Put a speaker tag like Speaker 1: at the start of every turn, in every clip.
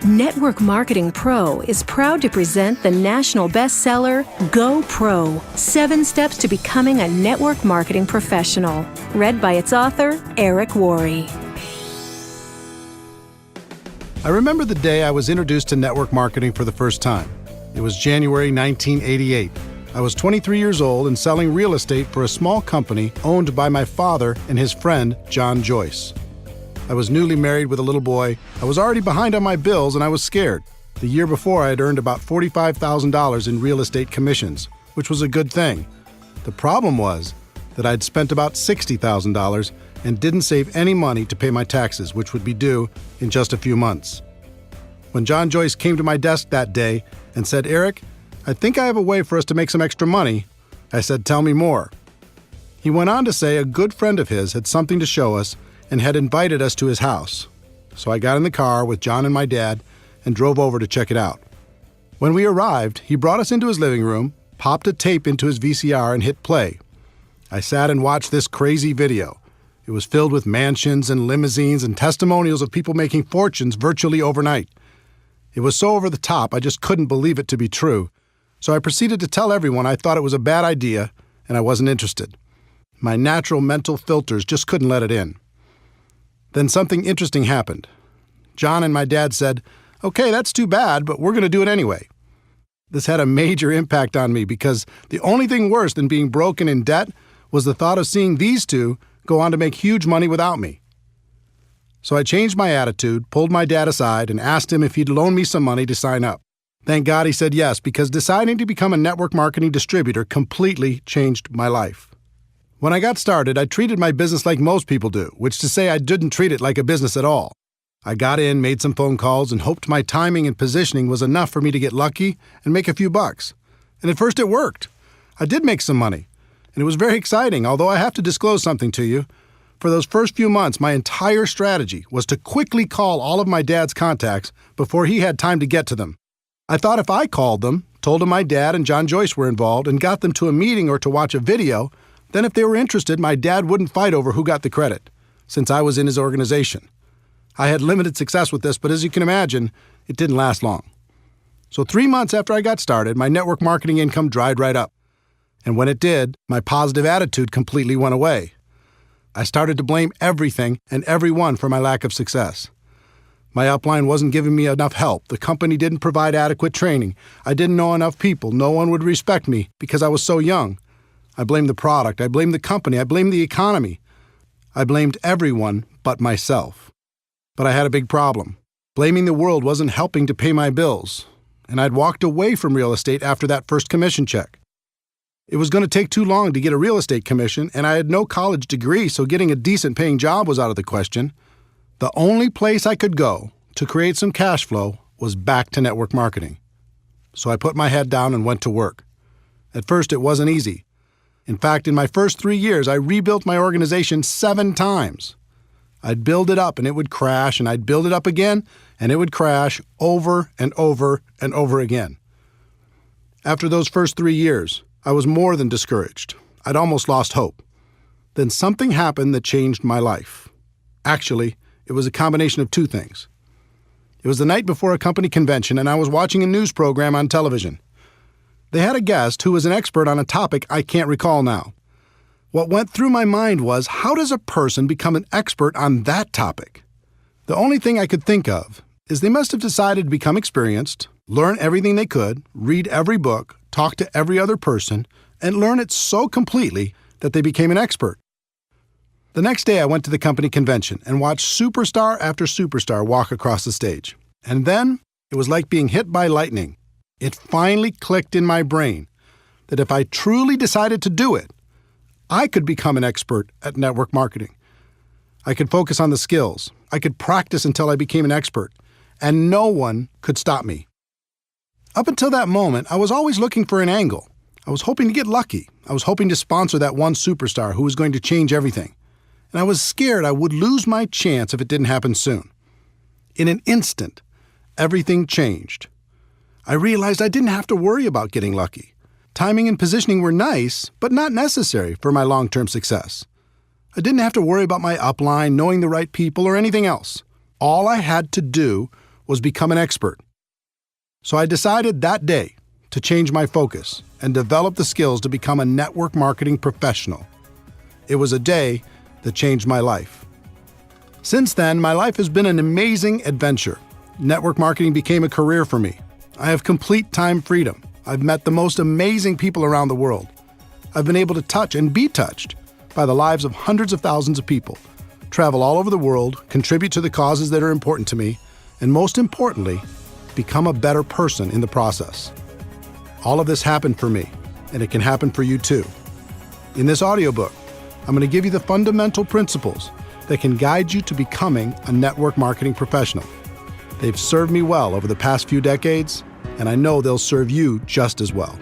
Speaker 1: Network Marketing Pro is proud to present the national bestseller, Go Pro, 7 Steps to Becoming a Network Marketing Professional, read by its author, Eric Worre.
Speaker 2: I remember the day I was introduced to network marketing for the first time. It was January 1988. I was 23 years old and selling real estate for a small company owned by my father and his friend, John Joyce. I was newly married with a little boy. I was already behind on my bills and I was scared. The year before, I had earned about $45,000 in real estate commissions, which was a good thing. The problem was that I'd spent about $60,000 and didn't save any money to pay my taxes, which would be due in just a few months. When John Joyce came to my desk that day and said, "Eric, I think I have a way for us to make some extra money," I said, "Tell me more." He went on to say a good friend of his had something to show us and had invited us to his house. So I got in the car with John and my dad and drove over to check it out. When we arrived, he brought us into his living room, popped a tape into his VCR and hit play. I sat and watched this crazy video. It was filled with mansions and limousines and testimonials of people making fortunes virtually overnight. It was so over the top, I just couldn't believe it to be true. So I proceeded to tell everyone I thought it was a bad idea and I wasn't interested. My natural mental filters just couldn't let it in. Then something interesting happened. John and my dad said, "Okay, that's too bad, but we're going to do it anyway." This had a major impact on me because the only thing worse than being broke and in debt was the thought of seeing these two go on to make huge money without me. So I changed my attitude, pulled my dad aside, and asked him if he'd loan me some money to sign up. Thank God he said yes, because deciding to become a network marketing distributor completely changed my life. When I got started, I treated my business like most people do, which is to say I didn't treat it like a business at all. I got in, made some phone calls, and hoped my timing and positioning was enough for me to get lucky and make a few bucks. And at first it worked. I did make some money, and it was very exciting, although I have to disclose something to you. For those first few months, my entire strategy was to quickly call all of my dad's contacts before he had time to get to them. I thought if I called them, told them my dad and John Joyce were involved, and got them to a meeting or to watch a video, then if they were interested, my dad wouldn't fight over who got the credit, since I was in his organization. I had limited success with this, but as you can imagine, it didn't last long. So 3 months after I got started, my network marketing income dried right up. And when it did, my positive attitude completely went away. I started to blame everything and everyone for my lack of success. My upline wasn't giving me enough help. The company didn't provide adequate training. I didn't know enough people. No one would respect me because I was so young. I blamed the product. I blamed the company. I blamed the economy. I blamed everyone but myself. But I had a big problem. Blaming the world wasn't helping to pay my bills, and I'd walked away from real estate after that first commission check. It was going to take too long to get a real estate commission, and I had no college degree, so getting a decent paying job was out of the question. The only place I could go to create some cash flow was back to network marketing. So I put my head down and went to work. At first, it wasn't easy. In fact, in my first 3 years, I rebuilt my organization 7 times. I'd build it up and it would crash, and I'd build it up again and it would crash over and over and over again. After those first 3 years, I was more than discouraged. I'd almost lost hope. Then something happened that changed my life. Actually, it was a combination of 2 things. It was the night before a company convention, and I was watching a news program on television. They had a guest who was an expert on a topic I can't recall now. What went through my mind was, how does a person become an expert on that topic? The only thing I could think of is they must have decided to become experienced, learn everything they could, read every book, talk to every other person, and learn it so completely that they became an expert. The next day I went to the company convention and watched superstar after superstar walk across the stage. And then it was like being hit by lightning. It finally clicked in my brain that if I truly decided to do it, I could become an expert at network marketing. I could focus on the skills. I could practice until I became an expert, and no one could stop me. Up until that moment, I was always looking for an angle. I was hoping to get lucky. I was hoping to sponsor that one superstar who was going to change everything. And I was scared I would lose my chance if it didn't happen soon. In an instant, everything changed. I realized I didn't have to worry about getting lucky. Timing and positioning were nice, but not necessary for my long-term success. I didn't have to worry about my upline, knowing the right people, or anything else. All I had to do was become an expert. So I decided that day to change my focus and develop the skills to become a network marketing professional. It was a day that changed my life. Since then, my life has been an amazing adventure. Network marketing became a career for me. I have complete time freedom. I've met the most amazing people around the world. I've been able to touch and be touched by the lives of hundreds of thousands of people, travel all over the world, contribute to the causes that are important to me, and most importantly, become a better person in the process. All of this happened for me, and it can happen for you too. In this audiobook, I'm going to give you the fundamental principles that can guide you to becoming a network marketing professional. They've served me well over the past few decades, and I know they'll serve you just as well.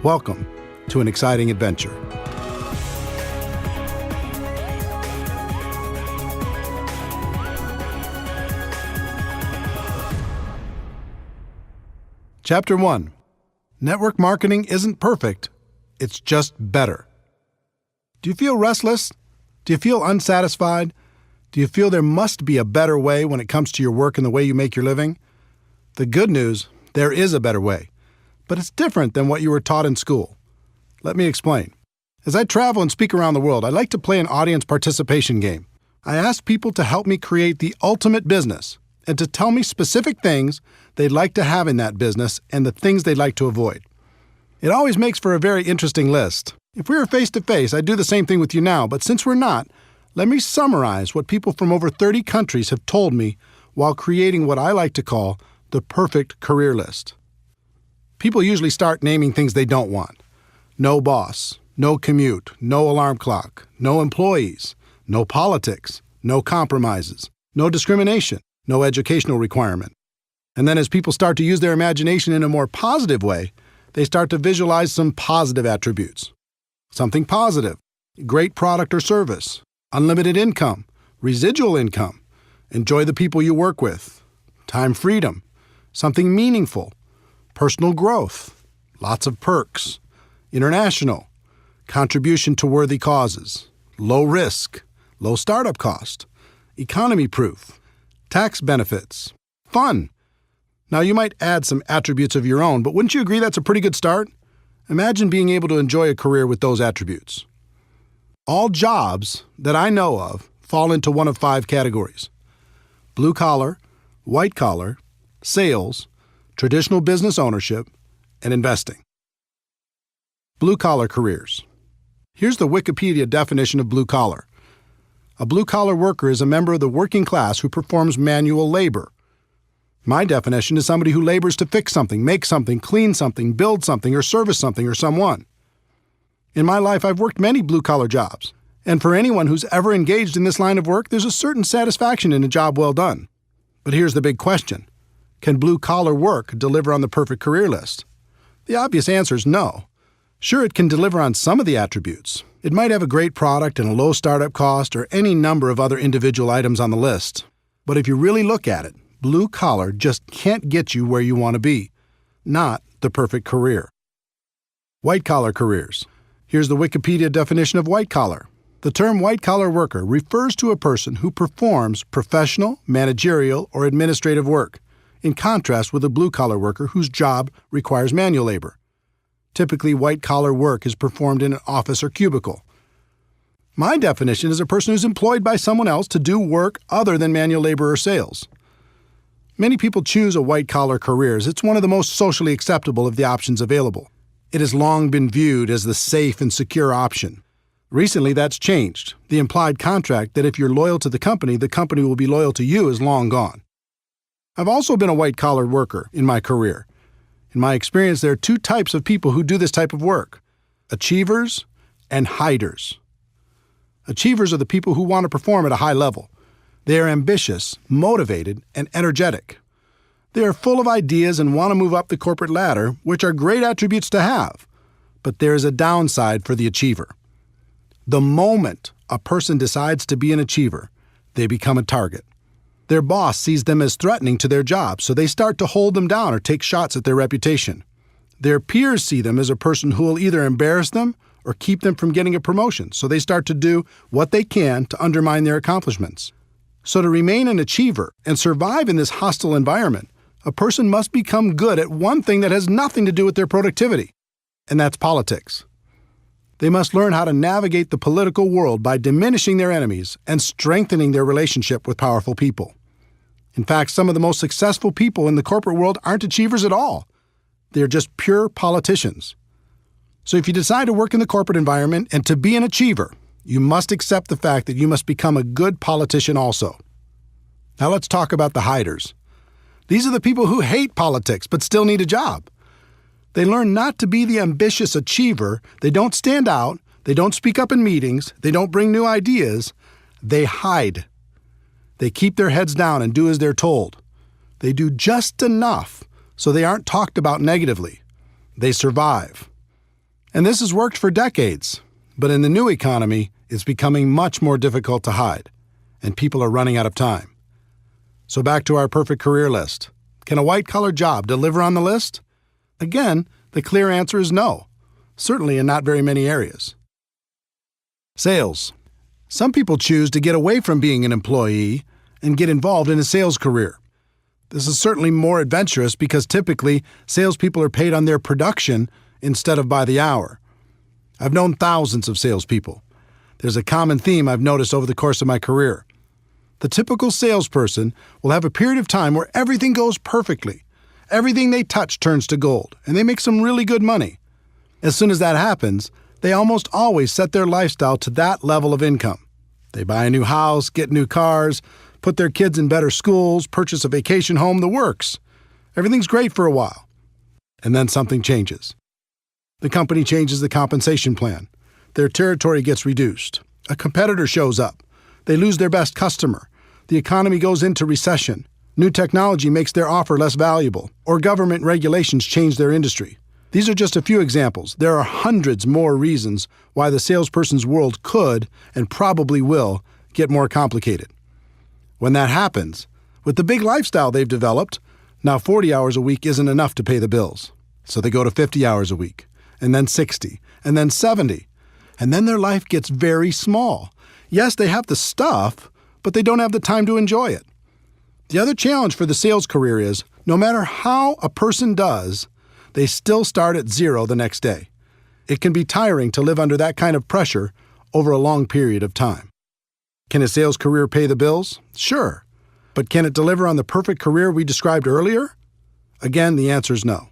Speaker 2: Welcome to an exciting adventure. Chapter 1. Network marketing isn't perfect, it's just better. Do you feel restless? Do you feel unsatisfied? Do you feel there must be a better way when it comes to your work and the way you make your living? The good news, there is a better way, but it's different than what you were taught in school. Let me explain. As I travel and speak around the world, I like to play an audience participation game. I ask people to help me create the ultimate business and to tell me specific things they'd like to have in that business and the things they'd like to avoid. It always makes for a very interesting list. If we were face-to-face, I'd do the same thing with you now, but since we're not, let me summarize what people from over 30 countries have told me while creating what I like to call the perfect career list. People usually start naming things they don't want. No boss, no commute, no alarm clock, no employees, no politics, no compromises, no discrimination, no educational requirement. And then as people start to use their imagination in a more positive way, they start to visualize some positive attributes. Something positive, great product or service, unlimited income, residual income, enjoy the people you work with, time freedom, something meaningful, personal growth, lots of perks, international, contribution to worthy causes, low risk, low startup cost, economy proof, tax benefits, fun. Now you might add some attributes of your own, but wouldn't you agree that's a pretty good start? Imagine being able to enjoy a career with those attributes. All jobs that I know of fall into one of 5 categories: blue collar, white collar, sales, traditional business ownership, and investing. Blue collar careers. Here's the Wikipedia definition of blue collar. A blue collar worker is a member of the working class who performs manual labor. My definition is somebody who labors to fix something, make something, clean something, build something, or service something or someone. In my life, I've worked many blue-collar jobs, and for anyone who's ever engaged in this line of work, there's a certain satisfaction in a job well done. But here's the big question. Can blue-collar work deliver on the perfect career list? The obvious answer is no. Sure, it can deliver on some of the attributes. It might have a great product and a low startup cost or any number of other individual items on the list. But if you really look at it, blue collar just can't get you where you want to be. Not the perfect career. White collar careers. Here's the Wikipedia definition of white collar. The term white collar worker refers to a person who performs professional, managerial, or administrative work, in contrast with a blue collar worker whose job requires manual labor. Typically, white collar work is performed in an office or cubicle. My definition is a person who's employed by someone else to do work other than manual labor or sales. Many people choose a white-collar career as it's one of the most socially acceptable of the options available. It has long been viewed as the safe and secure option. Recently, that's changed. The implied contract that if you're loyal to the company will be loyal to you is long gone. I've also been a white-collar worker in my career. In my experience, there are 2 types of people who do this type of work: achievers and hiders. Achievers are the people who want to perform at a high level. They are ambitious, motivated, and energetic. They are full of ideas and want to move up the corporate ladder, which are great attributes to have. But there is a downside for the achiever. The moment a person decides to be an achiever, they become a target. Their boss sees them as threatening to their job, so they start to hold them down or take shots at their reputation. Their peers see them as a person who will either embarrass them or keep them from getting a promotion, so they start to do what they can to undermine their accomplishments. So to remain an achiever and survive in this hostile environment, a person must become good at one thing that has nothing to do with their productivity, and that's politics. They must learn how to navigate the political world by diminishing their enemies and strengthening their relationship with powerful people. In fact, some of the most successful people in the corporate world aren't achievers at all. They're just pure politicians. So if you decide to work in the corporate environment and to be an achiever, you must accept the fact that you must become a good politician also. Now let's talk about the hiders. These are the people who hate politics but still need a job. They learn not to be the ambitious achiever. They don't stand out. They don't speak up in meetings. They don't bring new ideas. They hide. They keep their heads down and do as they're told. They do just enough so they aren't talked about negatively. They survive. And this has worked for decades. But in the new economy, it's becoming much more difficult to hide, and people are running out of time. So back to our perfect career list. Can a white-collar job deliver on the list? Again, the clear answer is no, certainly in not very many areas. Sales. Some people choose to get away from being an employee and get involved in a sales career. This is certainly more adventurous because typically salespeople are paid on their production instead of by the hour. I've known thousands of salespeople. There's a common theme I've noticed over the course of my career. The typical salesperson will have a period of time where everything goes perfectly. Everything they touch turns to gold, and they make some really good money. As soon as that happens, they almost always set their lifestyle to that level of income. They buy a new house, get new cars, put their kids in better schools, purchase a vacation home, the works. Everything's great for a while. And then something changes. The company changes the compensation plan. Their territory gets reduced. A competitor shows up. They lose their best customer. The economy goes into recession. New technology makes their offer less valuable, or government regulations change their industry. These are just a few examples. There are hundreds more reasons why the salesperson's world could, and probably will, get more complicated. When that happens, with the big lifestyle they've developed, now 40 hours a week isn't enough to pay the bills. So they go to 50 hours a week, and then 60, and then 70. And then their life gets very small. Yes, they have the stuff, but they don't have the time to enjoy it. The other challenge for the sales career is, no matter how a person does, they still start at zero the next day. It can be tiring to live under that kind of pressure over a long period of time. Can a sales career pay the bills? Sure. But can it deliver on the perfect career we described earlier? Again, the answer is no.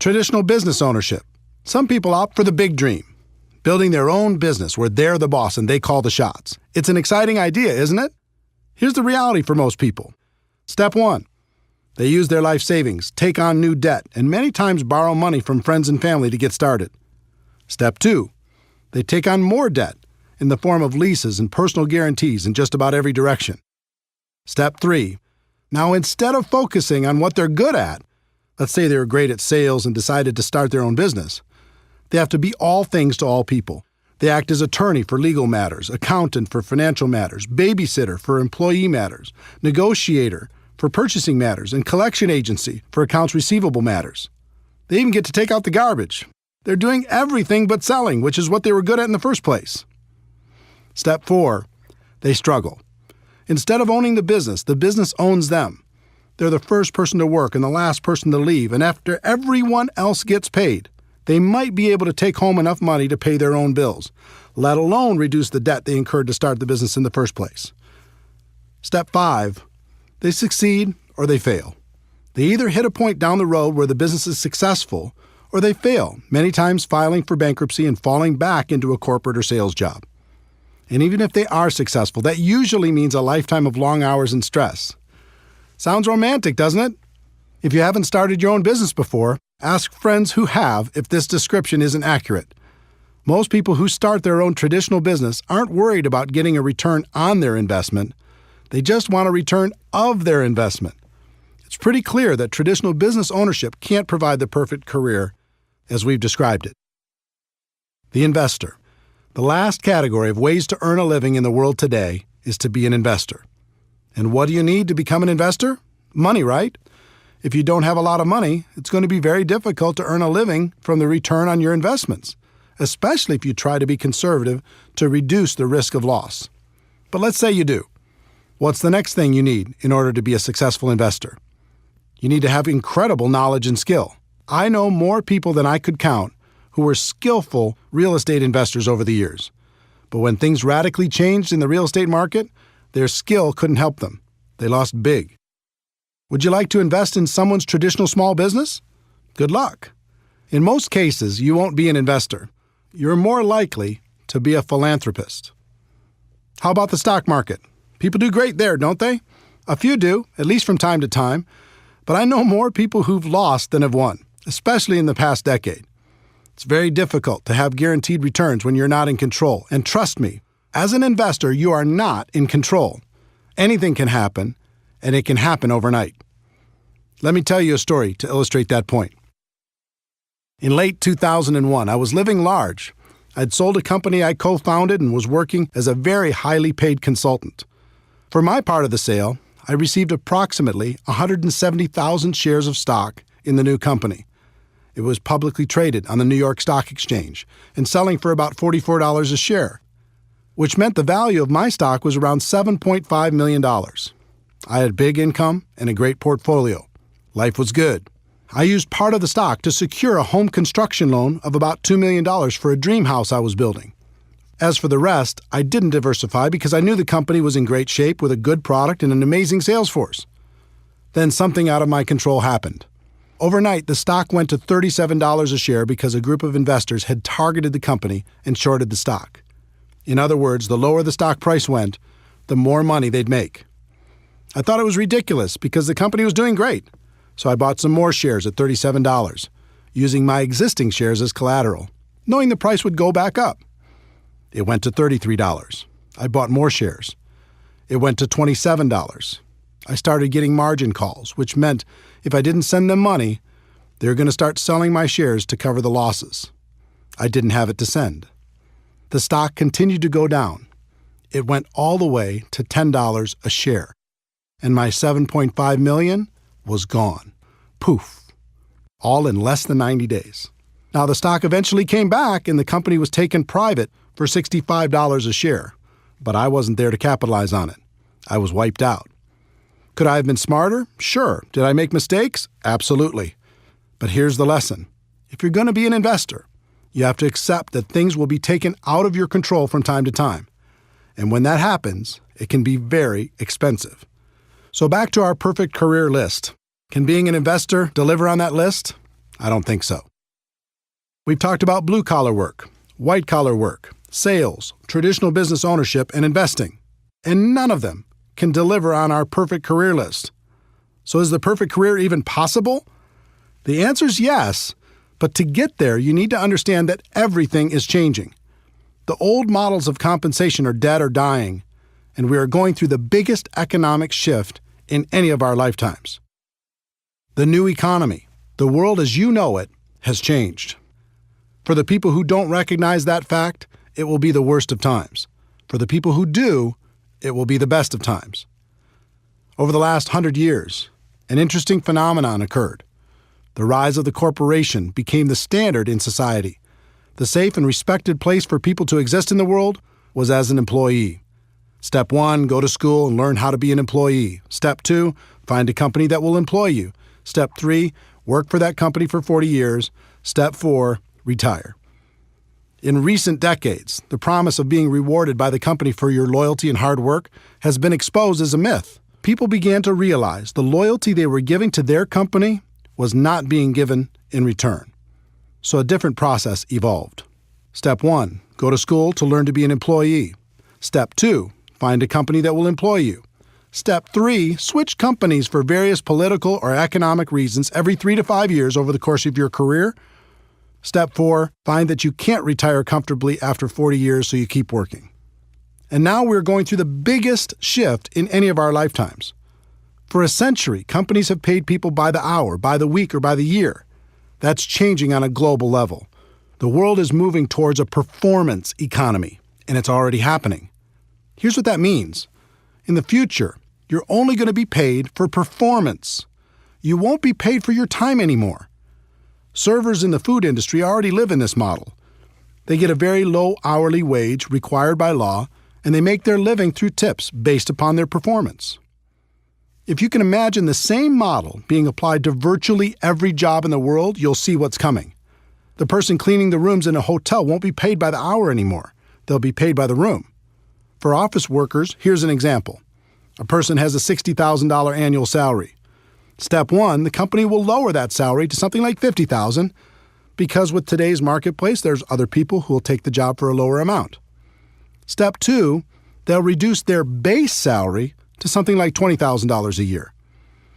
Speaker 2: Traditional business ownership. Some people opt for the big dream, building their own business where they're the boss and they call the shots. It's an exciting idea, isn't it? Here's the reality for most people. Step 1. They use their life savings, take on new debt, and many times borrow money from friends and family to get started. Step 2. They take on more debt in the form of leases and personal guarantees in just about every direction. Step 3. Now, instead of focusing on what they're good at, let's say they were great at sales and decided to start their own business, they have to be all things to all people. They act as attorney for legal matters, accountant for financial matters, babysitter for employee matters, negotiator for purchasing matters, and collection agency for accounts receivable matters. They even get to take out the garbage. They're doing everything but selling, which is what they were good at in the first place. Step 4. They struggle. Instead of owning the business owns them. They're the first person to work and the last person to leave, and after everyone else gets paid, they might be able to take home enough money to pay their own bills, let alone reduce the debt they incurred to start the business in the first place. Step 5. They succeed or they fail. They either hit a point down the road where the business is successful, or they fail, many times filing for bankruptcy and falling back into a corporate or sales job. And even if they are successful, that usually means a lifetime of long hours and stress. Sounds romantic, doesn't it? If you haven't started your own business before, ask friends who have if this description isn't accurate. Most people who start their own traditional business aren't worried about getting a return on their investment. They just want a return of their investment. It's pretty clear that traditional business ownership can't provide the perfect career as we've described it. The investor. The last category of ways to earn a living in the world today is to be an investor. And what do you need to become an investor? Money, right? If you don't have a lot of money, it's going to be very difficult to earn a living from the return on your investments, especially if you try to be conservative to reduce the risk of loss. But let's say you do. What's the next thing you need in order to be a successful investor? You need to have incredible knowledge and skill. I know more people than I could count who were skillful real estate investors over the years. But when things radically changed in the real estate market, their skill couldn't help them. They lost big. Would you like to invest in someone's traditional small business? Good luck. In most cases, you won't be an investor. You're more likely to be a philanthropist. How about the stock market? People do great there, don't they? A few do, at least from time to time. But I know more people who've lost than have won, especially in the past decade. It's very difficult to have guaranteed returns when you're not in control. And trust me, as an investor, you are not in control. Anything can happen, and it can happen overnight. Let me tell you a story to illustrate that point. In late 2001, I was living large. I'd sold a company I co-founded and was working as a very highly paid consultant. For my part of the sale, I received approximately 170,000 shares of stock in the new company. It was publicly traded on the New York Stock Exchange and selling for about $44 a share, which meant the value of my stock was around $7.5 million. I had big income and a great portfolio. Life was good. I used part of the stock to secure a home construction loan of about $2 million for a dream house I was building. As for the rest, I didn't diversify because I knew the company was in great shape with a good product and an amazing sales force. Then something out of my control happened. Overnight, the stock went to $37 a share because a group of investors had targeted the company and shorted the stock. In other words, the lower the stock price went, the more money they'd make. I thought it was ridiculous because the company was doing great. So I bought some more shares at $37, using my existing shares as collateral, knowing the price would go back up. It went to $33. I bought more shares. It went to $27. I started getting margin calls, which meant if I didn't send them money, they were going to start selling my shares to cover the losses. I didn't have it to send. The stock continued to go down. It went all the way to $10 a share, and my $7.5 million was gone. Poof. All in less than 90 days. Now, the stock eventually came back and the company was taken private for $65 a share, but I wasn't there to capitalize on it. I was wiped out. Could I have been smarter? Sure. Did I make mistakes? Absolutely. But here's the lesson. If you're going to be an investor, you have to accept that things will be taken out of your control from time to time. And when that happens, it can be very expensive. So back to our perfect career list. Can being an investor deliver on that list? I don't think so. We've talked about blue-collar work, white-collar work, sales, traditional business ownership, and investing. And none of them can deliver on our perfect career list. So is the perfect career even possible? The answer is yes, but to get there, you need to understand that everything is changing. The old models of compensation are dead or dying, and we are going through the biggest economic shift in any of our lifetimes. The new economy, the world as you know it, has changed. For the people who don't recognize that fact, it will be the worst of times. For the people who do, it will be the best of times. Over the last 100 years, an interesting phenomenon occurred. The rise of the corporation became the standard in society. The safe and respected place for people to exist in the world was as an employee. Step 1, go to school and learn how to be an employee. Step 2, find a company that will employ you. Step 3, work for that company for 40 years. Step 4, retire. In recent decades, the promise of being rewarded by the company for your loyalty and hard work has been exposed as a myth. People began to realize the loyalty they were giving to their company was not being given in return. So a different process evolved. Step 1, go to school to learn to be an employee. Step 2, find a company that will employ you. Step 3, switch companies for various political or economic reasons every 3 to 5 years over the course of your career. Step 4, find that you can't retire comfortably after 40 years, so you keep working. And now we're going through the biggest shift in any of our lifetimes. For a century, companies have paid people by the hour, by the week, or by the year. That's changing on a global level. The world is moving towards a performance economy, and it's already happening. Here's what that means. In the future, you're only going to be paid for performance. You won't be paid for your time anymore. Servers in the food industry already live in this model. They get a very low hourly wage required by law, and they make their living through tips based upon their performance. If you can imagine the same model being applied to virtually every job in the world, you'll see what's coming. The person cleaning the rooms in a hotel won't be paid by the hour anymore. They'll be paid by the room. For office workers, here's an example. A person has a $60,000 annual salary. Step one, the company will lower that salary to something like $50,000 because with today's marketplace, there's other people who will take the job for a lower amount. Step two, they'll reduce their base salary to something like $20,000 a year.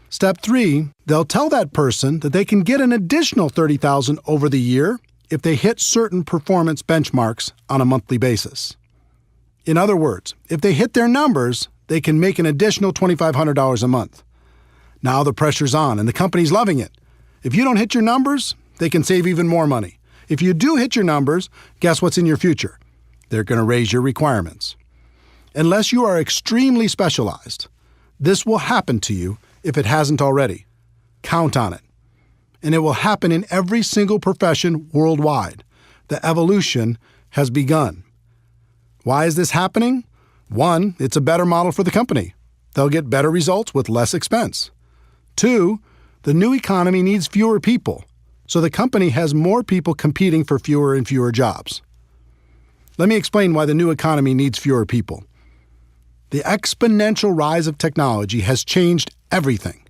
Speaker 2: Step three, they'll tell that person that they can get an additional $30,000 over the year if they hit certain performance benchmarks on a monthly basis. In other words, if they hit their numbers, they can make an additional $2,500 a month. Now the pressure's on and the company's loving it. If you don't hit your numbers, they can save even more money. If you do hit your numbers, guess what's in your future? They're going to raise your requirements. Unless you are extremely specialized, this will happen to you if it hasn't already. Count on it. And it will happen in every single profession worldwide. The evolution has begun. Why is this happening? One, it's a better model for the company. They'll get better results with less expense. Two, the new economy needs fewer people, so the company has more people competing for fewer and fewer jobs. Let me explain why the new economy needs fewer people. The exponential rise of technology has changed everything.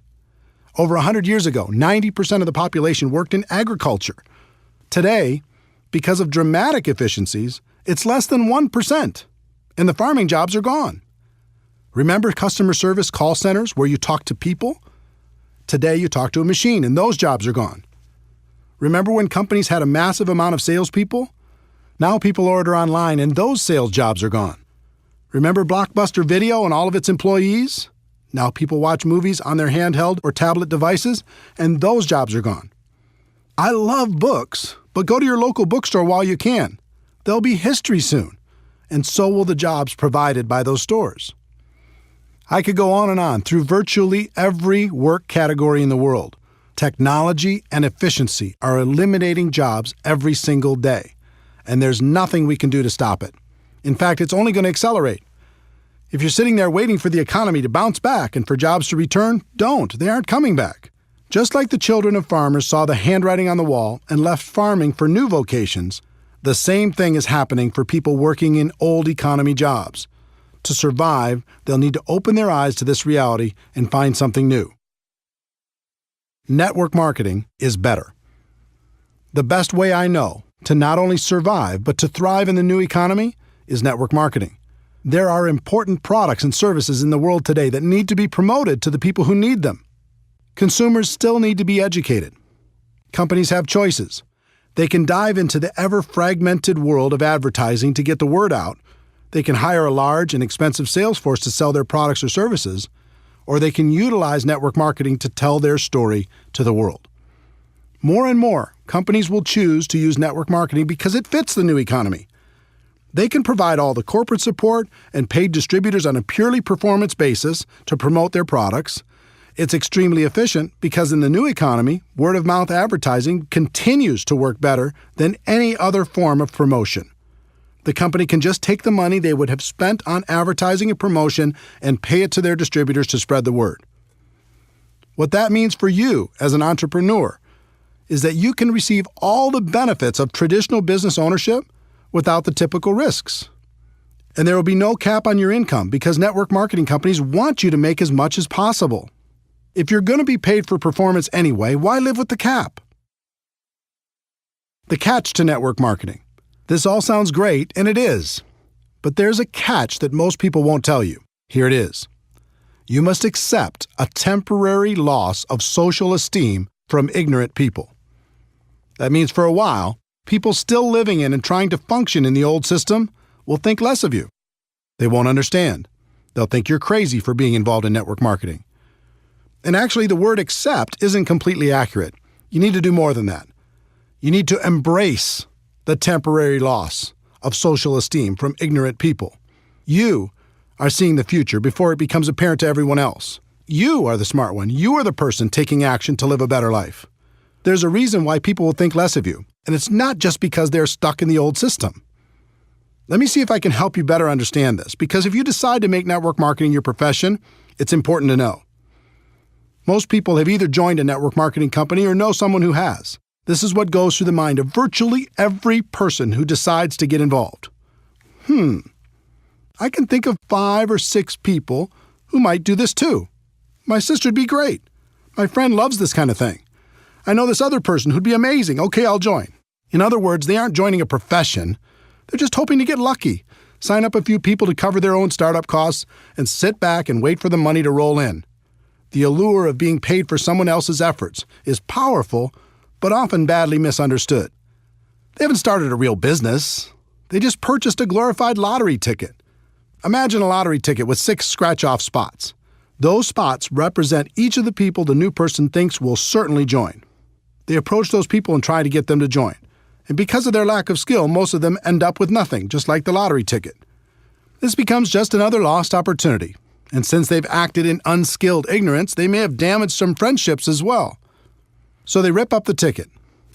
Speaker 2: Over 100 years ago, 90% of the population worked in agriculture. Today, because of dramatic efficiencies, it's less than 1%, and the farming jobs are gone. Remember customer service call centers where you talk to people? Today, you talk to a machine, and those jobs are gone. Remember when companies had a massive amount of salespeople? Now people order online, and those sales jobs are gone. Remember Blockbuster Video and all of its employees? Now people watch movies on their handheld or tablet devices, and those jobs are gone. I love books, but go to your local bookstore while you can. They'll be history soon, and so will the jobs provided by those stores. I could go on through virtually every work category in the world. Technology and efficiency are eliminating jobs every single day, and there's nothing we can do to stop it. In fact, it's only going to accelerate. If you're sitting there waiting for the economy to bounce back and for jobs to return, don't. They aren't coming back. Just like the children of farmers saw the handwriting on the wall and left farming for new vocations, the same thing is happening for people working in old economy jobs. To survive, they'll need to open their eyes to this reality and find something new. Network marketing is better. The best way I know to not only survive but to thrive in the new economy is network marketing. There are important products and services in the world today that need to be promoted to the people who need them. Consumers still need to be educated. Companies have choices. They can dive into the ever-fragmented world of advertising to get the word out. They can hire a large and expensive sales force to sell their products or services, or they can utilize network marketing to tell their story to the world. More and more, companies will choose to use network marketing because it fits the new economy. They can provide all the corporate support and paid distributors on a purely performance basis to promote their products. It's extremely efficient because in the new economy, word-of-mouth advertising continues to work better than any other form of promotion. The company can just take the money they would have spent on advertising and promotion and pay it to their distributors to spread the word. What that means for you as an entrepreneur is that you can receive all the benefits of traditional business ownership without the typical risks. And there will be no cap on your income because network marketing companies want you to make as much as possible. If you're going to be paid for performance anyway, why live with the cap? The catch to network marketing. This all sounds great, and it is. But there's a catch that most people won't tell you. Here it is. You must accept a temporary loss of social esteem from ignorant people. That means for a while, people still living in and trying to function in the old system will think less of you. They won't understand. They'll think you're crazy for being involved in network marketing. And actually, the word accept isn't completely accurate. You need to do more than that. You need to embrace the temporary loss of social esteem from ignorant people. You are seeing the future before it becomes apparent to everyone else. You are the smart one. You are the person taking action to live a better life. There's a reason why people will think less of you, and it's not just because they're stuck in the old system. Let me see if I can help you better understand this, because if you decide to make network marketing your profession, it's important to know. Most people have either joined a network marketing company or know someone who has. This is what goes through the mind of virtually every person who decides to get involved. I can think of 5 or 6 people who might do this too. My sister'd be great. My friend loves this kind of thing. I know this other person who'd be amazing. Okay, I'll join. In other words, they aren't joining a profession. They're just hoping to get lucky, sign up a few people to cover their own startup costs, and sit back and wait for the money to roll in. The allure of being paid for someone else's efforts is powerful, but often badly misunderstood. They haven't started a real business. They just purchased a glorified lottery ticket. Imagine a lottery ticket with 6 scratch-off spots. Those spots represent each of the people the new person thinks will certainly join. They approach those people and try to get them to join. And because of their lack of skill, most of them end up with nothing, just like the lottery ticket. This becomes just another lost opportunity. And since they've acted in unskilled ignorance, they may have damaged some friendships as well. So they rip up the ticket.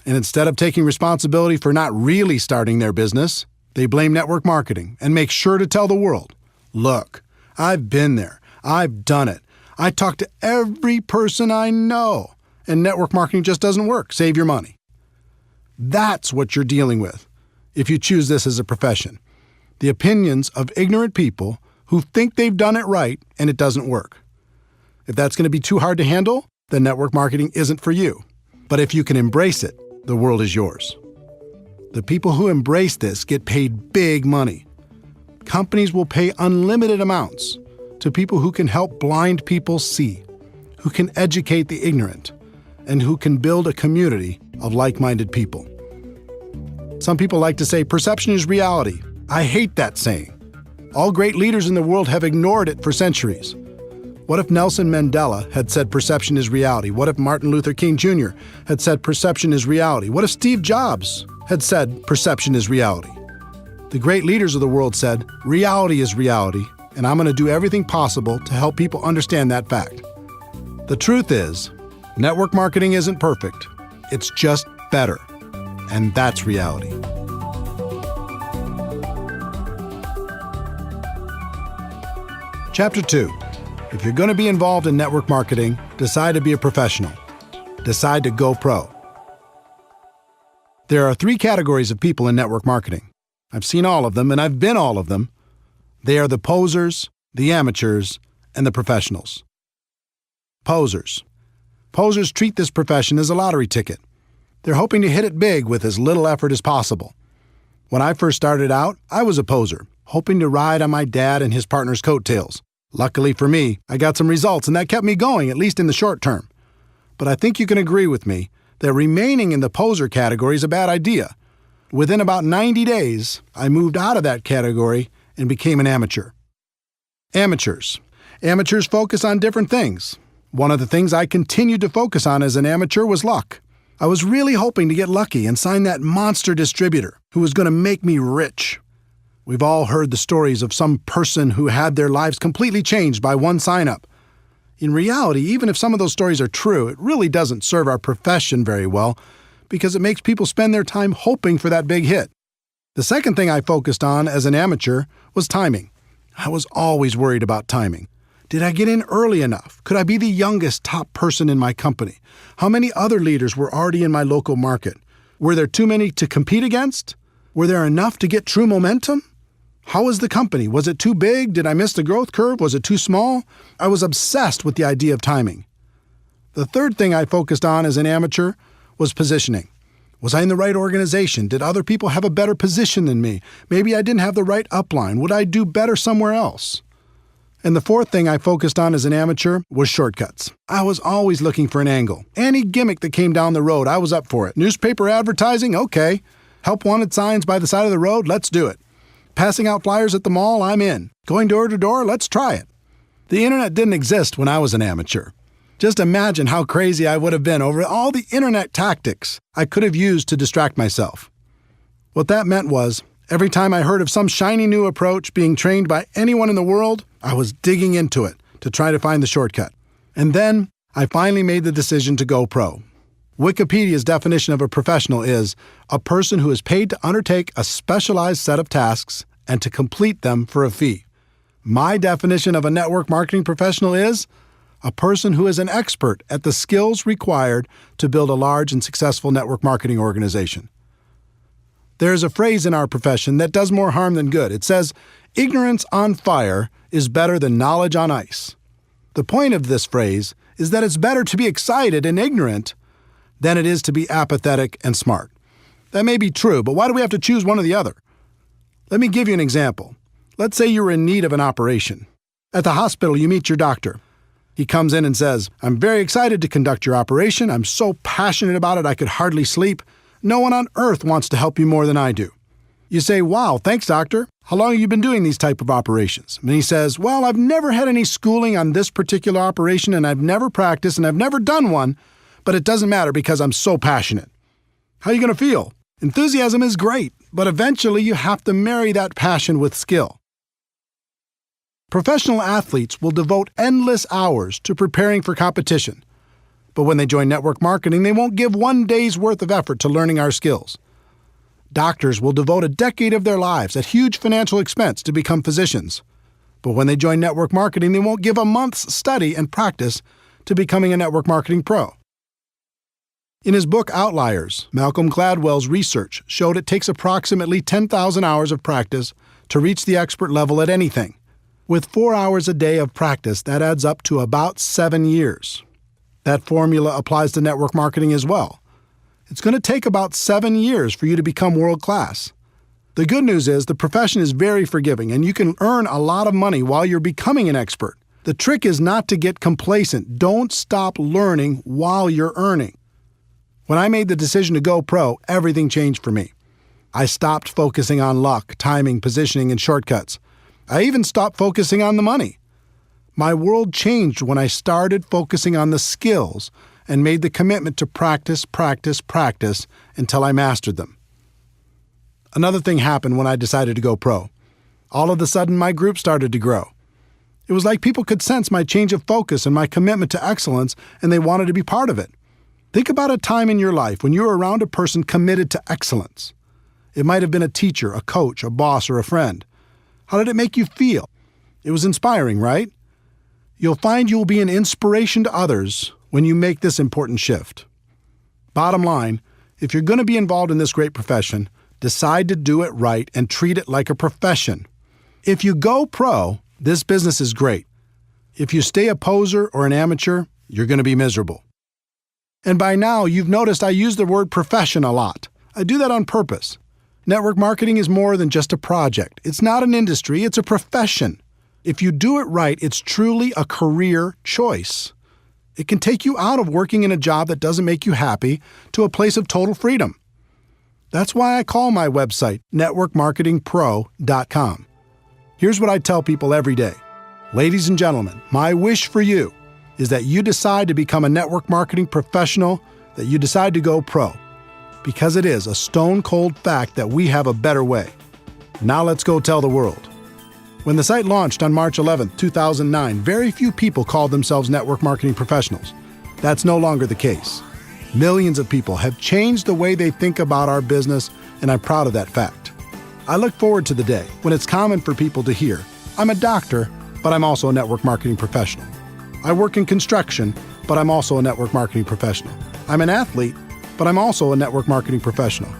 Speaker 2: And instead of taking responsibility for not really starting their business, they blame network marketing and make sure to tell the world, look, I've been there. I've done it. I talk to every person I know. And network marketing just doesn't work. Save your money. That's what you're dealing with if you choose this as a profession. The opinions of ignorant people who think they've done it right and it doesn't work. If that's going to be too hard to handle, then network marketing isn't for you. But if you can embrace it, the world is yours. The people who embrace this get paid big money. Companies will pay unlimited amounts to people who can help blind people see, who can educate the ignorant, and who can build a community of like-minded people. Some people like to say perception is reality. I hate that saying. All great leaders in the world have ignored it for centuries. What if Nelson Mandela had said perception is reality? What if Martin Luther King Jr. had said perception is reality? What if Steve Jobs had said perception is reality? The great leaders of the world said, reality is reality, and I'm going to do everything possible to help people understand that fact. The truth is, network marketing isn't perfect. It's just better. And that's reality. Chapter 2. If you're going to be involved in network marketing, decide to be a professional. Decide to go pro. There are 3 categories of people in network marketing. I've seen all of them, and I've been all of them. They are the posers, the amateurs, and the professionals. Posers. Posers treat this profession as a lottery ticket. They're hoping to hit it big with as little effort as possible. When I first started out, I was a poser, hoping to ride on my dad and his partner's coattails. Luckily for me, I got some results, and that kept me going, at least in the short term. But I think you can agree with me that remaining in the poser category is a bad idea. Within about 90 days, I moved out of that category and became an amateur. Amateurs. Amateurs focus on different things. One of the things I continued to focus on as an amateur was luck. I was really hoping to get lucky and sign that monster distributor who was going to make me rich. We've all heard the stories of some person who had their lives completely changed by one sign-up. In reality, even if some of those stories are true, it really doesn't serve our profession very well because it makes people spend their time hoping for that big hit. The second thing I focused on as an amateur was timing. I was always worried about timing. Did I get in early enough? Could I be the youngest top person in my company? How many other leaders were already in my local market? Were there too many to compete against? Were there enough to get true momentum? How was the company? Was it too big? Did I miss the growth curve? Was it too small? I was obsessed with the idea of timing. The third thing I focused on as an amateur was positioning. Was I in the right organization? Did other people have a better position than me? Maybe I didn't have the right upline. Would I do better somewhere else? And the fourth thing I focused on as an amateur was shortcuts. I was always looking for an angle. Any gimmick that came down the road, I was up for it. Newspaper advertising? Okay. Help wanted signs by the side of the road? Let's do it. Passing out flyers at the mall? I'm in. Going door to door? Let's try it. The internet didn't exist when I was an amateur. Just imagine how crazy I would have been over all the internet tactics I could have used to distract myself. What that meant was, every time I heard of some shiny new approach being trained by anyone in the world, I was digging into it to try to find the shortcut. And then I finally made the decision to go pro. Wikipedia's definition of a professional is a person who is paid to undertake a specialized set of tasks and to complete them for a fee. My definition of a network marketing professional is a person who is an expert at the skills required to build a large and successful network marketing organization. There is a phrase in our profession that does more harm than good. It says, "Ignorance on fire is better than knowledge on ice." The point of this phrase is that it's better to be excited and ignorant than it is to be apathetic and smart. That may be true, but why do we have to choose one or the other? Let me give you an example. Let's say you're in need of an operation. At the hospital, you meet your doctor. He comes in and says, "I'm very excited to conduct your operation. I'm so passionate about it I could hardly sleep. No one on earth wants to help you more than I do." You say, "Wow, thanks, doctor. How long have you been doing these type of operations?" And he says, "Well, I've never had any schooling on this particular operation, and I've never practiced, and I've never done one, but it doesn't matter because I'm so passionate." How are you going to feel? Enthusiasm is great, but eventually you have to marry that passion with skill. Professional athletes will devote endless hours to preparing for competition. But when they join network marketing, they won't give one day's worth of effort to learning our skills. Doctors will devote a decade of their lives at huge financial expense to become physicians. But when they join network marketing, they won't give a month's study and practice to becoming a network marketing pro. In his book Outliers, Malcolm Gladwell's research showed it takes approximately 10,000 hours of practice to reach the expert level at anything. With 4 hours a day of practice, that adds up to about 7 years. That formula applies to network marketing as well. It's going to take about 7 years for you to become world class. The good news is the profession is very forgiving and you can earn a lot of money while you're becoming an expert. The trick is not to get complacent. Don't stop learning while you're earning. When I made the decision to go pro, everything changed for me. I stopped focusing on luck, timing, positioning, and shortcuts. I even stopped focusing on the money. My world changed when I started focusing on the skills and made the commitment to practice until I mastered them. Another thing happened when I decided to go pro. All of a sudden, my group started to grow. It was like people could sense my change of focus and my commitment to excellence, and they wanted to be part of it. Think about a time in your life when you were around a person committed to excellence. It might have been a teacher, a coach, a boss, or a friend. How did it make you feel? It was inspiring, right? You'll find you'll be an inspiration to others when you make this important shift. Bottom line, if you're going to be involved in this great profession, decide to do it right and treat it like a profession. If you go pro, this business is great. If you stay a poser or an amateur, you're going to be miserable. And by now, you've noticed I use the word profession a lot. I do that on purpose. Network marketing is more than just a project. It's not an industry, it's a profession. If you do it right, it's truly a career choice. It can take you out of working in a job that doesn't make you happy to a place of total freedom. That's why I call my website networkmarketingpro.com. Here's what I tell people every day. Ladies and gentlemen, my wish for you is that you decide to become a network marketing professional, that you decide to go pro. Because it is a stone-cold fact that we have a better way. Now let's go tell the world. When the site launched on March 11, 2009, very few people called themselves network marketing professionals. That's no longer the case. Millions of people have changed the way they think about our business, and I'm proud of that fact. I look forward to the day when it's common for people to hear, "I'm a doctor, but I'm also a network marketing professional. I work in construction, but I'm also a network marketing professional. I'm an athlete, but I'm also a network marketing professional."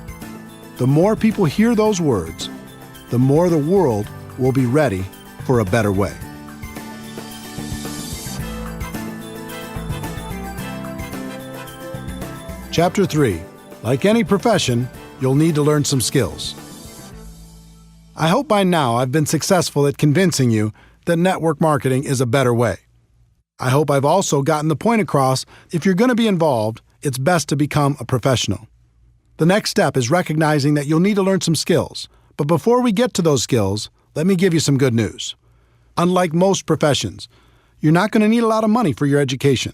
Speaker 2: The more people hear those words, the more the world will be ready for a better way. Chapter 3. Like any profession, you'll need to learn some skills. I hope by now I've been successful at convincing you that network marketing is a better way. I hope I've also gotten the point across, if you're going to be involved, it's best to become a professional. The next step is recognizing that you'll need to learn some skills. But before we get to those skills, let me give you some good news. Unlike most professions, you're not going to need a lot of money for your education.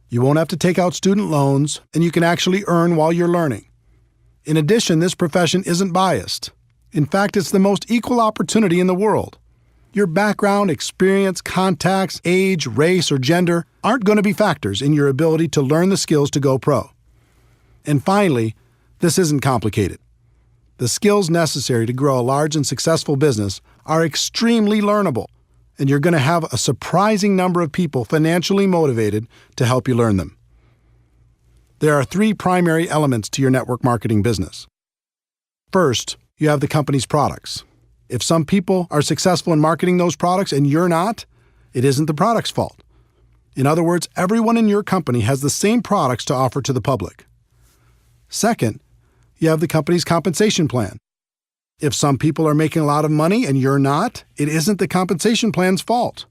Speaker 2: You won't have to take out student loans, and you can actually earn while you're learning. In addition, this profession isn't biased. In fact, it's the most equal opportunity in the world. Your background, experience, contacts, age, race, or gender aren't going to be factors in your ability to learn the skills to go pro. And finally, this isn't complicated. The skills necessary to grow a large and successful business are extremely learnable, and you're going to have a surprising number of people financially motivated to help you learn them. There are 3 primary elements to your network marketing business. First, you have the company's products. If some people are successful in marketing those products and you're not, it isn't the product's fault. In other words, everyone in your company has the same products to offer to the public. Second, you have the company's compensation plan. If some people are making a lot of money and you're not, it isn't the compensation plan's fault.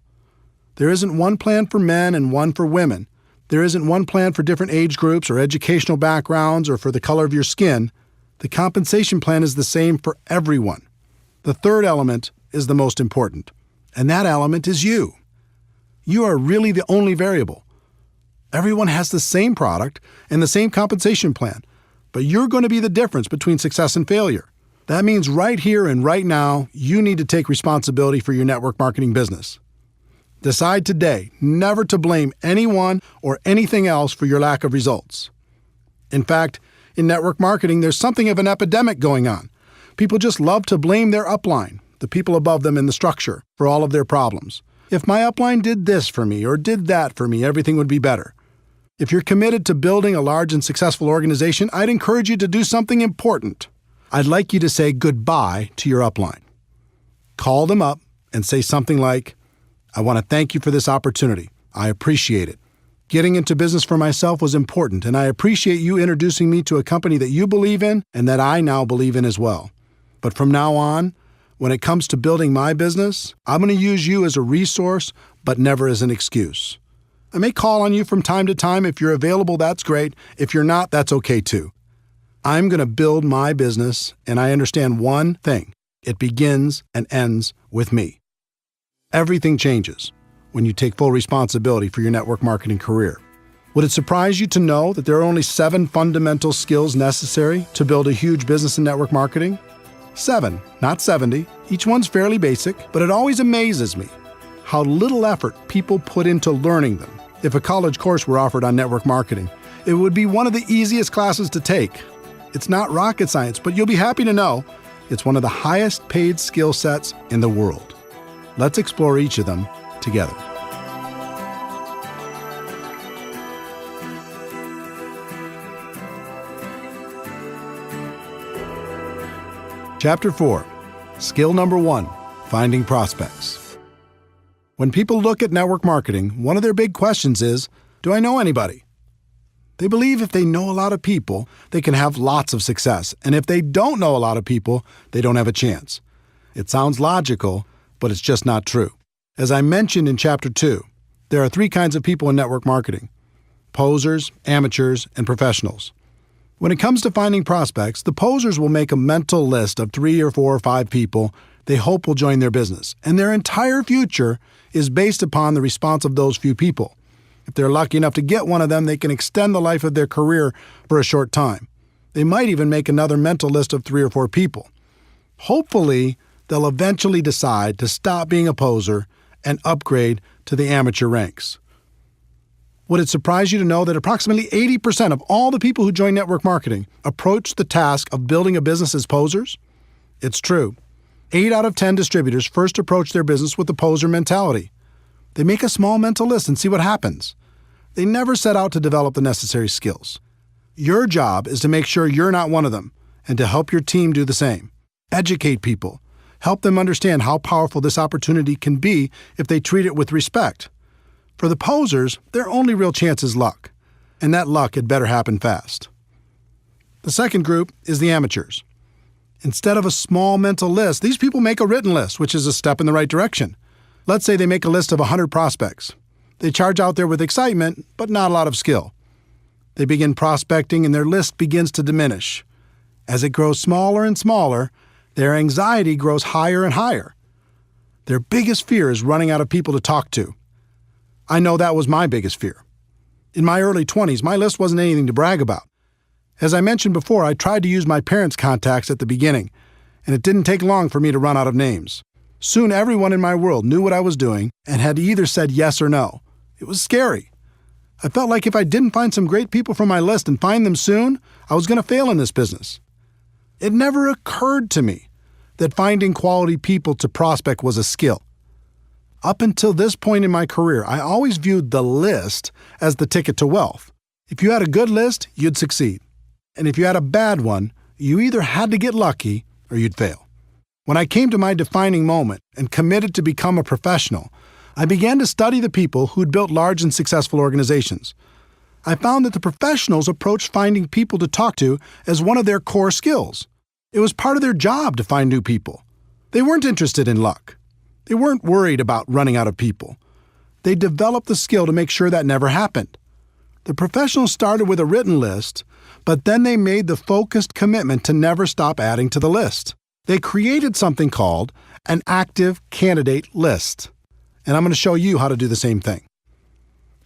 Speaker 2: There isn't one plan for men and one for women. There isn't one plan for different age groups or educational backgrounds or for the color of your skin. The compensation plan is the same for everyone. The third element is the most important, and that element is you. You are really the only variable. Everyone has the same product and the same compensation plan, but you're going to be the difference between success and failure. That means right here and right now, you need to take responsibility for your network marketing business. Decide today never to blame anyone or anything else for your lack of results. In fact, in network marketing, there's something of an epidemic going on. People just love to blame their upline, the people above them in the structure, for all of their problems. If my upline did this for me or did that for me, everything would be better. If you're committed to building a large and successful organization, I'd encourage you to do something important. I'd like you to say goodbye to your upline. Call them up and say something like, "I want to thank you for this opportunity. I appreciate it. Getting into business for myself was important, and I appreciate you introducing me to a company that you believe in and that I now believe in as well. But from now on, when it comes to building my business, I'm going to use you as a resource, but never as an excuse. I may call on you from time to time. If you're available, that's great. If you're not, that's okay too. I'm going to build my business, and I understand one thing. It begins and ends with me." Everything changes when you take full responsibility for your network marketing career. Would it surprise you to know that there are only 7 fundamental skills necessary to build a huge business in network marketing? 7, not 70. Each one's fairly basic, but it always amazes me how little effort people put into learning them. If a college course were offered on network marketing, it would be one of the easiest classes to take. It's not rocket science, but you'll be happy to know it's one of the highest paid skill sets in the world. Let's explore each of them together. Chapter 4, Skill Number 1, Finding Prospects. When people look at network marketing, one of their big questions is, do I know anybody? They believe if they know a lot of people, they can have lots of success, and if they don't know a lot of people, they don't have a chance. It sounds logical, but it's just not true. As I mentioned in Chapter 2, there are 3 kinds of people in network marketing: posers, amateurs, and professionals. When it comes to finding prospects, the posers will make a mental list of 3 or 4 or 5 people they hope will join their business, and their entire future is based upon the response of those few people. If they're lucky enough to get one of them, they can extend the life of their career for a short time. They might even make another mental list of 3 or 4 people. Hopefully, they'll eventually decide to stop being a poser and upgrade to the amateur ranks. Would it surprise you to know that approximately 80% of all the people who join network marketing approach the task of building a business as posers? It's true. 8 out of 10 distributors first approach their business with the poser mentality. They make a small mental list and see what happens. They never set out to develop the necessary skills. Your job is to make sure you're not one of them and to help your team do the same. Educate people. Help them understand how powerful this opportunity can be if they treat it with respect. For the posers, their only real chance is luck, and that luck had better happen fast. The second group is the amateurs. Instead of a small mental list, these people make a written list, which is a step in the right direction. Let's say they make a list of 100 prospects. They charge out there with excitement, but not a lot of skill. They begin prospecting and their list begins to diminish. As it grows smaller and smaller, their anxiety grows higher and higher. Their biggest fear is running out of people to talk to. I know that was my biggest fear. In my early 20s, my list wasn't anything to brag about. As I mentioned before, I tried to use my parents' contacts at the beginning, and it didn't take long for me to run out of names. Soon everyone in my world knew what I was doing and had either said yes or no. It was scary. I felt like if I didn't find some great people from my list and find them soon, I was going to fail in this business. It never occurred to me that finding quality people to prospect was a skill. Up until this point in my career, I always viewed the list as the ticket to wealth. If you had a good list, you'd succeed. And if you had a bad one, you either had to get lucky or you'd fail. When I came to my defining moment and committed to become a professional, I began to study the people who'd built large and successful organizations. I found that the professionals approached finding people to talk to as one of their core skills. It was part of their job to find new people. They weren't interested in luck. They weren't worried about running out of people. They developed the skill to make sure that never happened. The professionals started with a written list, but then they made the focused commitment to never stop adding to the list. They created something called an active candidate list. And I'm going to show you how to do the same thing.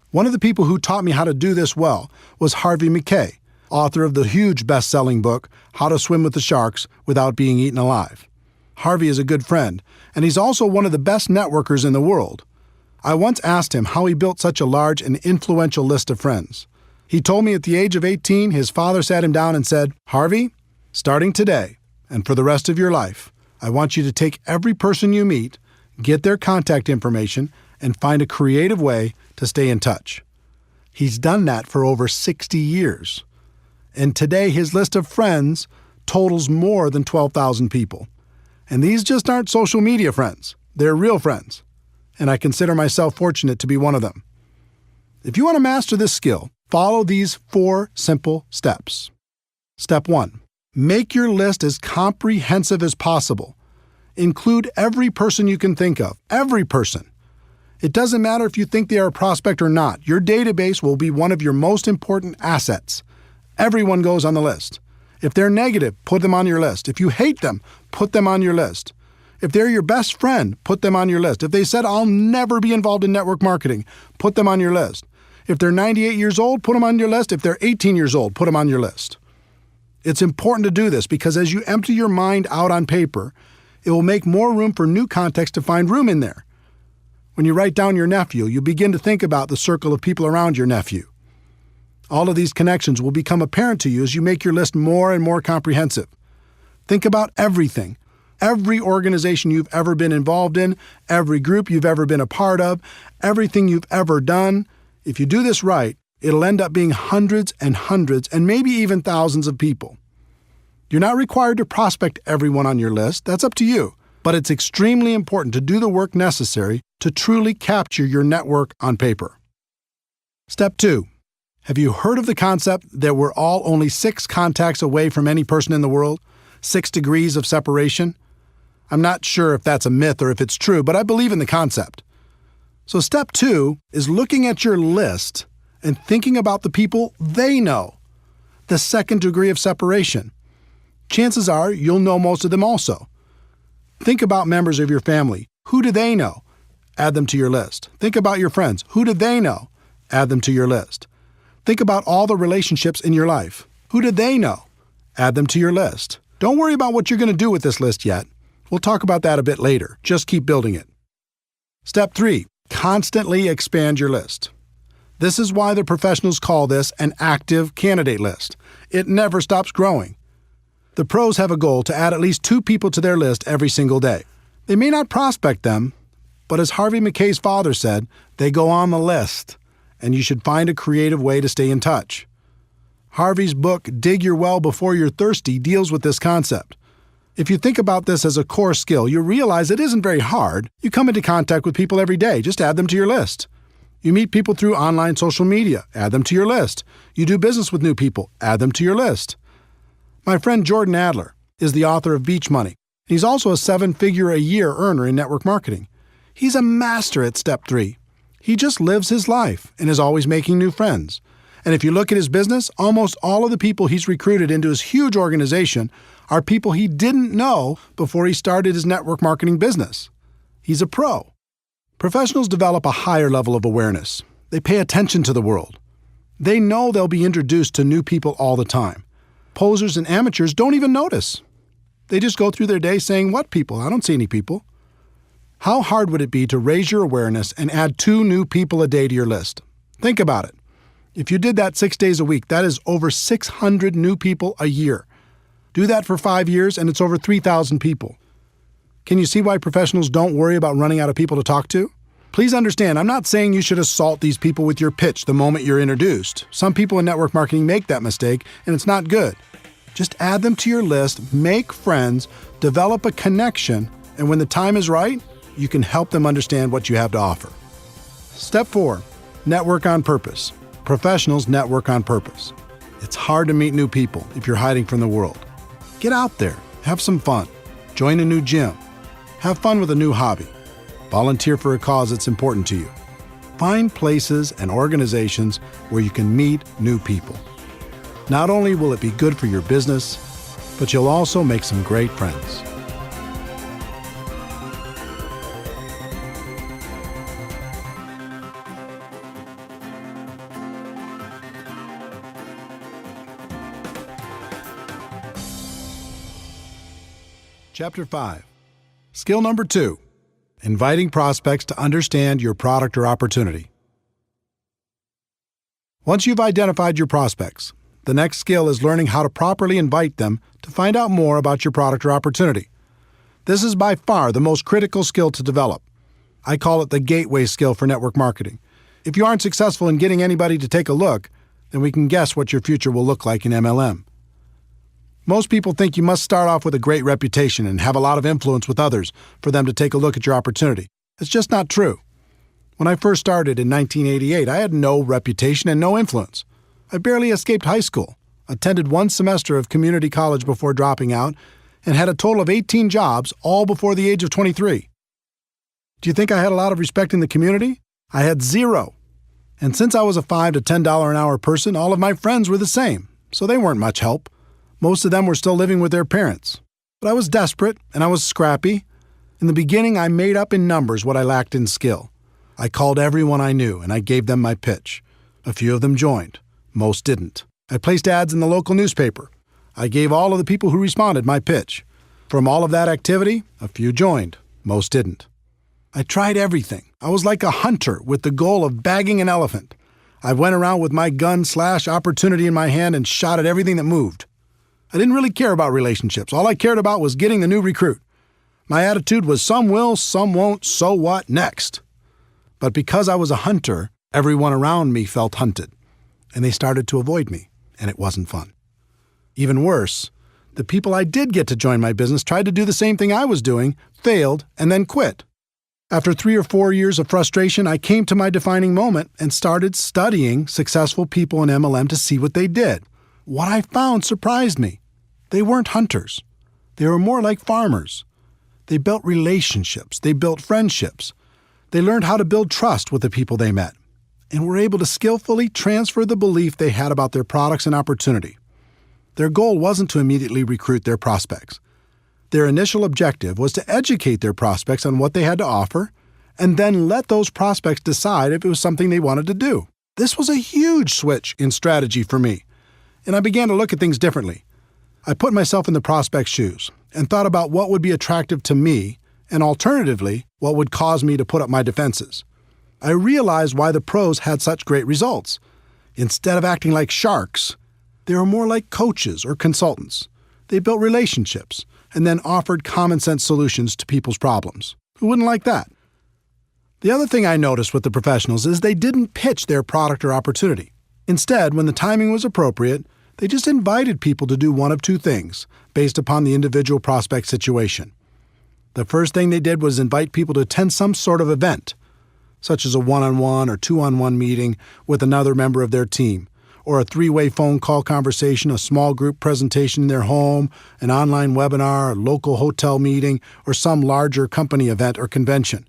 Speaker 2: One of the people who taught me how to do this well was Harvey Mackay, author of the huge best-selling book, How to Swim with the Sharks Without Being Eaten Alive. Harvey is a good friend, and he's also one of the best networkers in the world. I once asked him how he built such a large and influential list of friends. He told me at the age of 18, his father sat him down and said, "Harvey, starting today and for the rest of your life, I want you to take every person you meet, get their contact information, and find a creative way to stay in touch." He's done that for over 60 years. And today his list of friends totals more than 12,000 people. And these just aren't social media friends. They're real friends. And I consider myself fortunate to be one of them. If you want to master this skill, follow these 4 simple steps. Step 1. Make your list as comprehensive as possible. Include every person you can think of. Every person. It doesn't matter if you think they are a prospect or not. Your database will be one of your most important assets. Everyone goes on the list. If they're negative, put them on your list. If you hate them, put them on your list. If they're your best friend, put them on your list. If they said, "I'll never be involved in network marketing," put them on your list. If they're 98 years old, put them on your list. If they're 18 years old, put them on your list. It's important to do this because as you empty your mind out on paper, it will make more room for new context to find room in there. When you write down your nephew, you begin to think about the circle of people around your nephew. All of these connections will become apparent to you as you make your list more and more comprehensive. Think about everything. Every organization you've ever been involved in, every group you've ever been a part of, everything you've ever done. If you do this right, it'll end up being hundreds and maybe even thousands of people. You're not required to prospect everyone on your list. That's up to you. But it's extremely important to do the work necessary to truly capture your network on paper. Step 2. Have you heard of the concept that we're all only 6 contacts away from any person in the world? 6 degrees of separation? I'm not sure if that's a myth or if it's true, but I believe in the concept. So step 2 is looking at your list and thinking about the people they know. The 2nd degree of separation. Chances are you'll know most of them also. Think about members of your family. Who do they know? Add them to your list. Think about your friends. Who do they know? Add them to your list. Think about all the relationships in your life. Who do they know? Add them to your list. Don't worry about what you're going to do with this list yet. We'll talk about that a bit later. Just keep building it. Step 3. Constantly expand your list. This is why the professionals call this an active candidate list. It never stops growing. The pros have a goal to add at least 2 people to their list every single day. They may not prospect them, but as Harvey Mackay's father said, they go on the list, and you should find a creative way to stay in touch. Harvey's book, Dig Your Well Before You're Thirsty, deals with this concept. If you think about this as a core skill, you realize it isn't very hard. You come into contact with people every day. Just add them to your list. You meet people through online social media. Add them to your list. You do business with new people. Add them to your list. My friend Jordan Adler is the author of Beach Money. He's also a 7-figure-a-year earner in network marketing. He's a master at step 3. He just lives his life and is always making new friends. And if you look at his business, almost all of the people he's recruited into his huge organization are people he didn't know before he started his network marketing business. He's a pro. Professionals develop a higher level of awareness. They pay attention to the world. They know they'll be introduced to new people all the time. Posers and amateurs don't even notice. They just go through their day saying, "What people? I don't see any people." How hard would it be to raise your awareness and add 2 new people a day to your list? Think about it. If you did that 6 days a week, that is over 600 new people a year. Do that for 5 years, and it's over 3,000 people. Can you see why professionals don't worry about running out of people to talk to? Please understand, I'm not saying you should assault these people with your pitch the moment you're introduced. Some people in network marketing make that mistake, and it's not good. Just add them to your list, make friends, develop a connection, and when the time is right, you can help them understand what you have to offer. Step 4, network on purpose. Professionals network on purpose. It's hard to meet new people if you're hiding from the world. Get out there, have some fun, join a new gym, have fun with a new hobby, volunteer for a cause that's important to you. Find places and organizations where you can meet new people. Not only will it be good for your business, but you'll also make some great friends. Chapter 5. Skill number 2. Inviting prospects to understand your product or opportunity. Once you've identified your prospects, the next skill is learning how to properly invite them to find out more about your product or opportunity. This is by far the most critical skill to develop. I call it the gateway skill for network marketing. If you aren't successful in getting anybody to take a look, then we can guess what your future will look like in MLM. Most people think you must start off with a great reputation and have a lot of influence with others for them to take a look at your opportunity. It's just not true. When I first started in 1988, I had no reputation and no influence. I barely escaped high school, attended one semester of community college before dropping out, and had a total of 18 jobs, all before the age of 23. Do you think I had a lot of respect in the community? I had zero. And since I was a $5 to $10 an hour person, all of my friends were the same, so they weren't much help. Most of them were still living with their parents. But I was desperate, and I was scrappy. In the beginning, I made up in numbers what I lacked in skill. I called everyone I knew, and I gave them my pitch. A few of them joined. Most didn't. I placed ads in the local newspaper. I gave all of the people who responded my pitch. From all of that activity, a few joined. Most didn't. I tried everything. I was like a hunter with the goal of bagging an elephant. I went around with my gun/opportunity in my hand and shot at everything that moved. I didn't really care about relationships. All I cared about was getting the new recruit. My attitude was some will, some won't, so what next? But because I was a hunter, everyone around me felt hunted, and they started to avoid me, and it wasn't fun. Even worse, the people I did get to join my business tried to do the same thing I was doing, failed, and then quit. After 3 or 4 years of frustration, I came to my defining moment and started studying successful people in MLM to see what they did. What I found surprised me. They weren't hunters. They were more like farmers. They built relationships. They built friendships. They learned how to build trust with the people they met, and were able to skillfully transfer the belief they had about their products and opportunity. Their goal wasn't to immediately recruit their prospects. Their initial objective was to educate their prospects on what they had to offer, and then let those prospects decide if it was something they wanted to do. This was a huge switch in strategy for me, and I began to look at things differently. I put myself in the prospect's shoes and thought about what would be attractive to me, and alternatively, what would cause me to put up my defenses. I realized why the pros had such great results. Instead of acting like sharks, they were more like coaches or consultants. They built relationships and then offered common-sense solutions to people's problems. Who wouldn't like that? The other thing I noticed with the professionals is they didn't pitch their product or opportunity. Instead, when the timing was appropriate, they just invited people to do one of two things, based upon the individual prospect situation. The first thing they did was invite people to attend some sort of event, such as a one-on-one or two-on-one meeting with another member of their team, or a 3-way phone call conversation, a small group presentation in their home, an online webinar, a local hotel meeting, or some larger company event or convention.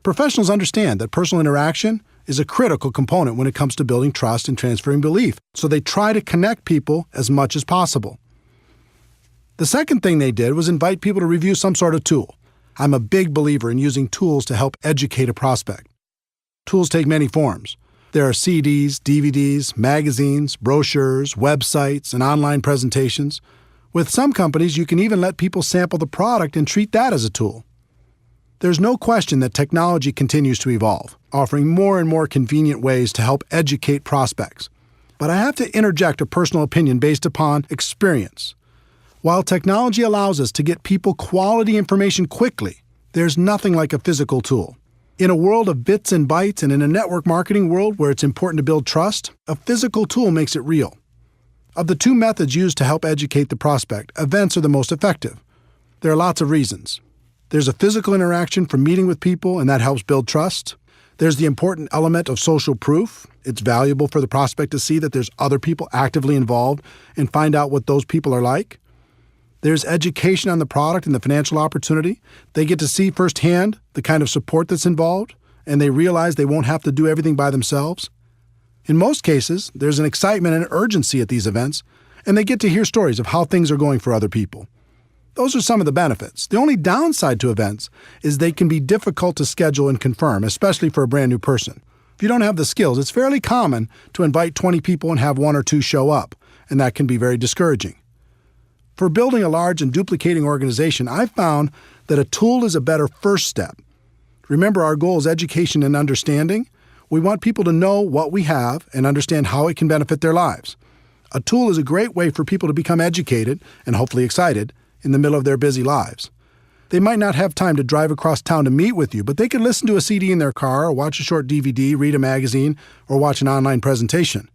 Speaker 2: Professionals understand that personal interaction is a critical component when it comes to building trust and transferring belief, so they try to connect people as much as possible. The second thing they did was invite people to review some sort of tool. I'm a big believer in using tools to help educate a prospect. Tools take many forms. There are CDs, DVDs, magazines, brochures, websites, and online presentations. With some companies, you can even let people sample the product and treat that as a tool. There's no question that technology continues to evolve, offering more and more convenient ways to help educate prospects. But I have to interject a personal opinion based upon experience. While technology allows us to get people quality information quickly, there's nothing like a physical tool. In a world of bits and bytes and in a network marketing world where it's important to build trust, a physical tool makes it real. Of the two methods used to help educate the prospect, events are the most effective. There are lots of reasons. There's a physical interaction from meeting with people, and that helps build trust. There's the important element of social proof. It's valuable for the prospect to see that there's other people actively involved and find out what those people are like. There's education on the product and the financial opportunity. They get to see firsthand the kind of support that's involved, and they realize they won't have to do everything by themselves. In most cases, there's an excitement and urgency at these events, and they get to hear stories of how things are going for other people. Those are some of the benefits. The only downside to events is they can be difficult to schedule and confirm, especially for a brand new person. If you don't have the skills, it's fairly common to invite 20 people and have 1 or 2 show up, and that can be very discouraging. For building a large and duplicating organization, I've found that a tool is a better first step. Remember, our goal is education and understanding. We want people to know what we have and understand how it can benefit their lives. A tool is a great way for people to become educated and hopefully excited in the middle of their busy lives. They might not have time to drive across town to meet with you, but they can listen to a CD in their car or watch a short DVD, read a magazine, or watch an online presentation.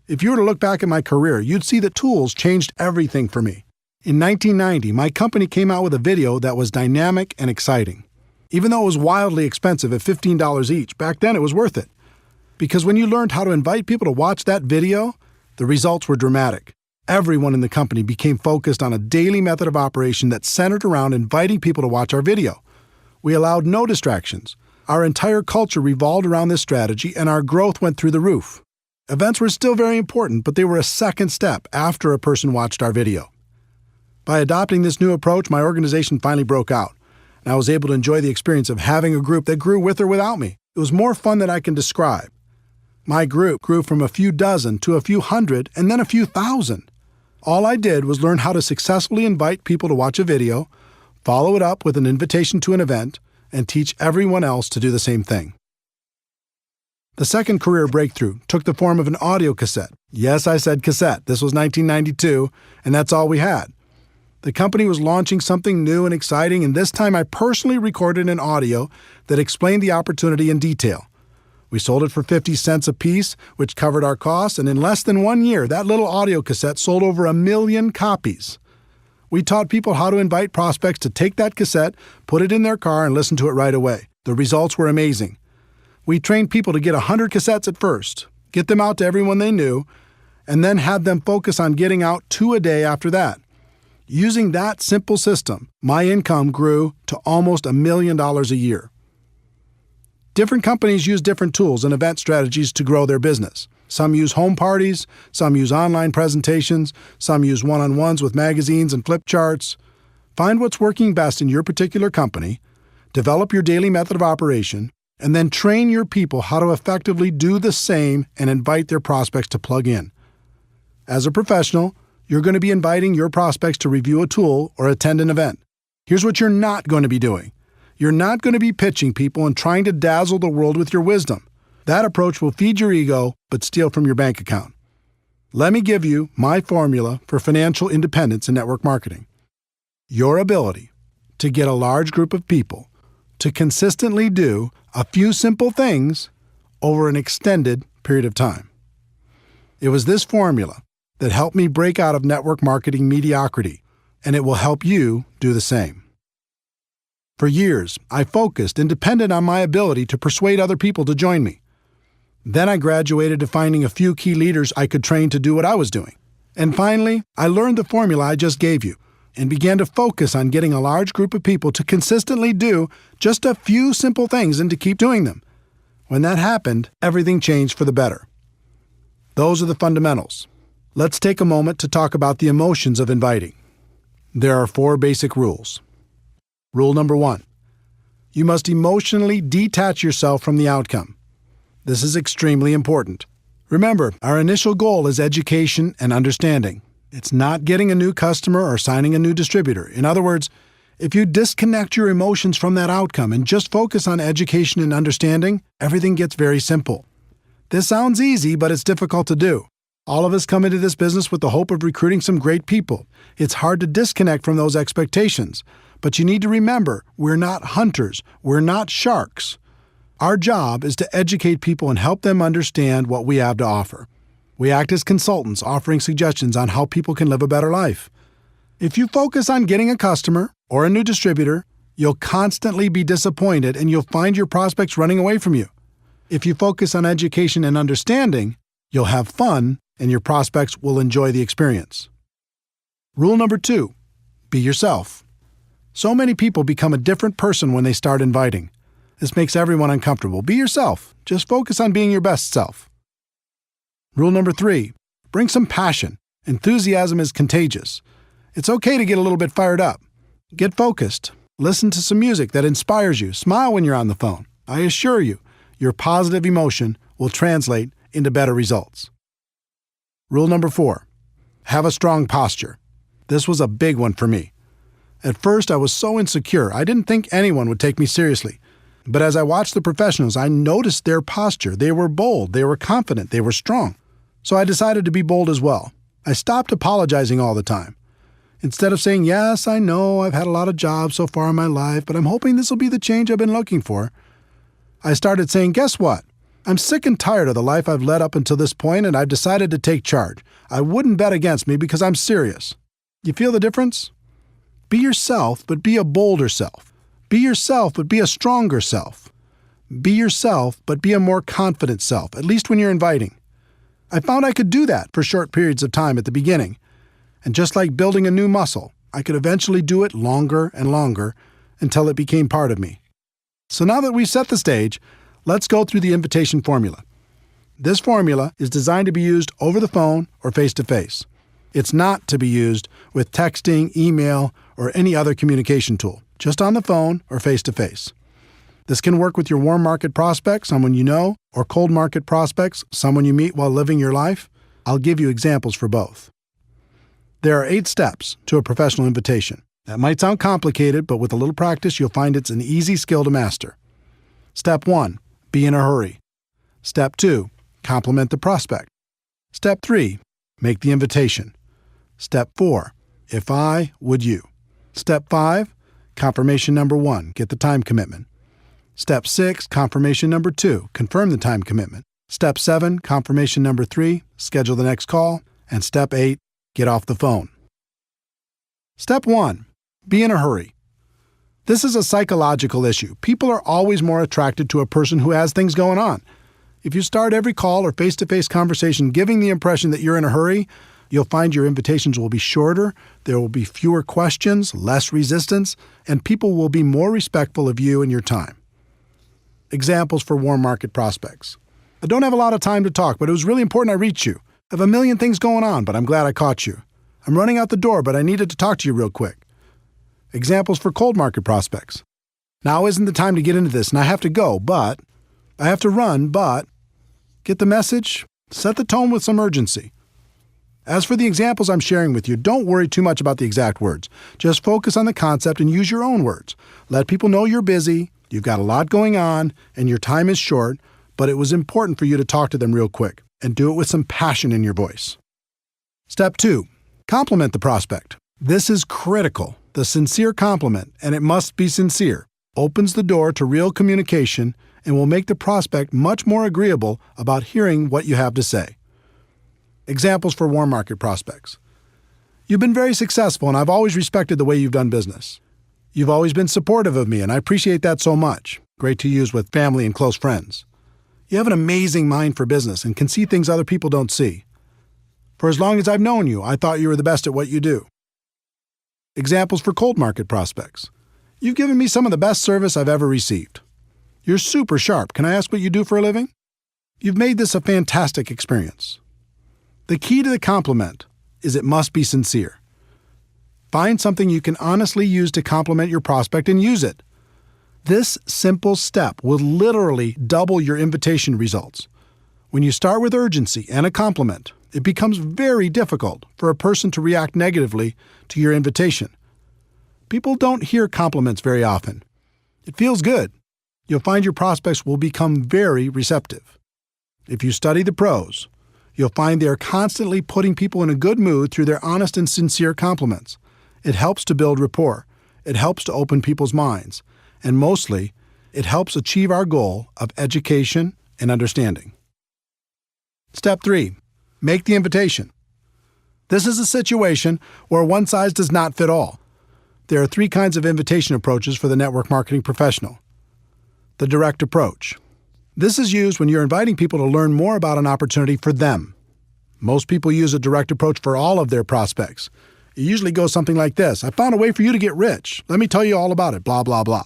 Speaker 2: If you were to look back at my career, you'd see that tools changed everything for me. In 1990, my company came out with a video that was dynamic and exciting. Even though it was wildly expensive at $15 each, back then it was worth it. Because when you learned how to invite people to watch that video, the results were dramatic. Everyone in the company became focused on a daily method of operation that centered around inviting people to watch our video. We allowed no distractions. Our entire culture revolved around this strategy, and our growth went through the roof. Events were still very important, but they were a second step after a person watched our video. By adopting this new approach, my organization finally broke out, and I was able to enjoy the experience of having a group that grew with or without me. It was more fun than I can describe. My group grew from a few dozen to a few hundred and then a few thousand. All I did was learn how to successfully invite people to watch a video, follow it up with an invitation to an event, and teach everyone else to do the same thing. The second career breakthrough took the form of an audio cassette. Yes, I said cassette. This was 1992, and that's all we had. The company was launching something new and exciting, and this time I personally recorded an audio that explained the opportunity in detail. We sold it for 50 cents a piece, which covered our costs, and in less than 1 year, that little audio cassette sold over 1 million copies. We taught people how to invite prospects to take that cassette, put it in their car, and listen to it right away. The results were amazing. We trained people to get 100 cassettes at first, get them out to everyone they knew, and then had them focus on getting out 2 a day after that. Using that simple system, my income grew to almost $1 million a year. Different companies use different tools and event strategies to grow their business. Some use home parties, some use online presentations, some use one-on-ones with magazines and flip charts. Find what's working best in your particular company, develop your daily method of operation, and then train your people how to effectively do the same and invite their prospects to plug in. As a professional, you're going to be inviting your prospects to review a tool or attend an event. Here's what you're not going to be doing. You're not going to be pitching people and trying to dazzle the world with your wisdom. That approach will feed your ego, but steal from your bank account. Let me give you my formula for financial independence in network marketing. Your ability to get a large group of people to consistently do a few simple things over an extended period of time. It was this formula that helped me break out of network marketing mediocrity, and it will help you do the same. For years, I focused and depended on my ability to persuade other people to join me. Then I graduated to finding a few key leaders I could train to do what I was doing. And finally, I learned the formula I just gave you and began to focus on getting a large group of people to consistently do just a few simple things and to keep doing them. When that happened, everything changed for the better. Those are the fundamentals. Let's take a moment to talk about the emotions of inviting. There are 4 basic rules. Rule number 1. You must emotionally detach yourself from the outcome. This is extremely important. Remember, our initial goal is education and understanding. It's not getting a new customer or signing a new distributor. In other words, if you disconnect your emotions from that outcome and just focus on education and understanding, everything gets very simple. This sounds easy, but it's difficult to do. All of us come into this business with the hope of recruiting some great people. It's hard to disconnect from those expectations. But you need to remember, we're not hunters. We're not sharks. Our job is to educate people and help them understand what we have to offer. We act as consultants, offering suggestions on how people can live a better life. If you focus on getting a customer or a new distributor, you'll constantly be disappointed and you'll find your prospects running away from you. If you focus on education and understanding, you'll have fun and your prospects will enjoy the experience. Rule number 2, be yourself. So many people become a different person when they start inviting. This makes everyone uncomfortable. Be yourself. Just focus on being your best self. Rule number 3, bring some passion. Enthusiasm is contagious. It's okay to get a little bit fired up. Get focused. Listen to some music that inspires you. Smile when you're on the phone. I assure you, your positive emotion will translate into better results. Rule number 4, have a strong posture. This was a big one for me. At first, I was so insecure, I didn't think anyone would take me seriously. But as I watched the professionals, I noticed their posture. They were bold, they were confident, they were strong. So I decided to be bold as well. I stopped apologizing all the time. Instead of saying, yes, I know I've had a lot of jobs so far in my life, but I'm hoping this will be the change I've been looking for, I started saying, guess what? I'm sick and tired of the life I've led up until this point, and I've decided to take charge. I wouldn't bet against me because I'm serious. You feel the difference? Be yourself, but be a bolder self. Be yourself, but be a stronger self. Be yourself, but be a more confident self, at least when you're inviting. I found I could do that for short periods of time at the beginning. And just like building a new muscle, I could eventually do it longer and longer until it became part of me. So now that we've set the stage, let's go through the invitation formula. This formula is designed to be used over the phone or face-to-face. It's not to be used with texting, email, or any other communication tool, just on the phone or face-to-face. This can work with your warm market prospects, someone you know, or cold market prospects, someone you meet while living your life. I'll give you examples for both. There are 8 steps to a professional invitation. That might sound complicated, but with a little practice, you'll find it's an easy skill to master. Step 1, be in a hurry. Step 2, compliment the prospect. Step 3, make the invitation. Step 4, if I, would you. Step 5, confirmation number 1, get the time commitment. Step 6, confirmation number 2, confirm the time commitment. Step 7, confirmation number 3, schedule the next call. And Step 8, get off the phone. Step 1, be in a hurry. This is a psychological issue. People are always more attracted to a person who has things going on. If you start every call or face-to-face conversation giving the impression that you're in a hurry, you'll find your invitations will be shorter, there will be fewer questions, less resistance, and people will be more respectful of you and your time. Examples for warm market prospects. I don't have a lot of time to talk, but it was really important I reach you. I have a million things going on, but I'm glad I caught you. I'm running out the door, but I needed to talk to you real quick. Examples for cold market prospects. Now isn't the time to get into this, and I have to go, but I have to run, but get the message? Set the tone with some urgency. As for the examples I'm sharing with you, don't worry too much about the exact words. Just focus on the concept and use your own words. Let people know you're busy, you've got a lot going on, and your time is short, but it was important for you to talk to them real quick, and do it with some passion in your voice. Step 2, compliment the prospect. This is critical. The sincere compliment, and it must be sincere, opens the door to real communication and will make the prospect much more agreeable about hearing what you have to say. Examples for warm market prospects. You've been very successful, and I've always respected the way you've done business. You've always been supportive of me, and I appreciate that so much. Great to use with family and close friends. You have an amazing mind for business and can see things other people don't see. For as long as I've known you, I thought you were the best at what you do. Examples for cold market prospects. You've given me some of the best service I've ever received. You're super sharp. Can I ask what you do for a living? You've made this a fantastic experience. The key to the compliment is it must be sincere. Find something you can honestly use to compliment your prospect and use it. This simple step will literally double your invitation results. When you start with urgency and a compliment, it becomes very difficult for a person to react negatively to your invitation. People don't hear compliments very often. It feels good. You'll find your prospects will become very receptive. If you study the pros, You'll find they are constantly putting people in a good mood through their honest and sincere compliments. It helps to build rapport. It helps to open people's minds. And mostly, it helps achieve our goal of education and understanding. Step 3. Make the invitation. This is a situation where one size does not fit all. There are 3 kinds of invitation approaches for the network marketing professional. The direct approach. This is used when you're inviting people to learn more about an opportunity for them. Most people use a direct approach for all of their prospects. It usually goes something like this: I found a way for you to get rich. Let me tell you all about it, blah, blah, blah.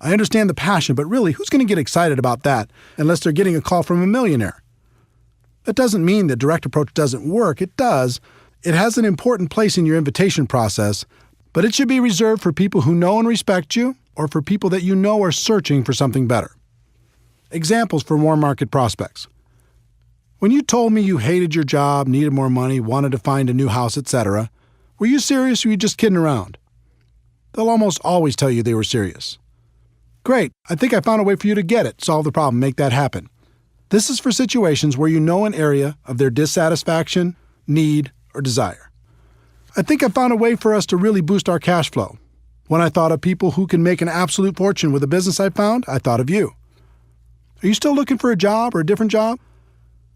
Speaker 2: I understand the passion, but really, who's going to get excited about that unless they're getting a call from a millionaire? That doesn't mean the direct approach doesn't work. It does. It has an important place in your invitation process, but it should be reserved for people who know and respect you or for people that you know are searching for something better. Examples for warm market prospects. When you told me you hated your job, needed more money, wanted to find a new house, etc., were you serious or were you just kidding around? They'll almost always tell you they were serious. Great, I think I found a way for you to get it, solve the problem, make that happen. This is for situations where you know an area of their dissatisfaction, need, or desire. I think I found a way for us to really boost our cash flow. When I thought of people who can make an absolute fortune with a business I found, I thought of you. Are you still looking for a job or a different job?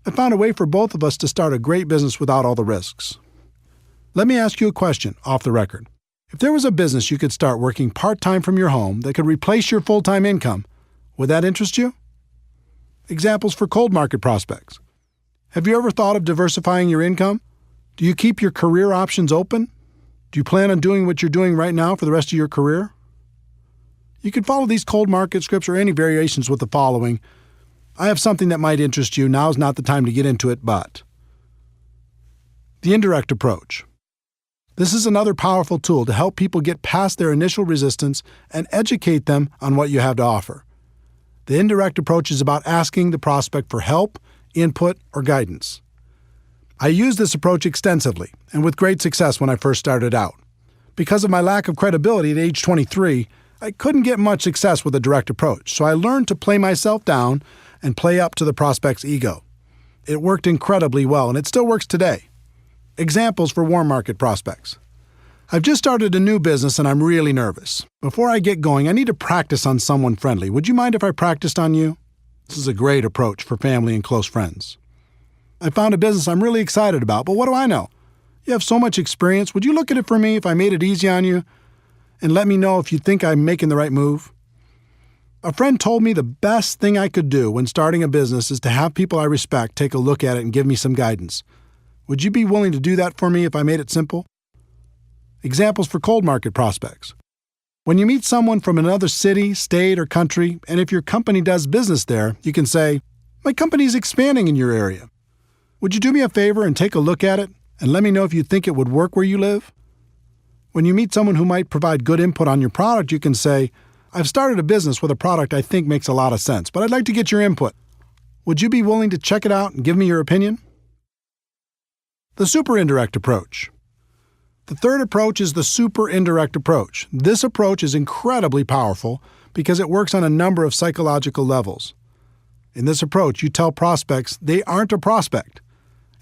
Speaker 2: I found a way for both of us to start a great business without all the risks. Let me ask you a question off the record. If there was a business you could start working part-time from your home that could replace your full-time income, would that interest you? Examples for cold market prospects. Have you ever thought of diversifying your income? Do you keep your career options open? Do you plan on doing what you're doing right now for the rest of your career? You can follow these cold market scripts or any variations with the following. I have something that might interest you. Now's not the time to get into it, but. The indirect approach. This is another powerful tool to help people get past their initial resistance and educate them on what you have to offer. The indirect approach is about asking the prospect for help, input, or guidance. I used this approach extensively and with great success when I first started out. Because of my lack of credibility at age 23, I couldn't get much success with a direct approach, so I learned to play myself down and play up to the prospect's ego. It worked incredibly well, and it still works today. Examples for warm market prospects. I've just started a new business and I'm really nervous. Before I get going, I need to practice on someone friendly. Would you mind if I practiced on you? This is a great approach for family and close friends. I found a business I'm really excited about, but what do I know? You have so much experience. Would you look at it for me if I made it easy on you? And let me know if you think I'm making the right move? A friend told me the best thing I could do when starting a business is to have people I respect take a look at it and give me some guidance. Would you be willing to do that for me if I made it simple? Examples for cold market prospects. When you meet someone from another city, state, or country, and if your company does business there, you can say, "My company is expanding in your area. Would you do me a favor and take a look at it and let me know if you think it would work where you live?" When you meet someone who might provide good input on your product, you can say, "I've started a business with a product I think makes a lot of sense, but I'd like to get your input. Would you be willing to check it out and give me your opinion?" The super indirect approach. The third approach is the super indirect approach. This approach is incredibly powerful because it works on a number of psychological levels. In this approach, you tell prospects they aren't a prospect,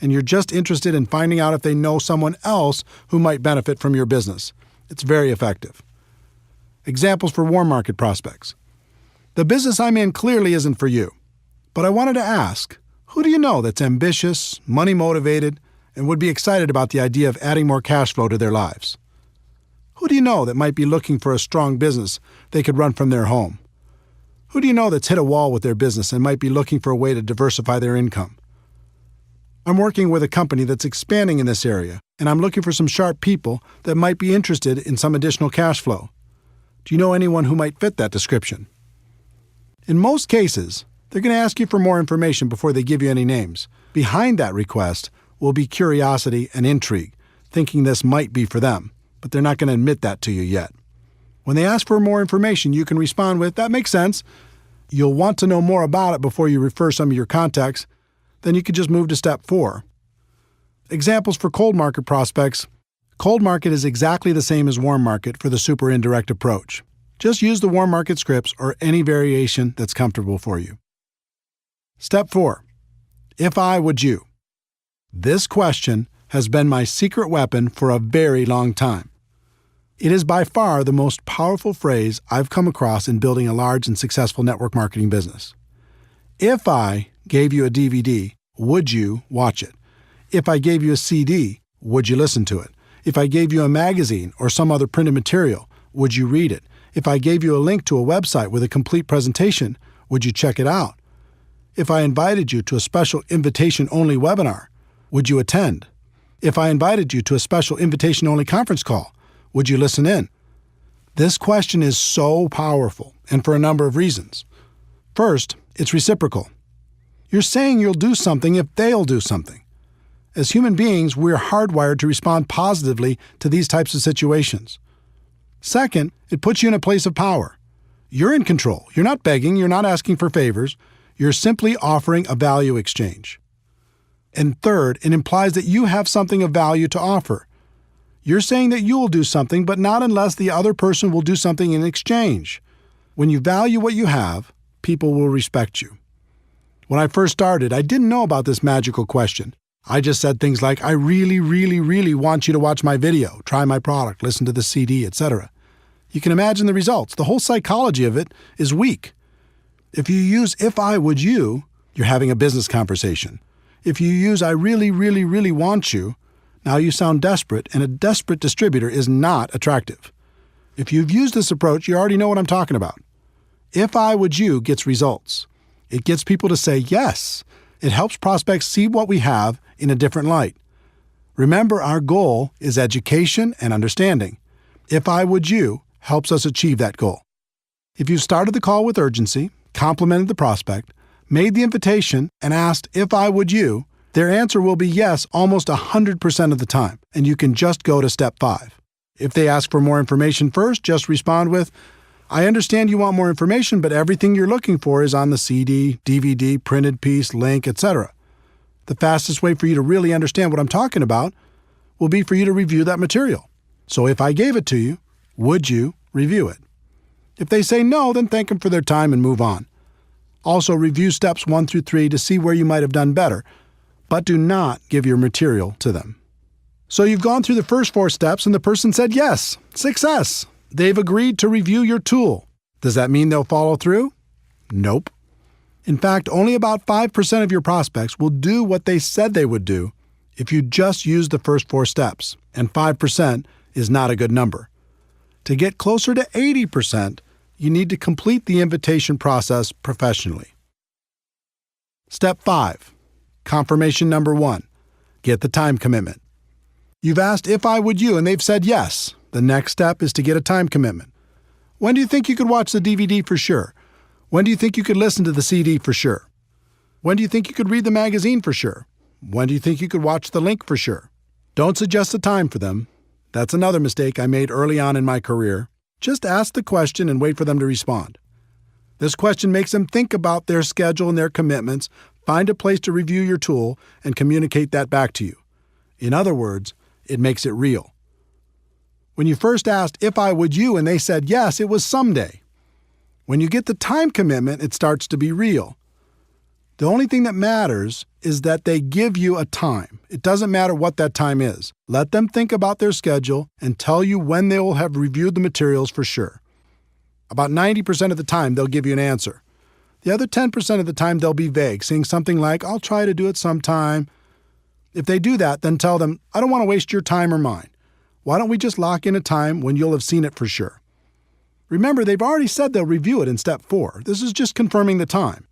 Speaker 2: and you're just interested in finding out if they know someone else who might benefit from your business. It's very effective. Examples for warm market prospects. The business I'm in clearly isn't for you, but I wanted to ask, who do you know that's ambitious, money-motivated, and would be excited about the idea of adding more cash flow to their lives? Who do you know that might be looking for a strong business they could run from their home? Who do you know that's hit a wall with their business and might be looking for a way to diversify their income? I'm working with a company that's expanding in this area, and I'm looking for some sharp people that might be interested in some additional cash flow. Do you know anyone who might fit that description? In most cases, they're going to ask you for more information before they give you any names. Behind that request will be curiosity and intrigue, thinking this might be for them, but they're not going to admit that to you yet. When they ask for more information, you can respond with, "That makes sense." You'll want to know more about it before you refer some of your contacts. Then you could just move to step 4. Examples for cold market prospects. Cold market is exactly the same as warm market for the super indirect approach. Just use the warm market scripts or any variation that's comfortable for you. Step 4. If I, would you. This question has been my secret weapon for a very long time. It is by far the most powerful phrase I've come across in building a large and successful network marketing business. If I gave you a DVD, would you watch it? If I gave you a CD, would you listen to it? If I gave you a magazine or some other printed material, would you read it? If I gave you a link to a website with a complete presentation, would you check it out? If I invited you to a special invitation-only webinar, would you attend? If I invited you to a special invitation-only conference call, would you listen in? This question is so powerful, and for a number of reasons. First, it's reciprocal. You're saying you'll do something if they'll do something. As human beings, we're hardwired to respond positively to these types of situations. Second, it puts you in a place of power. You're in control. You're not begging. You're not asking for favors. You're simply offering a value exchange. And third, it implies that you have something of value to offer. You're saying that you will do something, but not unless the other person will do something in exchange. When you value what you have, people will respect you. When I first started, I didn't know about this magical question. I just said things like, I really, really, really want you to watch my video, try my product, listen to the CD, etc. You can imagine the results. The whole psychology of it is weak. If you use if I would you, you're having a business conversation. If you use I really, really, really want you, now you sound desperate, and a desperate distributor is not attractive. If you've used this approach, you already know what I'm talking about. If I would you gets results. It gets people to say yes. It helps prospects see what we have in a different light. Remember, our goal is education and understanding. If I would you helps us achieve that goal. If you started the call with urgency, complimented the prospect, made the invitation, and asked if I would you, their answer will be yes almost 100% of the time, and you can just go to step 5. If they ask for more information first, just respond with, I understand you want more information, but everything you're looking for is on the CD, DVD, printed piece, link, etc. The fastest way for you to really understand what I'm talking about will be for you to review that material. So if I gave it to you, would you review it? If they say no, then thank them for their time and move on. Also, review steps 1 through 3 to see where you might have done better, but do not give your material to them. So you've gone through the first 4 steps and the person said yes, success. They've agreed to review your tool. Does that mean they'll follow through? Nope. In fact, only about 5% of your prospects will do what they said they would do if you just use the first 4 steps, and 5% is not a good number. To get closer to 80%, you need to complete the invitation process professionally. Step 5. Confirmation number 1. Get the time commitment. You've asked if I would you, and they've said yes. The next step is to get a time commitment. When do you think you could watch the DVD for sure? When do you think you could listen to the CD for sure? When do you think you could read the magazine for sure? When do you think you could watch the link for sure? Don't suggest a time for them. That's another mistake I made early on in my career. Just ask the question and wait for them to respond. This question makes them think about their schedule and their commitments, find a place to review your tool, and communicate that back to you. In other words, it makes it real. When you first asked if I would you and they said yes, it was someday. When you get the time commitment, it starts to be real. The only thing that matters is that they give you a time. It doesn't matter what that time is. Let them think about their schedule and tell you when they will have reviewed the materials for sure. About 90% of the time, they'll give you an answer. The other 10% of the time, they'll be vague, saying something like, I'll try to do it sometime. If they do that, then tell them, I don't want to waste your time or mine. Why don't we just lock in a time when you'll have seen it for sure? Remember, they've already said they'll review it in step 4. This is just confirming the time.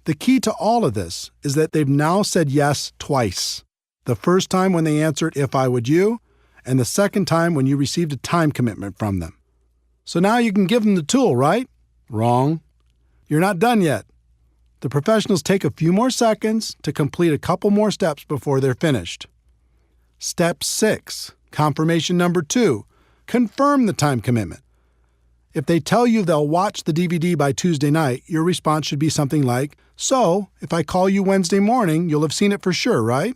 Speaker 2: The key to all of this is that they've now said yes twice. The first time when they answered if I would you, and the second time when you received a time commitment from them. So now you can give them the tool, right? Wrong. You're not done yet. The professionals take a few more seconds to complete a couple more steps before they're finished. Step 6. Confirmation number 2. Confirm the time commitment. If they tell you they'll watch the DVD by Tuesday night, your response should be something like, so, if I call you Wednesday morning, you'll have seen it for sure, right?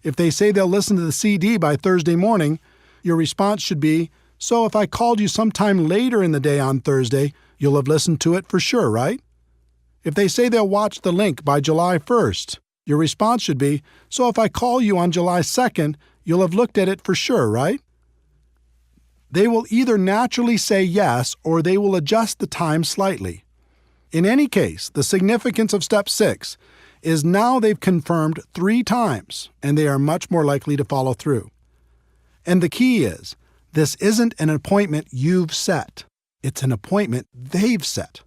Speaker 2: If they say they'll listen to the CD by Thursday morning, your response should be, so if I called you sometime later in the day on Thursday, you'll have listened to it for sure, right? If they say they'll watch the link by July 1st, Your response should be, "So if I call you on July 2nd, you'll have looked at it for sure, right?" They will either naturally say yes or they will adjust the time slightly. In any case, the significance of step 6 is now they've confirmed 3 times and they are much more likely to follow through. And the key is, this isn't an appointment you've set. It's an appointment they've set.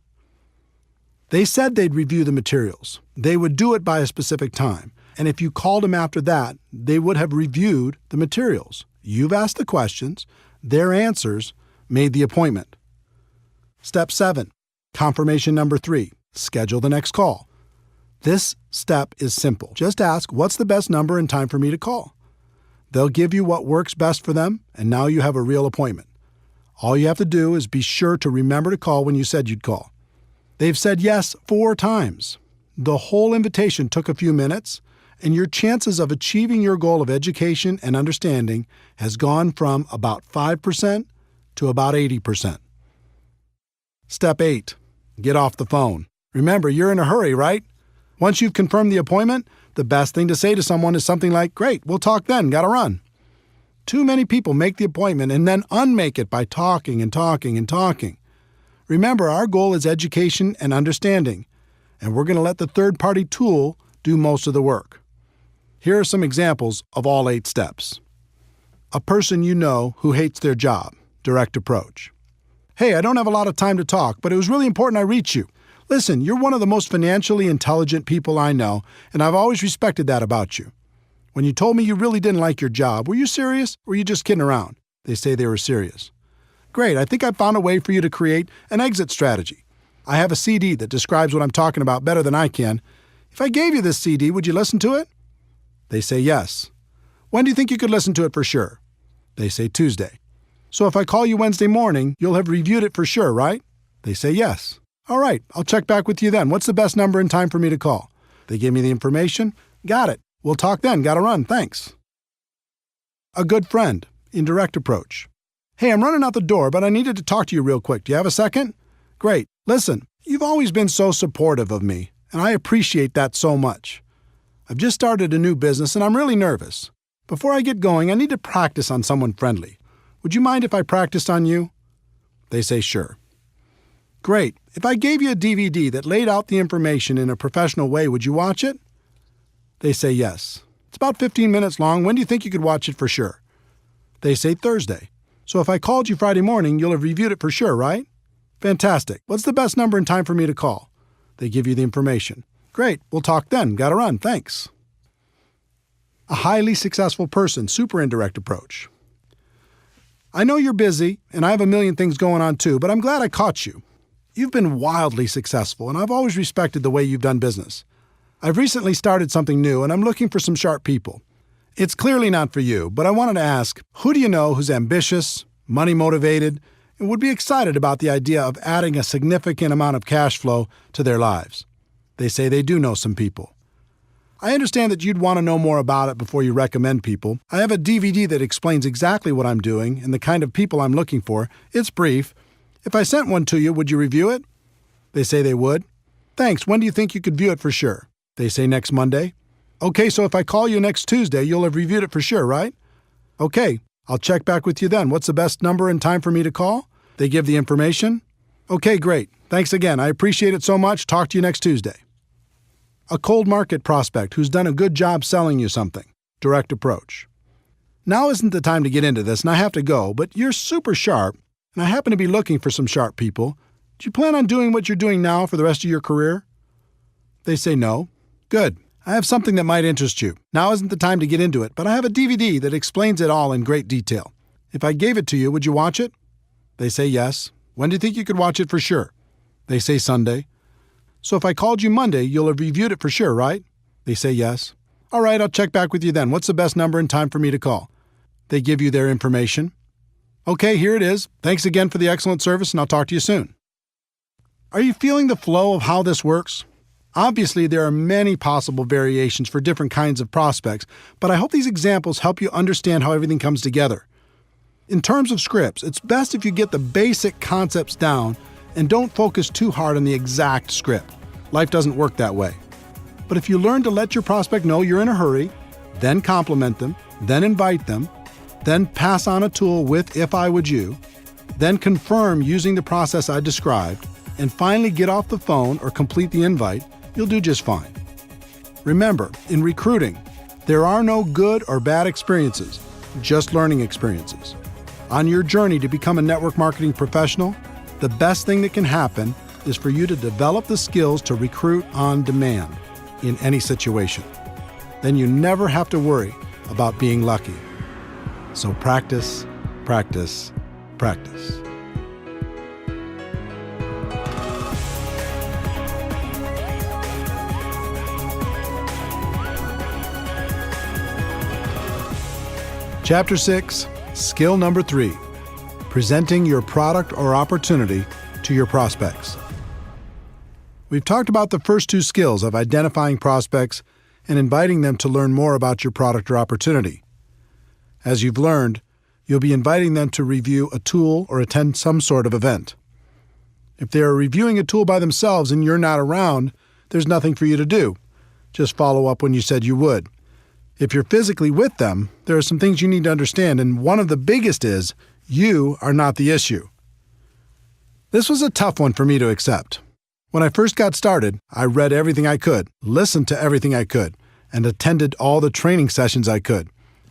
Speaker 2: They said they'd review the materials. They would do it by a specific time. And if you called them after that, they would have reviewed the materials. You've asked the questions. Their answers made the appointment. Step 7, confirmation number 3, schedule the next call. This step is simple. Just ask, what's the best number and time for me to call? They'll give you what works best for them, and now you have a real appointment. All you have to do is be sure to remember to call when you said you'd call. They've said yes 4 times. The whole invitation took a few minutes, and your chances of achieving your goal of education and understanding has gone from about 5% to about 80%. Step 8, get off the phone. Remember, you're in a hurry, right? Once you've confirmed the appointment, the best thing to say to someone is something like, "Great, we'll talk then, gotta run." Too many people make the appointment and then unmake it by talking and talking and talking. Remember, our goal is education and understanding, and we're going to let the third-party tool do most of the work. Here are some examples of all 8 steps. A person you know who hates their job, direct approach. "Hey, I don't have a lot of time to talk, but it was really important I reach you. Listen, you're one of the most financially intelligent people I know, and I've always respected that about you. When you told me you really didn't like your job, were you serious or were you just kidding around?" They say they were serious. "Great, I think I found a way for you to create an exit strategy. I have a CD that describes what I'm talking about better than I can. If I gave you this CD, would you listen to it?" They say yes. "When do you think you could listen to it for sure?" They say Tuesday. "So if I call you Wednesday morning, you'll have reviewed it for sure, right?" They say yes. "All right, I'll check back with you then. What's the best number and time for me to call?" They give me the information. "Got it. We'll talk then. Gotta run. Thanks." A good friend, indirect approach. "Hey, I'm running out the door, but I needed to talk to you real quick. Do you have a second?" "Great. Listen, you've always been so supportive of me, and I appreciate that so much. I've just started a new business, and I'm really nervous. Before I get going, I need to practice on someone friendly. Would you mind if I practiced on you?" They say sure. "Great. If I gave you a DVD that laid out the information in a professional way, would you watch it?" They say yes. "It's about 15 minutes long. When do you think you could watch it for sure?" They say Thursday. "So if I called you Friday morning, you'll have reviewed it for sure, right?" "Fantastic. What's the best number and time for me to call?" They give you the information. "Great. We'll talk then. Gotta run. Thanks." A highly successful person, super indirect approach. "I know you're busy, and I have a million things going on too, but I'm glad I caught you. You've been wildly successful, and I've always respected the way you've done business. I've recently started something new, and I'm looking for some sharp people. It's clearly not for you, but I wanted to ask, who do you know who's ambitious, money-motivated, and would be excited about the idea of adding a significant amount of cash flow to their lives?" They say they do know some people. "I understand that you'd want to know more about it before you recommend people. I have a DVD that explains exactly what I'm doing and the kind of people I'm looking for. It's brief. If I sent one to you, would you review it?" They say they would. "Thanks. When do you think you could view it for sure?" They say next Monday. "Okay, so if I call you next Tuesday, you'll have reviewed it for sure, right?" "Okay, I'll check back with you then. What's the best number and time for me to call?" They give the information. "Okay, great. Thanks again. I appreciate it so much. Talk to you next Tuesday." A cold market prospect who's done a good job selling you something. Direct approach. "Now isn't the time to get into this, and I have to go, but you're super sharp, and I happen to be looking for some sharp people. Do you plan on doing what you're doing now for the rest of your career?" They say no. "Good. I have something that might interest you. Now isn't the time to get into it, but I have a DVD that explains it all in great detail. If I gave it to you, would you watch it?" They say yes. "When do you think you could watch it for sure?" They say Sunday. "So if I called you Monday, you'll have reviewed it for sure, right?" They say yes. "All right, I'll check back with you then. What's the best number and time for me to call?" They give you their information. "Okay, here it is. Thanks again for the excellent service, and I'll talk to you soon." Are you feeling the flow of how this works? Obviously, there are many possible variations for different kinds of prospects, but I hope these examples help you understand how everything comes together. In terms of scripts, it's best if you get the basic concepts down and don't focus too hard on the exact script. Life doesn't work that way. But if you learn to let your prospect know you're in a hurry, then compliment them, then invite them, then pass on a tool with "if I would you," then confirm using the process I described, and finally get off the phone or complete the invite, you'll do just fine. Remember, in recruiting, there are no good or bad experiences, just learning experiences. On your journey to become a network marketing professional, the best thing that can happen is for you to develop the skills to recruit on demand in any situation. Then you never have to worry about being lucky. So practice, practice, practice. Chapter 6, Skill Number 3, Presenting Your Product or Opportunity to Your Prospects. We've talked about the first two skills of identifying prospects and inviting them to learn more about your product or opportunity. As you've learned, you'll be inviting them to review a tool or attend some sort of event. If they are reviewing a tool by themselves and you're not around, there's nothing for you to do. Just follow up when you said you would. If you're physically with them, there are some things you need to understand, and one of the biggest is you are not the issue. This was a tough one for me to accept. When I first got started, I read everything I could, listened to everything I could, and attended all the training sessions I could.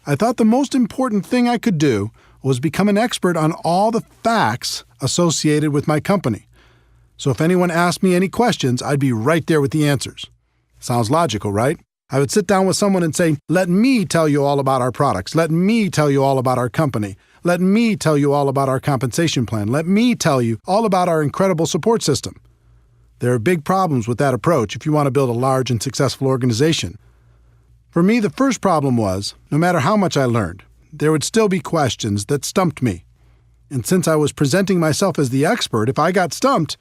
Speaker 2: I thought the most important thing I could do was become an expert on all the facts associated with my company. So if anyone asked me any questions, I'd be right there with the answers. Sounds logical, right? I would sit down with someone and say, "Let me tell you all about our products. Let me tell you all about our company. Let me tell you all about our compensation plan. Let me tell you all about our incredible support system." There are big problems with that approach if you want to build a large and successful organization. For me, the first problem was, no matter how much I learned, there would still be questions that stumped me. And since I was presenting myself as the expert, if I got stumped,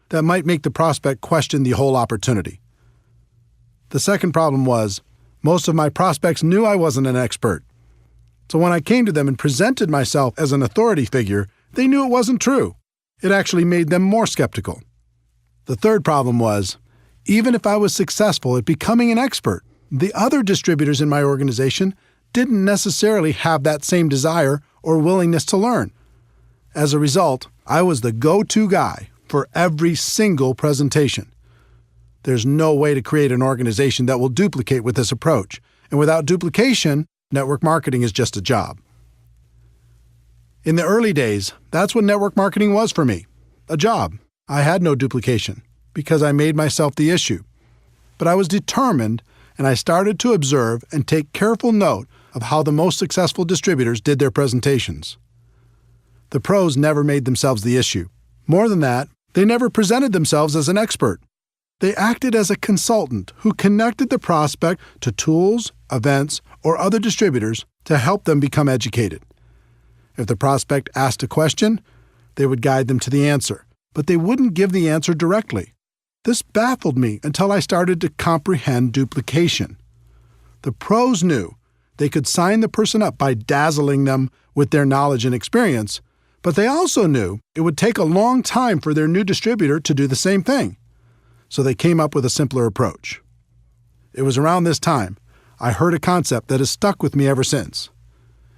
Speaker 2: that might make the prospect question the whole opportunity. The second problem was, most of my prospects knew I wasn't an expert. So when I came to them and presented myself as an authority figure, they knew it wasn't true. It actually made them more skeptical. The third problem was, even if I was successful at becoming an expert, the other distributors in my organization didn't necessarily have that same desire or willingness to learn. As a result, I was the go-to guy for every single presentation. There's no way to create an organization that will duplicate with this approach. And without duplication, network marketing is just a job. In the early days, that's what network marketing was for me, a job. I had no duplication because I made myself the issue. But I was determined, and I started to observe and take careful note of how the most successful distributors did their presentations. The pros never made themselves the issue. More than that, they never presented themselves as an expert. They acted as a consultant who connected the prospect to tools, events, or other distributors to help them become educated. If the prospect asked a question, they would guide them to the answer, but they wouldn't give the answer directly. This baffled me until I started to comprehend duplication. The pros knew they could sign the person up by dazzling them with their knowledge and experience, but they also knew it would take a long time for their new distributor to do the same thing. So they came up with a simpler approach. It was around this time I heard a concept that has stuck with me ever since.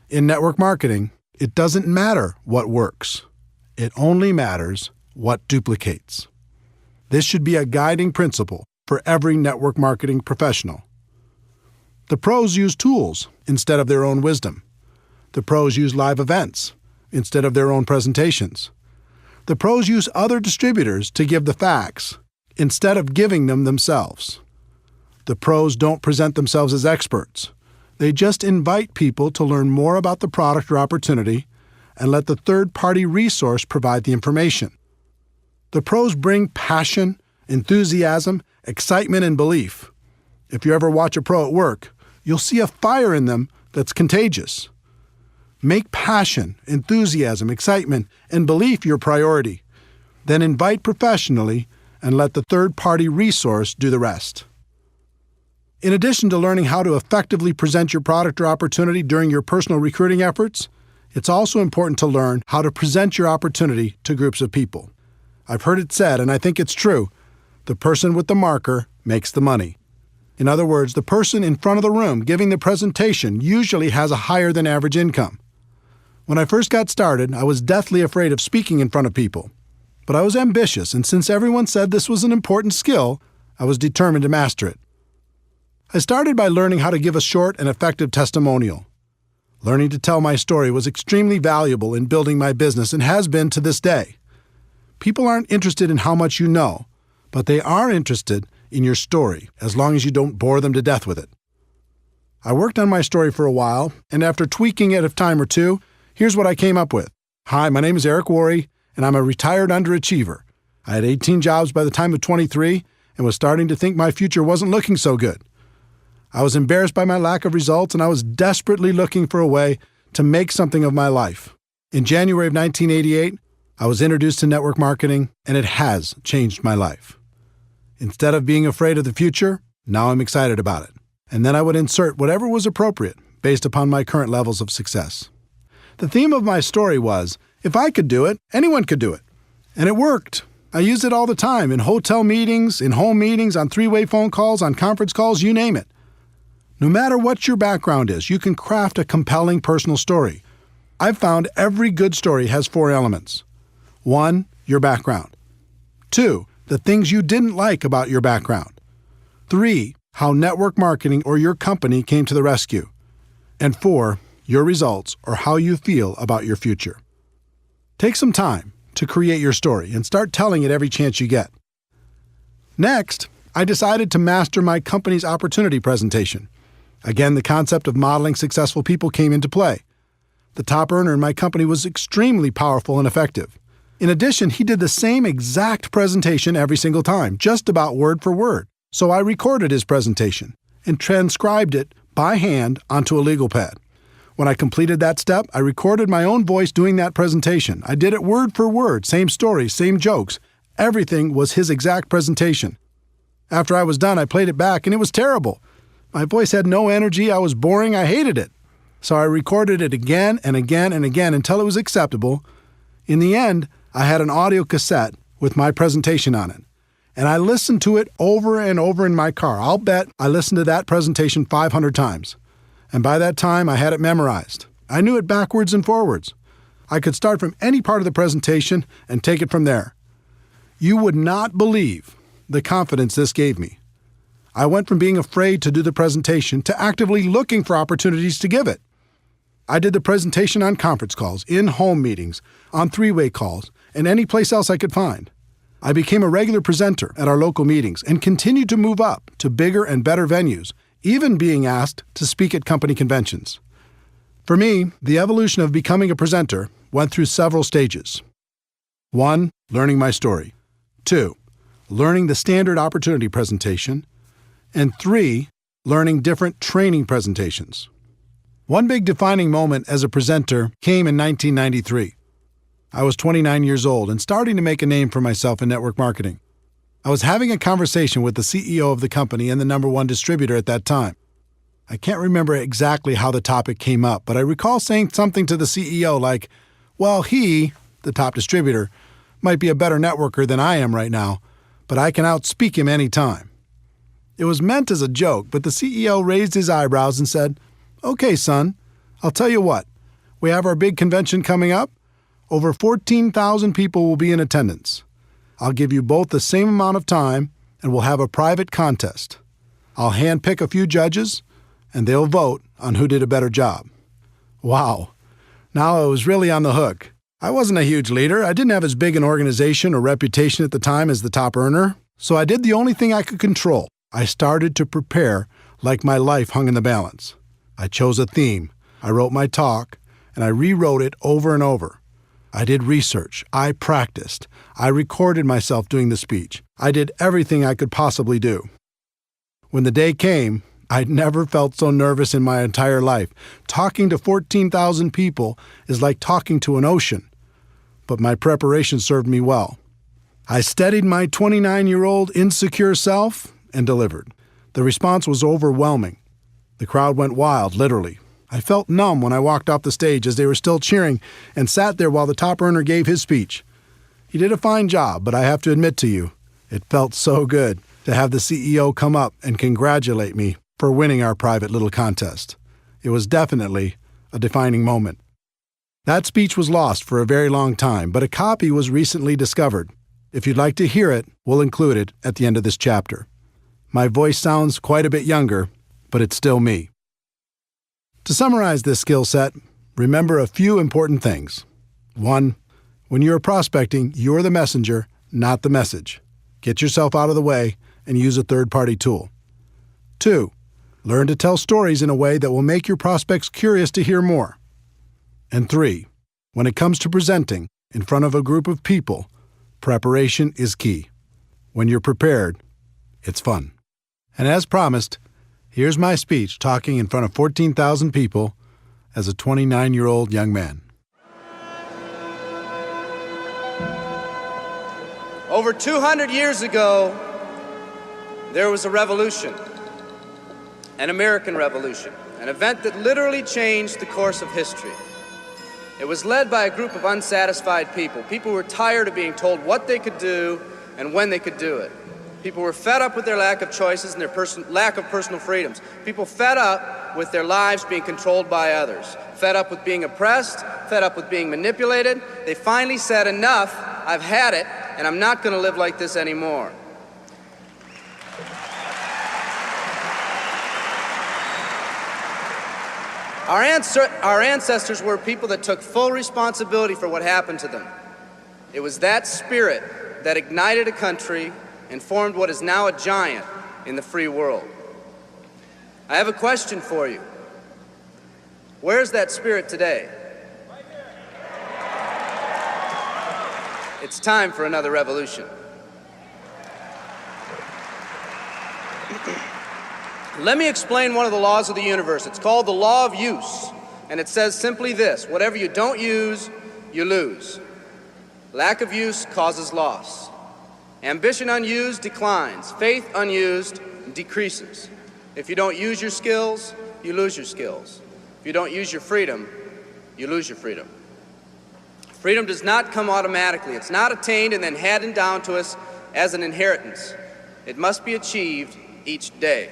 Speaker 2: In network marketing, it doesn't matter what works. It only matters what duplicates. This should be a guiding principle for every network marketing professional. The pros use tools instead of their own wisdom. The pros use live events instead of their own presentations. The pros use other distributors to give the facts instead of giving them themselves. The pros don't present themselves as experts. They just invite people to learn more about the product or opportunity and let the third-party resource provide the information. The pros bring passion, enthusiasm, excitement, and belief. If you ever watch a pro at work, you'll see a fire in them that's contagious. Make passion, enthusiasm, excitement, and belief your priority. Then invite professionally and let the third-party resource do the rest. In addition to learning how to effectively present your product or opportunity during your personal recruiting efforts, it's also important to learn how to present your opportunity to groups of people. I've heard it said, and I think it's true, the person with the marker makes the money. In other words, the person in front of the room giving the presentation usually has a higher than average income. When I first got started, I was deathly afraid of speaking in front of people. But I was ambitious, and since everyone said this was an important skill, I was determined to master it. I started by learning how to give a short and effective testimonial. Learning to tell my story was extremely valuable in building my business and has been to this day. People aren't interested in how much you know, but they are interested in your story, as long as you don't bore them to death with it. I worked on my story for a while, and after tweaking it a time or two, here's what I came up with. Hi, my name is Eric Worre, and I'm a retired underachiever. I had 18 jobs by the time of 23 and was starting to think my future wasn't looking so good. I was embarrassed by my lack of results, and I was desperately looking for a way to make something of my life. In January of 1988, I was introduced to network marketing, and it has changed my life. Instead of being afraid of the future, now I'm excited about it. And then I would insert whatever was appropriate based upon my current levels of success. The theme of my story was, if I could do it, anyone could do it. And it worked. I used it all the time in hotel meetings, in home meetings, on three-way phone calls, on conference calls, you name it. No matter what your background is, you can craft a compelling personal story. I've found every good story has 4 elements. 1, your background. 2, the things you didn't like about your background. 3, how network marketing or your company came to the rescue. And 4, your results or how you feel about your future. Take some time to create your story and start telling it every chance you get. Next, I decided to master my company's opportunity presentation. Again, the concept of modeling successful people came into play. The top earner in my company was extremely powerful and effective. In addition, he did the same exact presentation every single time, just about word for word. So I recorded his presentation and transcribed it by hand onto a legal pad. When I completed that step, I recorded my own voice doing that presentation. I did it word for word, same story, same jokes. Everything was his exact presentation. After I was done, I played it back, and it was terrible. My voice had no energy, I was boring, I hated it. So I recorded it again and again and again until it was acceptable. In the end, I had an audio cassette with my presentation on it. And I listened to it over and over in my car. I'll bet I listened to that presentation 500 times. And by that time, I had it memorized. I knew it backwards and forwards. I could start from any part of the presentation and take it from there. You would not believe the confidence this gave me. I went from being afraid to do the presentation to actively looking for opportunities to give it. I did the presentation on conference calls, in home meetings, on three-way calls, and any place else I could find. I became a regular presenter at our local meetings and continued to move up to bigger and better venues, even being asked to speak at company conventions. For me, the evolution of becoming a presenter went through several stages. 1, learning my story. 2, learning the standard opportunity presentation. And 3, learning different training presentations. One big defining moment as a presenter came in 1993. I was 29 years old and starting to make a name for myself in network marketing. I was having a conversation with the CEO of the company and the #1 distributor at that time. I can't remember exactly how the topic came up, but I recall saying something to the CEO like, well, he, the top distributor, might be a better networker than I am right now, but I can outspeak him any time. It was meant as a joke, but the CEO raised his eyebrows and said, okay, son, I'll tell you what. We have our big convention coming up. Over 14,000 people will be in attendance. I'll give you both the same amount of time, and we'll have a private contest. I'll handpick a few judges, and they'll vote on who did a better job. Wow. Now I was really on the hook. I wasn't a huge leader. I didn't have as big an organization or reputation at the time as the top earner, so I did the only thing I could control. I started to prepare like my life hung in the balance. I chose a theme, I wrote my talk, and I rewrote it over and over. I did research, I practiced, I recorded myself doing the speech. I did everything I could possibly do. When the day came, I'd never felt so nervous in my entire life. Talking to 14,000 people is like talking to an ocean. But my preparation served me well. I steadied my 29-year-old insecure self and delivered. The response was overwhelming. The crowd went wild, literally. I felt numb when I walked off the stage as they were still cheering and sat there while the top earner gave his speech. He did a fine job, but I have to admit to you, it felt so good. to have the CEO come up and congratulate me for winning our private little contest. It was definitely a defining moment. That speech was lost for a very long time, but a copy was recently discovered. If you'd like to hear it, we'll include it at the end of this chapter. My voice sounds quite a bit younger, but it's still me. To summarize this skill set, remember a few important things. 1. When you're prospecting, you're the messenger, not the message. Get yourself out of the way and use a third-party tool. 2. Learn to tell stories in a way that will make your prospects curious to hear more. And 3. When it comes to presenting in front of a group of people, preparation is key. When you're prepared, it's fun. And as promised, here's my speech talking in front of 14,000 people as a 29-year-old young man.
Speaker 3: Over 200 years ago, there was a revolution, an American Revolution, an event that literally changed the course of history. It was led by a group of unsatisfied people. People who were tired of being told what they could do and when they could do it. People were fed up with their lack of choices and their lack of personal freedoms. People fed up with their lives being controlled by others. Fed up with being oppressed, fed up with being manipulated. They finally said, enough, I've had it, and I'm not going to live like this anymore. Our ancestors were people that took full responsibility for what happened to them. It was that spirit that ignited a country and formed what is now a giant in the free world. I have a question for you. Where's that spirit today? It's time for another revolution. Let me explain one of the laws of the universe. It's called the law of use, and it says simply this: whatever you don't use, you lose. Lack of use causes loss. Ambition unused declines. Faith unused decreases. If you don't use your skills, you lose your skills. If you don't use your freedom, you lose your freedom. Freedom does not come automatically. It's not attained and then handed down to us as an inheritance. It must be achieved each day.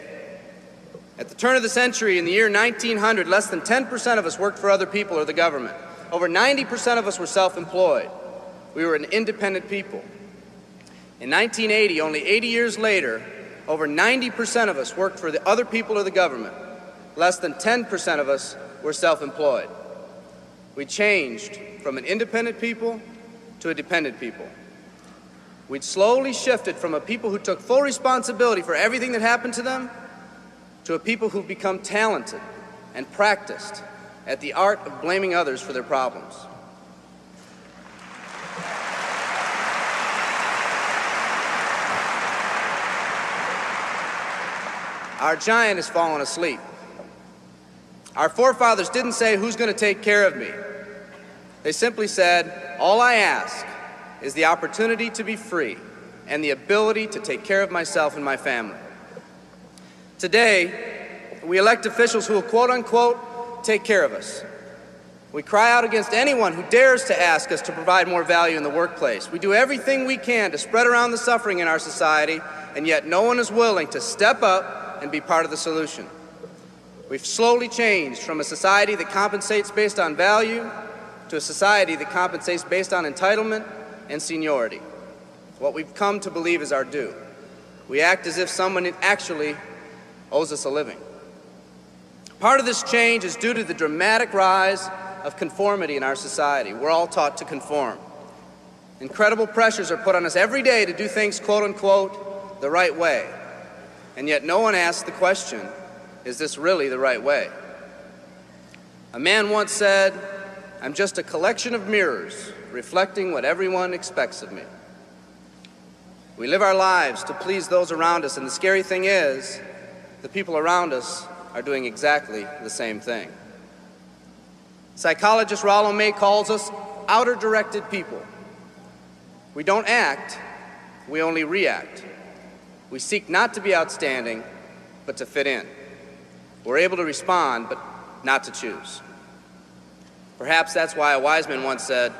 Speaker 3: At the turn of the century, in the year 1900, less than 10% of us worked for other people or the government. Over 90% of us were self-employed. We were an independent people. In 1980, only 80 years later, over 90% of us worked for the other people or the government. Less than 10% of us were self-employed. We changed from an independent people to a dependent people. We'd slowly shifted from a people who took full responsibility for everything that happened to them to a people who've become talented and practiced at the art of blaming others for their problems. Our giant has fallen asleep. Our forefathers didn't say, who's going to take care of me? They simply said, all I ask is the opportunity to be free and the ability to take care of myself and my family. Today, we elect officials who will, quote unquote, take care of us. We cry out against anyone who dares to ask us to provide more value in the workplace. We do everything we can to spread around the suffering in our society, and yet no one is willing to step up and be part of the solution. We've slowly changed from a society that compensates based on value to a society that compensates based on entitlement and seniority. What we've come to believe is our due. We act as if someone actually owes us a living. Part of this change is due to the dramatic rise of conformity in our society. We're all taught to conform. Incredible pressures are put on us every day to do things, quote unquote, the right way. And yet no one asks the question, is this really the right way? A man once said, I'm just a collection of mirrors reflecting what everyone expects of me. We live our lives to please those around us, and the scary thing is, the people around us are doing exactly the same thing. Psychologist Rollo May calls us outer-directed people. We don't act, we only react. We seek not to be outstanding, but to fit in. We're able to respond, but not to choose. Perhaps that's why a wise man once said,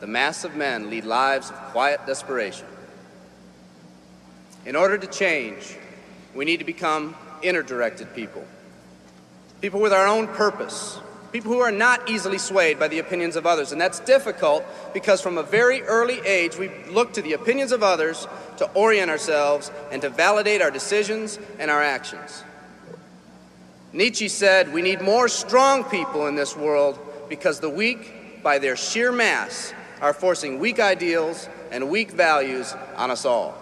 Speaker 3: the mass of men lead lives of quiet desperation. In order to change, we need to become inner-directed people. People with our own purpose. People who are not easily swayed by the opinions of others. And that's difficult because from a very early age, we look to the opinions of others to orient ourselves and to validate our decisions and our actions. Nietzsche said, we need more strong people in this world because the weak, by their sheer mass, are forcing weak ideals and weak values on us all.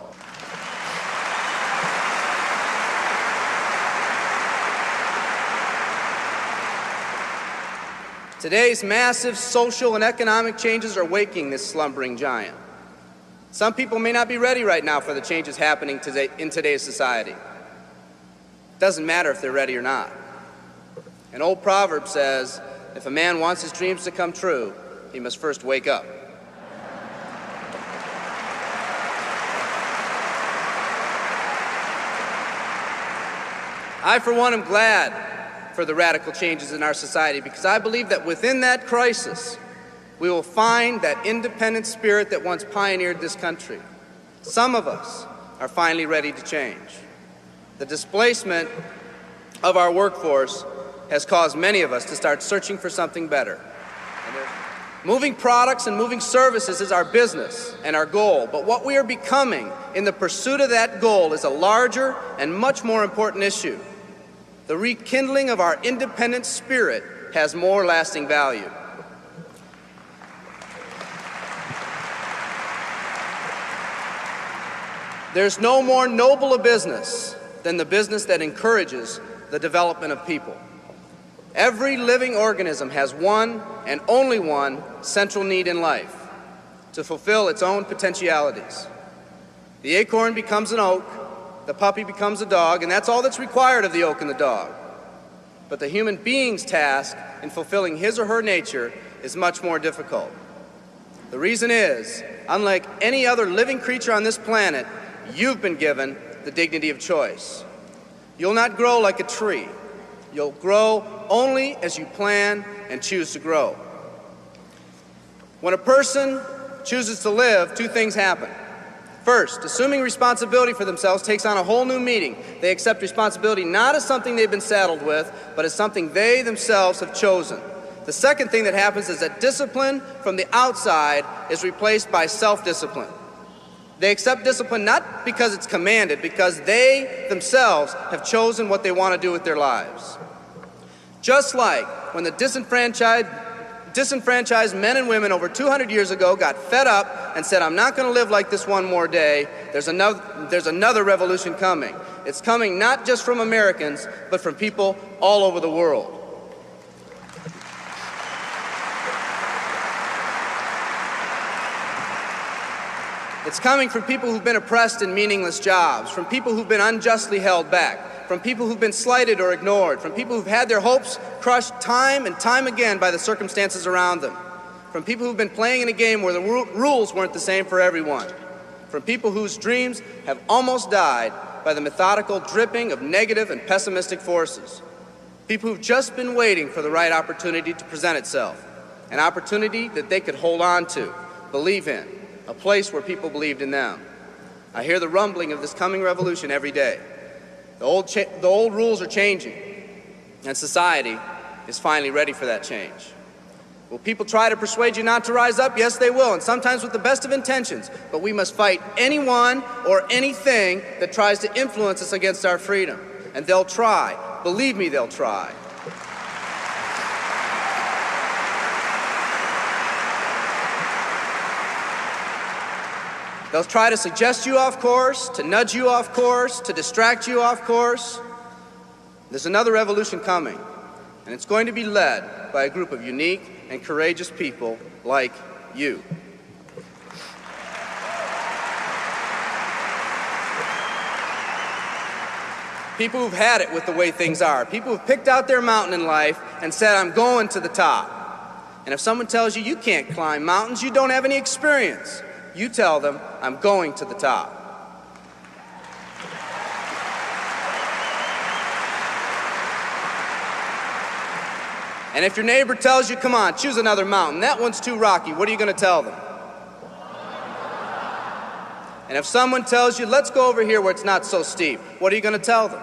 Speaker 3: Today's massive social and economic changes are waking this slumbering giant. Some people may not be ready right now for the changes happening today in today's society. It doesn't matter if they're ready or not. An old proverb says, if a man wants his dreams to come true, he must first wake up. I, for one, am glad for the radical changes in our society because I believe that within that crisis, we will find that independent spirit that once pioneered this country. Some of us are finally ready to change. The displacement of our workforce has caused many of us to start searching for something better. Moving products and moving services is our business and our goal, but what we are becoming in the pursuit of that goal is a larger and much more important issue. The rekindling of our independent spirit has more lasting value. There's no more noble a business than the business that encourages the development of people. Every living organism has one and only one central need in life: to fulfill its own potentialities. The acorn becomes an oak, the puppy becomes a dog, and that's all that's required of the oak and the dog. But the human being's task in fulfilling his or her nature is much more difficult. The reason is, unlike any other living creature on this planet, you've been given the dignity of choice. You'll not grow like a tree. You'll grow only as you plan and choose to grow. When a person chooses to live, two things happen. First, assuming responsibility for themselves takes on a whole new meaning. They accept responsibility not as something they've been saddled with, but as something they themselves have chosen. The second thing that happens is that discipline from the outside is replaced by self-discipline. They accept discipline not because it's commanded, because they themselves have chosen what they want to do with their lives. Just like when the disenfranchised men and women over 200 years ago got fed up and said, I'm not going to live like this one more day, there's another revolution coming. It's coming not just from Americans, but from people all over the world. It's coming from people who've been oppressed in meaningless jobs, from people who've been unjustly held back, from people who've been slighted or ignored, from people who've had their hopes crushed time and time again by the circumstances around them, from people who've been playing in a game where the rules weren't the same for everyone, from people whose dreams have almost died by the methodical dripping of negative and pessimistic forces, people who've just been waiting for the right opportunity to present itself, an opportunity that they could hold on to, believe in, a place where people believed in them. I hear the rumbling of this coming revolution every day. The old rules are changing, and society is finally ready for that change. Will people try to persuade you not to rise up? Yes, they will, and sometimes with the best of intentions. But we must fight anyone or anything that tries to influence us against our freedom. And they'll try. Believe me, they'll try. They'll try to suggest you off course, to nudge you off course, to distract you off course. There's another revolution coming, and it's going to be led by a group of unique and courageous people like you. People who've had it with the way things are. People who've picked out their mountain in life and said, I'm going to the top. And if someone tells you you can't climb mountains, you don't have any experience. You tell them, I'm going to the top. And if your neighbor tells you, come on, choose another mountain, that one's too rocky, what are you going to tell them? And if someone tells you, let's go over here where it's not so steep, what are you going to tell them?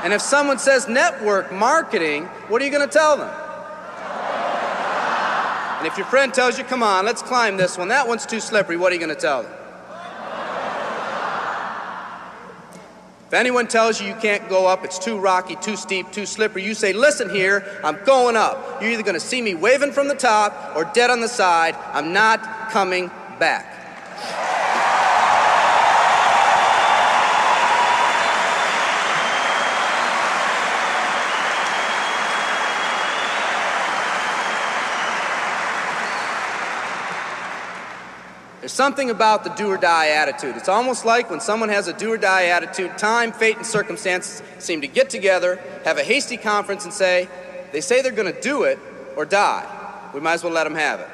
Speaker 3: And if someone says network marketing, what are you going to tell them? And if your friend tells you, come on, let's climb this one, that one's too slippery, what are you going to tell them? If anyone tells you you can't go up, it's too rocky, too steep, too slippery, you say, listen here, I'm going up. You're either going to see me waving from the top or dead on the side. I'm not coming back. There's something about the do-or-die attitude. It's almost like when someone has a do-or-die attitude, time, fate, and circumstances seem to get together, have a hasty conference, and say, they say they're going to do it or die. We might as well let them have it.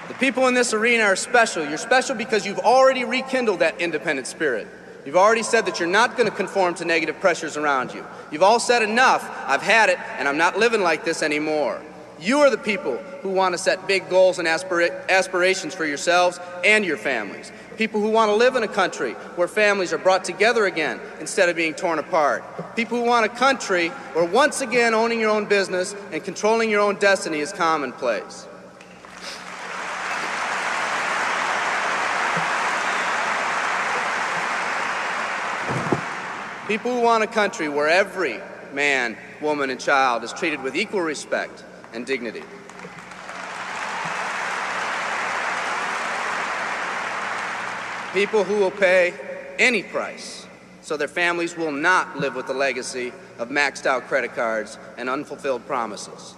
Speaker 3: The people in this arena are special. You're special because you've already rekindled that independent spirit. You've already said that you're not going to conform to negative pressures around you. You've all said enough, I've had it, and I'm not living like this anymore. You are the people who want to set big goals and aspirations for yourselves and your families. People who want to live in a country where families are brought together again instead of being torn apart. People who want a country where once again owning your own business and controlling your own destiny is commonplace. People who want a country where every man, woman, and child is treated with equal respect and dignity. People who will pay any price so their families will not live with the legacy of maxed out credit cards and unfulfilled promises.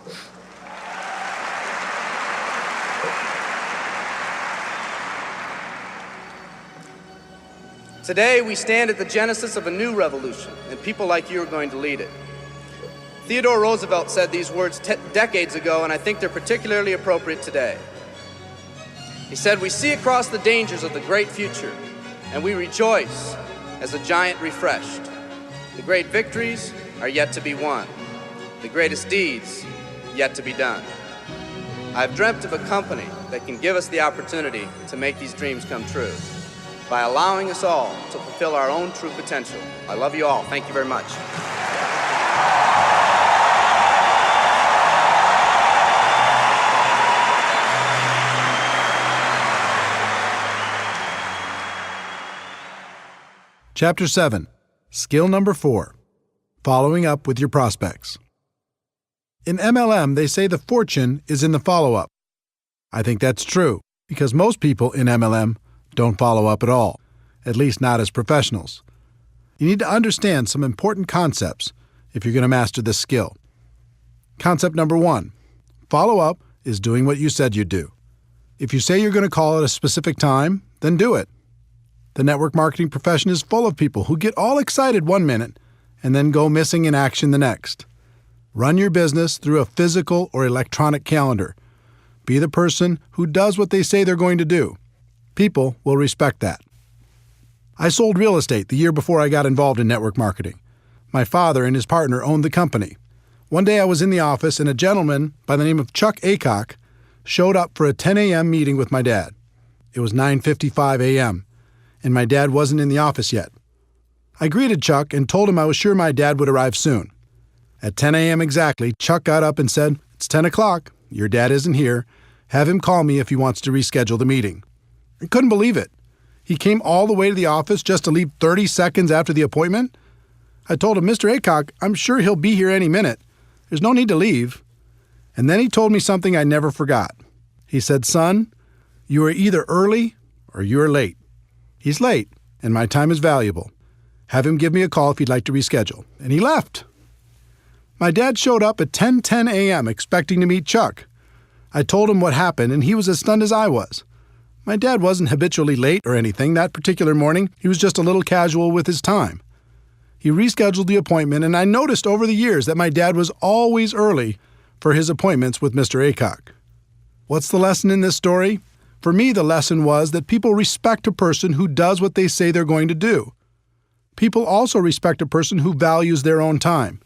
Speaker 3: Today, we stand at the genesis of a new revolution, and people like you are going to lead it. Theodore Roosevelt said these words decades ago, and I think they're particularly appropriate today. He said, "We see across the dangers of the great future, and we rejoice as a giant refreshed. The great victories are yet to be won, the greatest deeds yet to be done. I've dreamt of a company that can give us the opportunity to make these dreams come true, by allowing us all to fulfill our own true potential. I love you all. Thank you very much."
Speaker 2: Chapter 7, Skill Number 4, Following Up with Your Prospects. In MLM, they say the fortune is in the follow-up. I think that's true, because most people in MLM don't follow up at all, at least not as professionals. You need to understand some important concepts if you're going to master this skill. Concept number 1, follow up is doing what you said you'd do. If you say you're going to call at a specific time, then do it. The network marketing profession is full of people who get all excited one minute and then go missing in action the next. Run your business through a physical or electronic calendar. Be the person who does what they say they're going to do. People will respect that. I sold real estate the year before I got involved in network marketing. My father and his partner owned the company. One day I was in the office and a gentleman by the name of Chuck Aycock showed up for a 10 a.m. meeting with my dad. It was 9:55 a.m., and my dad wasn't in the office yet. I greeted Chuck and told him I was sure my dad would arrive soon. At 10 a.m. exactly, Chuck got up and said, "It's 10 o'clock. Your dad isn't here. Have him call me if he wants to reschedule the meeting." I couldn't believe it. He came all the way to the office just to leave 30 seconds after the appointment? I told him, "Mr. Aycock, I'm sure he'll be here any minute. There's no need to leave." And then he told me something I never forgot. He said, "Son, you are either early or you are late. He's late, and my time is valuable. Have him give me a call if he'd like to reschedule." And he left. My dad showed up at 10:10 a.m. expecting to meet Chuck. I told him what happened, and he was as stunned as I was. My dad wasn't habitually late or anything. That particular morning, he was just a little casual with his time. He rescheduled the appointment, and I noticed over the years that my dad was always early for his appointments with Mr. Aycock. What's the lesson in this story? For me, the lesson was that people respect a person who does what they say they're going to do. People also respect a person who values their own time.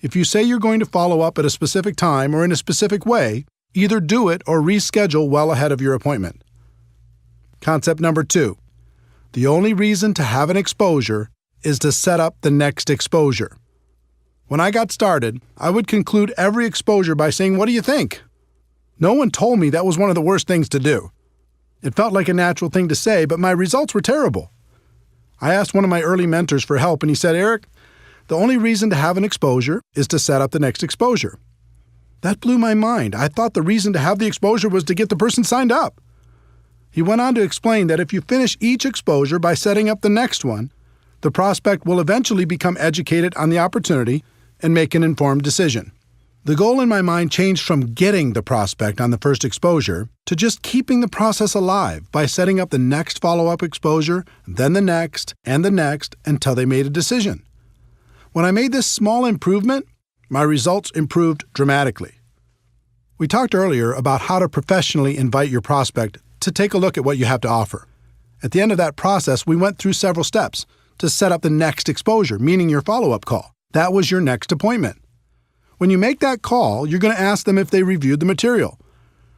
Speaker 2: If you say you're going to follow up at a specific time or in a specific way, either do it or reschedule well ahead of your appointment. Concept number 2. The only reason to have an exposure is to set up the next exposure. When I got started, I would conclude every exposure by saying, "What do you think?" No one told me that was one of the worst things to do. It felt like a natural thing to say, but my results were terrible. I asked one of my early mentors for help, and he said, "Eric, the only reason to have an exposure is to set up the next exposure." That blew my mind. I thought the reason to have the exposure was to get the person signed up. He went on to explain that if you finish each exposure by setting up the next one, the prospect will eventually become educated on the opportunity and make an informed decision. The goal in my mind changed from getting the prospect on the first exposure to just keeping the process alive by setting up the next follow-up exposure, then the next, and the next until they made a decision. When I made this small improvement, my results improved dramatically. We talked earlier about how to professionally invite your prospect to take a look at what you have to offer. At the end of that process, we went through several steps to set up the next exposure, meaning your follow-up call. That was your next appointment. When you make that call, you're going to ask them if they reviewed the material.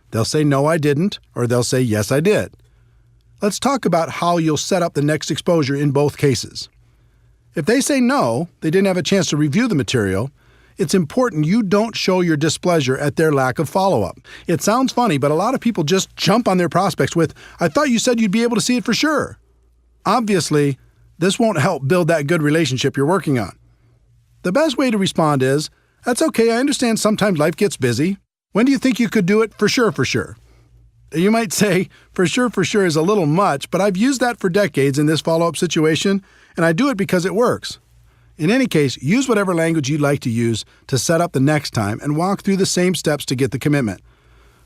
Speaker 2: They'll say, "No, I didn't," or they'll say, "Yes, I did." Let's talk about how you'll set up the next exposure in both cases. If they say no, they didn't have a chance to review the material, it's important you don't show your displeasure at their lack of follow-up. It sounds funny, but a lot of people just jump on their prospects with, "I thought you said you'd be able to see it for sure." Obviously, this won't help build that good relationship you're working on. The best way to respond is, "That's okay, I understand sometimes life gets busy. When do you think you could do it for sure, for sure?" You might say, for sure is a little much, but I've used that for decades in this follow-up situation, and I do it because it works. In any case, use whatever language you'd like to use to set up the next time and walk through the same steps to get the commitment.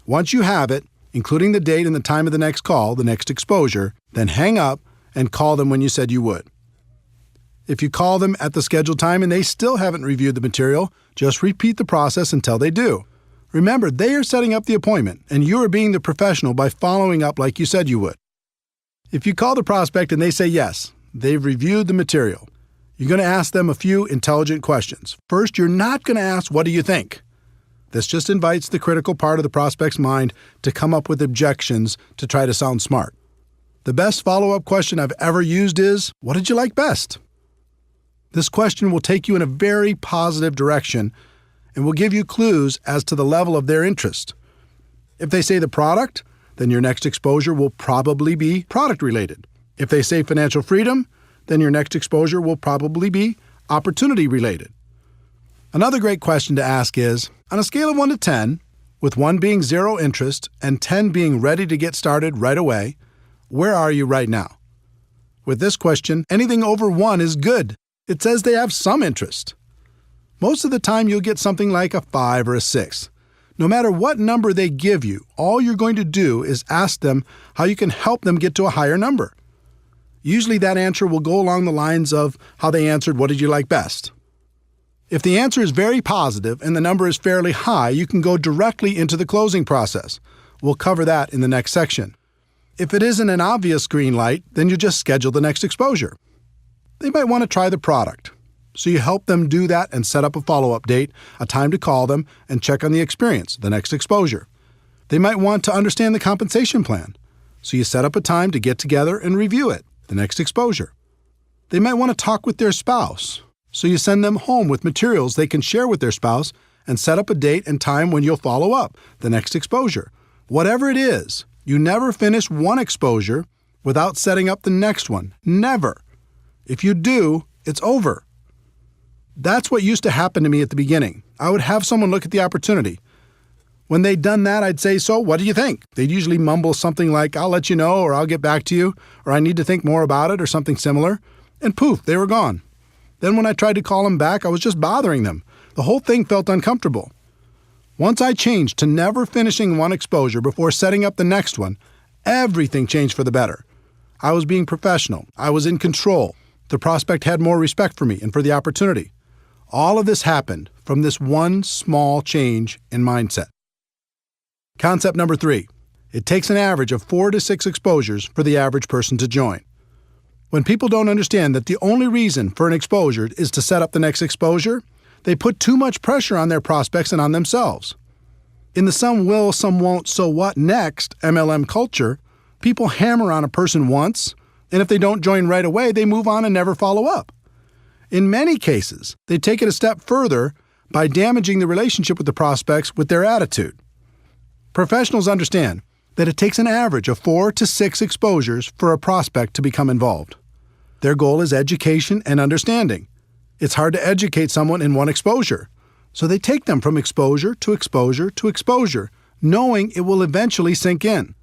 Speaker 2: Once you have it, including the date and the time of the next call, the next exposure, then hang up and call them when you said you would. If you call them at the scheduled time and they still haven't reviewed the material, just repeat the process until they do. Remember, they are setting up the appointment, and you are being the professional by following up like you said you would. If you call the prospect and they say yes, they've reviewed the material, you're going to ask them a few intelligent questions. First, you're not going to ask, "What do you think?" This just invites the critical part of the prospect's mind to come up with objections to try to sound smart. The best follow-up question I've ever used is, "What did you like best?" This question will take you in a very positive direction and will give you clues as to the level of their interest. If they say the product, then your next exposure will probably be product-related. If they say financial freedom, then your next exposure will probably be opportunity-related. Another great question to ask is, on a scale of 1 to 10, with 1 being zero interest and 10 being ready to get started right away, where are you right now? With this question, anything over 1 is good. It says they have some interest. Most of the time, you'll get something like a 5 or a 6. No matter what number they give you, all you're going to do is ask them how you can help them get to a higher number. Usually that answer will go along the lines of how they answered, "What did you like best?" If the answer is very positive and the number is fairly high, you can go directly into the closing process. We'll cover that in the next section. If it isn't an obvious green light, then you just schedule the next exposure. They might want to try the product, so you help them do that and set up a follow-up date, a time to call them, and check on the experience, the next exposure. They might want to understand the compensation plan, so you set up a time to get together and review it, the next exposure. They might want to talk with their spouse, so you send them home with materials they can share with their spouse and set up a date and time when you'll follow up, the next exposure. Whatever it is, you never finish one exposure without setting up the next one. Never. If you do, it's over. That's what used to happen to me at the beginning. I would have someone look at the opportunity. When they'd done that, I'd say, "So, what do you think?" They'd usually mumble something like, "I'll let you know," or "I'll get back to you," or "I need to think more about it," or something similar. And poof, they were gone. Then when I tried to call them back, I was just bothering them. The whole thing felt uncomfortable. Once I changed to never finishing one exposure before setting up the next one, everything changed for the better. I was being professional. I was in control. The prospect had more respect for me and for the opportunity. All of this happened from this one small change in mindset. Concept number 3. It takes an average of 4 to 6 exposures for the average person to join. When people don't understand that the only reason for an exposure is to set up the next exposure, They put too much pressure on their prospects and on themselves. In the some will, some won't, so what next MLM culture, people hammer on a person once, and if they don't join right away, they move on and never follow up. In many cases, they take it a step further by damaging the relationship with the prospects with their attitude. Professionals understand that it takes an average of 4 to 6 exposures for a prospect to become involved. Their goal is education and understanding. It's hard to educate someone in one exposure, so they take them from exposure to exposure to exposure, knowing it will eventually sink in.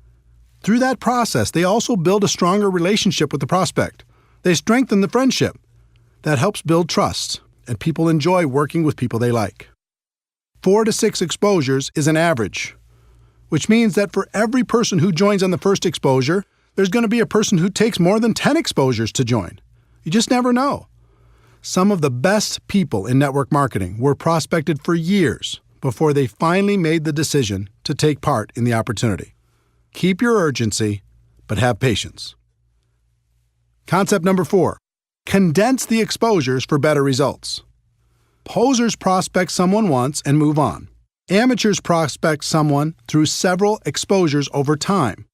Speaker 2: Through that process, they also build a stronger relationship with the prospect. They strengthen the friendship. That helps build trust, and people enjoy working with people they like. 4 to 6 exposures is an average, which means that for every person who joins on the first exposure, there's going to be a person who takes more than 10 exposures to join. You just never know. Some of the best people in network marketing were prospected for years before they finally made the decision to take part in the opportunity. Keep your urgency, but have patience. Concept number 4, condense the exposures for better results. Posers prospect someone once and move on. Amateurs prospect someone through several exposures over time.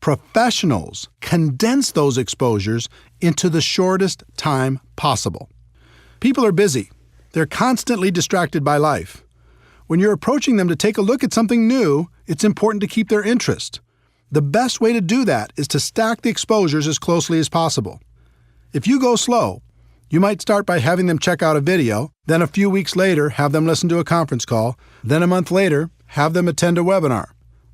Speaker 2: Professionals condense those exposures into the shortest time possible. People are busy. They're constantly distracted by life. When you're approaching them to take a look at something new, it's important to keep their interest. The best way to do that is to stack the exposures as closely as possible. If you go slow, you might start by having them check out a video, then a few weeks later have them listen to a conference call, then a month later have them attend a webinar,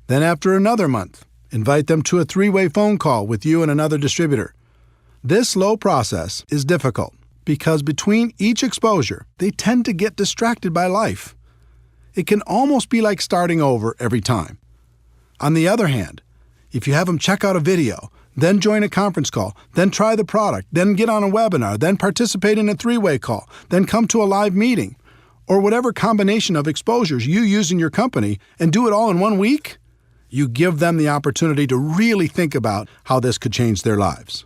Speaker 2: then after another month, invite them to a 3-way phone call with you and another distributor. This slow process is difficult because between each exposure, they tend to get distracted by life. It can almost be like starting over every time. On the other hand, if you have them check out a video, then join a conference call, then try the product, then get on a webinar, then participate in a 3-way call, then come to a live meeting, or whatever combination of exposures you use in your company and do it all in 1 week, you give them the opportunity to really think about how this could change their lives.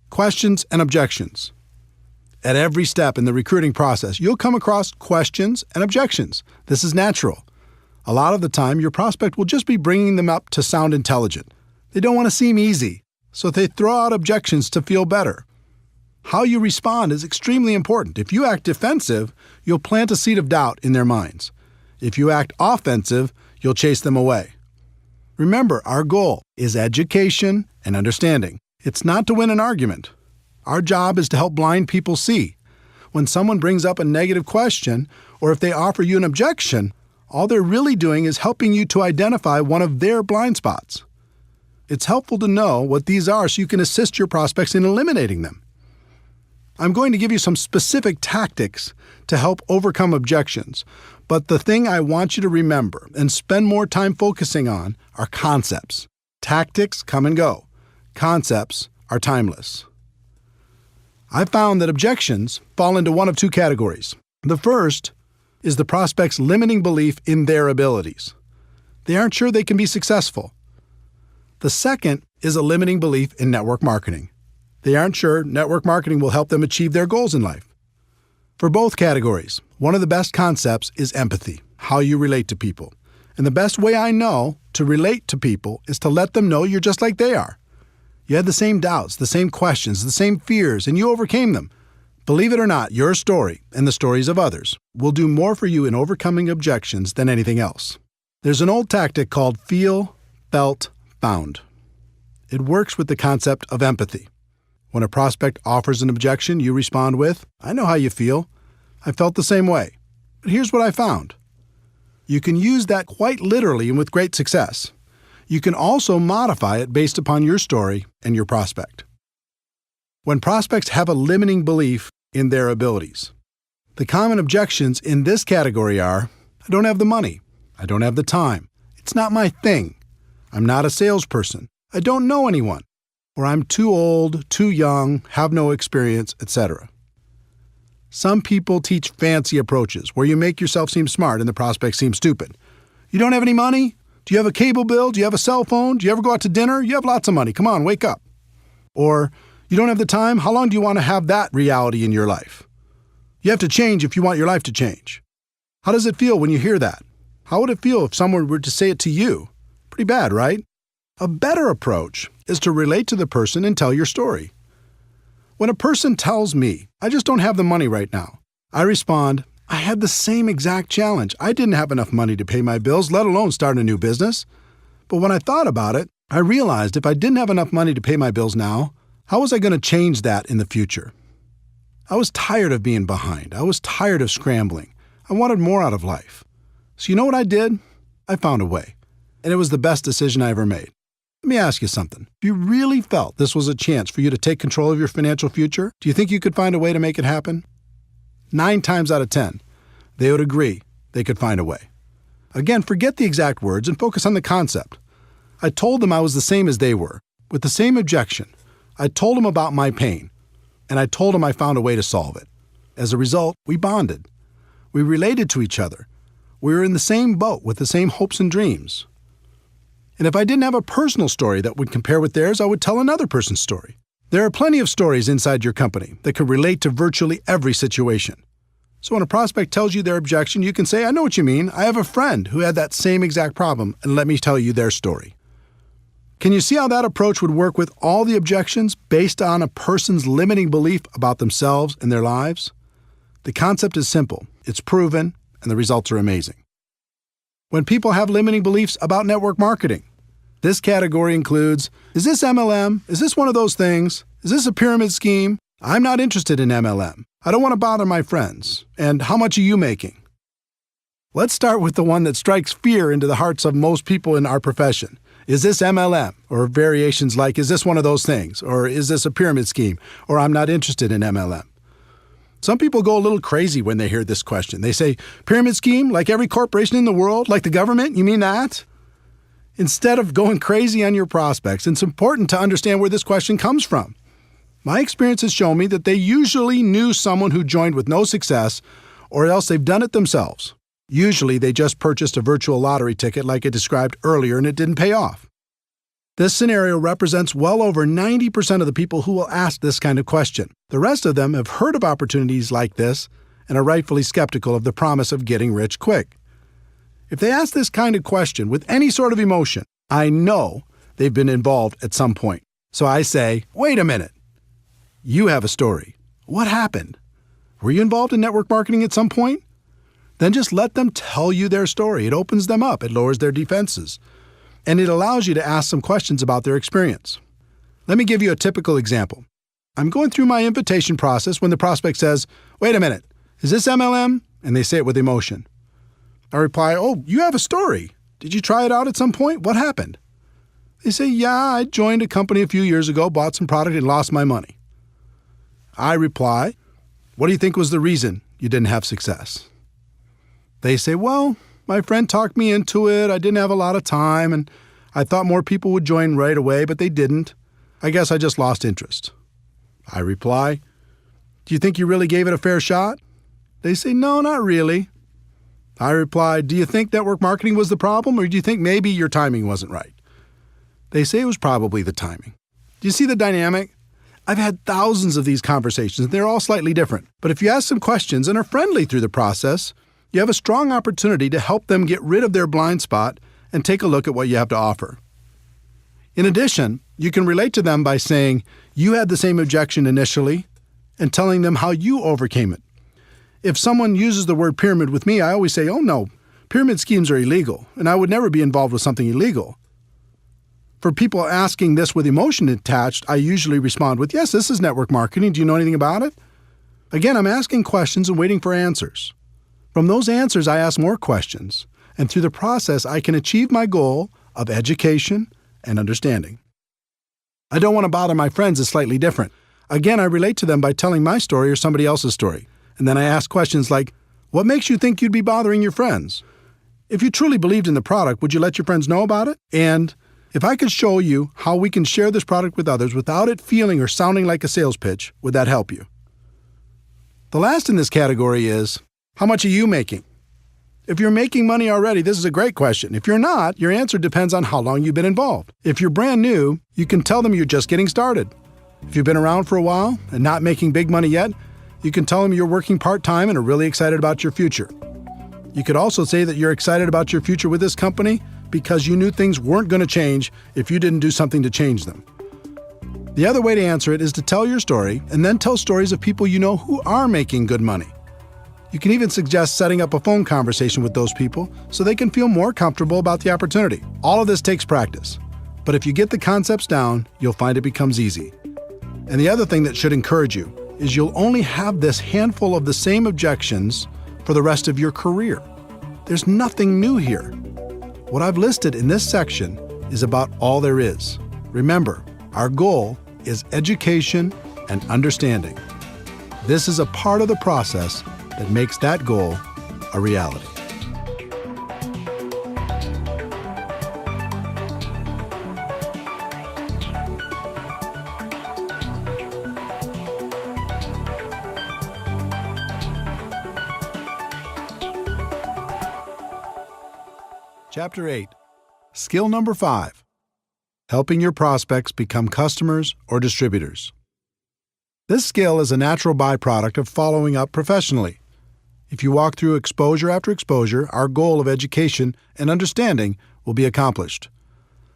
Speaker 2: Questions and objections. At every step in the recruiting process, you'll come across questions and objections. This is natural. A lot of the time, your prospect will just be bringing them up to sound intelligent. They don't want to seem easy, so they throw out objections to feel better. How you respond is extremely important. If you act defensive, you'll plant a seed of doubt in their minds. If you act offensive, you'll chase them away. Remember, our goal is education and understanding. It's not to win an argument. Our job is to help blind people see. When someone brings up a negative question, or if they offer you an objection, all they're really doing is helping you to identify one of their blind spots. It's helpful to know what these are so you can assist your prospects in eliminating them. I'm going to give you some specific tactics to help overcome objections, but the thing I want you to remember and spend more time focusing on are concepts. Tactics come and go. Concepts are timeless. I found that objections fall into one of 2 categories. The first is the prospect's limiting belief in their abilities. They aren't sure they can be successful. The second is a limiting belief in network marketing. They aren't sure network marketing will help them achieve their goals in life. For both categories, one of the best concepts is empathy, how you relate to people. And the best way I know to relate to people is to let them know you're just like they are. You had the same doubts, the same questions, the same fears, and you overcame them. Believe it or not, your story and the stories of others will do more for you in overcoming objections than anything else. There's an old tactic called feel, felt, found. It works with the concept of empathy. When a prospect offers an objection, you respond with, "I know how you feel. I felt the same way. But here's what I found." You can use that quite literally and with great success. You can also modify it based upon your story and your prospect. When prospects have a limiting belief in their abilities, the common objections in this category are, "I don't have the money. I don't have the time. It's not my thing. I'm not a salesperson. I don't know anyone. Or I'm too old, too young, have no experience, etc." Some people teach fancy approaches where you make yourself seem smart and the prospect seems stupid. "You don't have any money? Do you have a cable bill? Do you have a cell phone? Do you ever go out to dinner? You have lots of money. Come on, wake up." Or, "You don't have the time? How long do you want to have that reality in your life?" You have to change if you want your life to change. How does it feel when you hear that? How would it feel if someone were to say it to you? Pretty bad, right? A better approach is to relate to the person and tell your story. When a person tells me, I just don't have the money right now, I respond, I had the same exact challenge. I didn't have enough money to pay my bills, let alone start a new business. But when I thought about it, I realized if I didn't have enough money to pay my bills now, how was I going to change that in the future? I was tired of being behind. I was tired of scrambling. I wanted more out of life. So you know what I did? I found a way. And it was the best decision I ever made. Let me ask you something. If you really felt this was a chance for you to take control of your financial future, do you think you could find a way to make it happen? 9 times out of 10, they would agree they could find a way. Again, forget the exact words and focus on the concept. I told them I was the same as they were, with the same objection. I told them about my pain, and I told them I found a way to solve it. As a result, we bonded. We related to each other. We were in the same boat with the same hopes and dreams. And if I didn't have a personal story that would compare with theirs, I would tell another person's story. There are plenty of stories inside your company that could relate to virtually every situation. So when a prospect tells you their objection, you can say, I know what you mean. I have a friend who had that same exact problem, and let me tell you their story. Can you see how that approach would work with all the objections based on a person's limiting belief about themselves and their lives? The concept is simple, it's proven, and the results are amazing. When people have limiting beliefs about network marketing, this category includes, is this MLM? Is this one of those things? Is this a pyramid scheme? I'm not interested in MLM. I don't want to bother my friends. And how much are you making? Let's start with the one that strikes fear into the hearts of most people in our profession. Is this MLM? Or variations like, is this one of those things? Or is this a pyramid scheme? Or I'm not interested in MLM. Some people go a little crazy when they hear this question. They say, pyramid scheme, like every corporation in the world, like the government? You mean that? Instead of going crazy on your prospects, it's important to understand where this question comes from. My experience has shown me that they usually knew someone who joined with no success, or else they've done it themselves. Usually they just purchased a virtual lottery ticket like I described earlier and it didn't pay off. This scenario represents well over 90% of the people who will ask this kind of question. The rest of them have heard of opportunities like this and are rightfully skeptical of the promise of getting rich quick. If they ask this kind of question with any sort of emotion, I know they've been involved at some point. So I say, wait a minute. You have a story. What happened? Were you involved in network marketing at some point? Then just let them tell you their story. It opens them up. It lowers their defenses. And it allows you to ask some questions about their experience. Let me give you a typical example. I'm going through my invitation process when the prospect says, wait a minute, is this MLM? And they say it with emotion. I reply, oh, you have a story. Did you try it out at some point? What happened? They say, yeah, I joined a company a few years ago, bought some product, and lost my money. I reply, what do you think was the reason you didn't have success? They say, well, my friend talked me into it. I didn't have a lot of time, and I thought more people would join right away, but they didn't. I guess I just lost interest. I reply, do you think you really gave it a fair shot? They say, no, not really. I reply, do you think network marketing was the problem, or do you think maybe your timing wasn't right? They say it was probably the timing. Do you see the dynamic? I've had thousands of these conversations, and they're all slightly different. But if you ask some questions and are friendly through the process, you have a strong opportunity to help them get rid of their blind spot and take a look at what you have to offer. In addition, you can relate to them by saying you had the same objection initially and telling them how you overcame it. If someone uses the word pyramid with me, I always say, oh no, pyramid schemes are illegal, and I would never be involved with something illegal. For people asking this with emotion attached, I usually respond with, yes, this is network marketing. Do you know anything about it? Again, I'm asking questions and waiting for answers. From those answers, I ask more questions, and through the process, I can achieve my goal of education and understanding. I don't want to bother my friends is slightly different. Again, I relate to them by telling my story or somebody else's story. And then I ask questions like, what makes you think you'd be bothering your friends? If you truly believed in the product, would you let your friends know about it? And if I could show you how we can share this product with others without it feeling or sounding like a sales pitch, would that help you? The last in this category is, how much are you making? If you're making money already, this is a great question. If you're not, your answer depends on how long you've been involved. If you're brand new, you can tell them you're just getting started. If you've been around for a while and not making big money yet, You can tell them you're working part-time and are really excited about your future. You could also say that you're excited about your future with this company because you knew things weren't going to change if you didn't do something to change them. The other way to answer it is to tell your story and then tell stories of people you know who are making good money. You can even suggest setting up a phone conversation with those people so they can feel more comfortable about the opportunity. All of this takes practice, but if you get the concepts down, you'll find it becomes easy. And the other thing that should encourage you is you'll only have this handful of the same objections for the rest of your career. There's nothing new here. What I've listed in this section is about all there is. Remember, our goal is education and understanding. This is a part of the process that makes that goal a reality. Chapter 8. Skill number 5. Helping your prospects become customers or distributors. This skill is a natural byproduct of following up professionally. If you walk through exposure after exposure, our goal of education and understanding will be accomplished.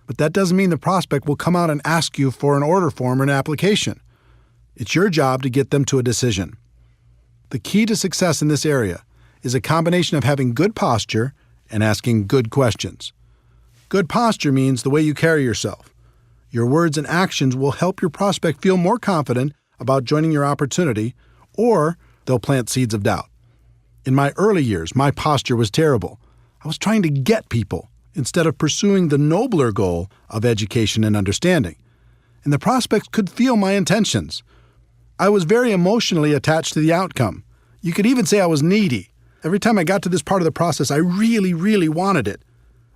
Speaker 2: But that doesn't mean the prospect will come out and ask you for an order form or an application. It's your job to get them to a decision. The key to success in this area is a combination of having good posture and asking good questions. Good posture means the way you carry yourself. Your words and actions will help your prospect feel more confident about joining your opportunity, or they'll plant seeds of doubt. In my early years, my posture was terrible. I was trying to get people instead of pursuing the nobler goal of education and understanding. And the prospects could feel my intentions. I was very emotionally attached to the outcome. You could even say I was needy. Every time I got to this part of the process, I really wanted it.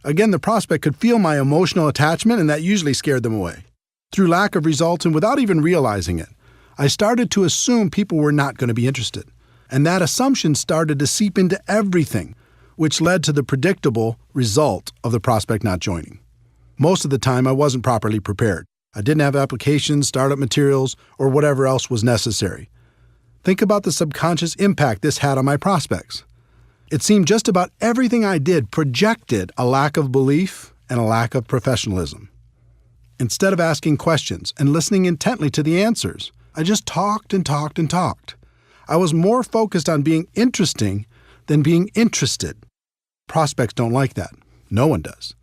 Speaker 2: Again, the prospect could feel my emotional attachment, and that usually scared them away. Through lack of results and without even realizing it, I started to assume people were not going to be interested. And that assumption started to seep into everything, which led to the predictable result of the prospect not joining. Most of the time, I wasn't properly prepared. I didn't have applications, startup materials, or whatever else was necessary. Think about the subconscious impact this had on my prospects. It seemed just about everything I did projected a lack of belief and a lack of professionalism. Instead of asking questions and listening intently to the answers, I just talked and talked and talked. I was more focused on being interesting than being interested. Prospects don't like that. No one does.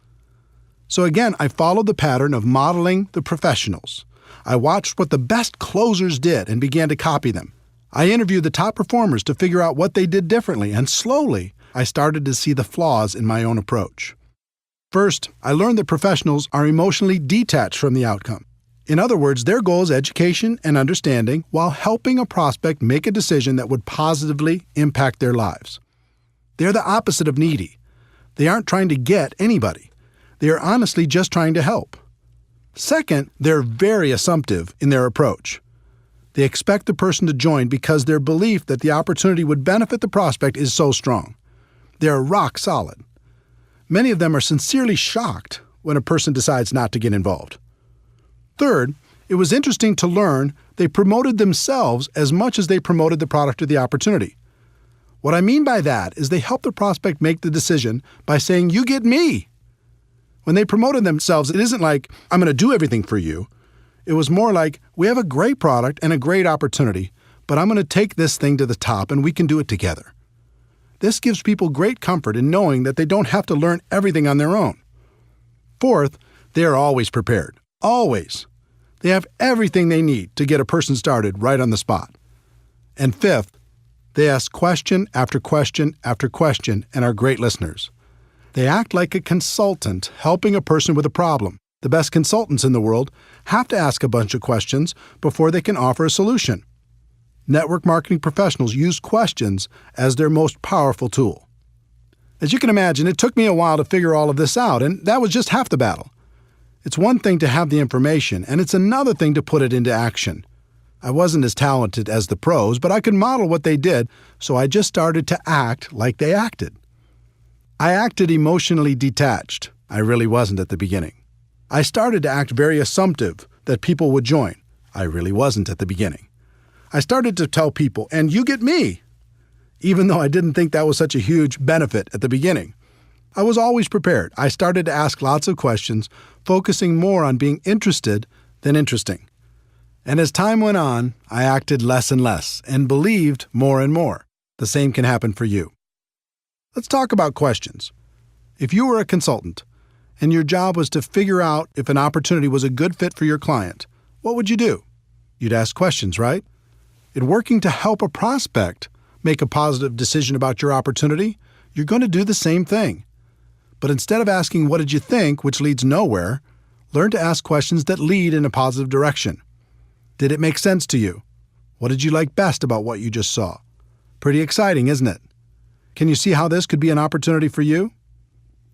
Speaker 2: So again, I followed the pattern of modeling the professionals. I watched what the best closers did and began to copy them. I interviewed the top performers to figure out what they did differently, and slowly, I started to see the flaws in my own approach. First, I learned that professionals are emotionally detached from the outcome. In other words, their goal is education and understanding while helping a prospect make a decision that would positively impact their lives. They're the opposite of needy. They aren't trying to get anybody. They are honestly just trying to help. Second, they're very assumptive in their approach. They expect the person to join because their belief that the opportunity would benefit the prospect is so strong. They are rock solid. Many of them are sincerely shocked when a person decides not to get involved. Third, it was interesting to learn they promoted themselves as much as they promoted the product or the opportunity. What I mean by that is they helped the prospect make the decision by saying, "You get me." When they promoted themselves, it isn't like, "I'm going to do everything for you." It was more like, "We have a great product and a great opportunity, but I'm going to take this thing to the top and we can do it together." This gives people great comfort in knowing that they don't have to learn everything on their own. Fourth, they are always prepared. Always. They have everything they need to get a person started right on the spot. And fifth, they ask question after question after question and are great listeners. They act like a consultant helping a person with a problem. The best consultants in the world have to ask a bunch of questions before they can offer a solution. Network marketing professionals use questions as their most powerful tool. As you can imagine, it took me a while to figure all of this out, and that was just half the battle. It's one thing to have the information, and it's another thing to put it into action. I wasn't as talented as the pros, but I could model what they did, so I just started to act like they acted. I acted emotionally detached. I really wasn't at the beginning. I started to act very assumptive that people would join. I really wasn't at the beginning. I started to tell people, and you get me, even though I didn't think that was such a huge benefit at the beginning. I was always prepared. I started to ask lots of questions, focusing more on being interested than interesting. And as time went on, I acted less and less and believed more and more. The same can happen for you. Let's talk about questions. If you were a consultant and your job was to figure out if an opportunity was a good fit for your client, what would you do? You'd ask questions, right? In working to help a prospect make a positive decision about your opportunity, you're going to do the same thing. But instead of asking, what did you think, which leads nowhere, learn to ask questions that lead in a positive direction. Did it make sense to you? What did you like best about what you just saw? Pretty exciting, isn't it? Can you see how this could be an opportunity for you?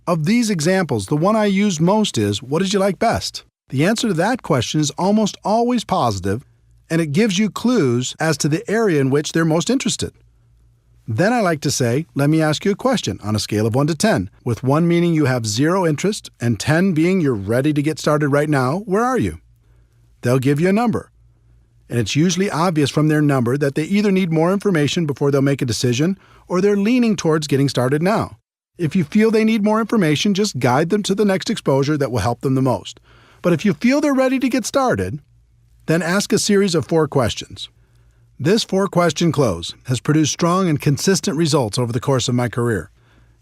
Speaker 2: Of these examples, the one I used most is, what did you like best? The answer to that question is almost always positive, and it gives you clues as to the area in which they're most interested. Then I like to say, let me ask you a question on a scale of 1 to 10, with 1 meaning you have 0 interest and 10 being you're ready to get started right now. Where are you? They'll give you a number. And it's usually obvious from their number that they either need more information before they'll make a decision or they're leaning towards getting started now. If you feel they need more information, just guide them to the next exposure that will help them the most. But if you feel they're ready to get started, then ask a series of 4 questions. This 4-question close has produced strong and consistent results over the course of my career.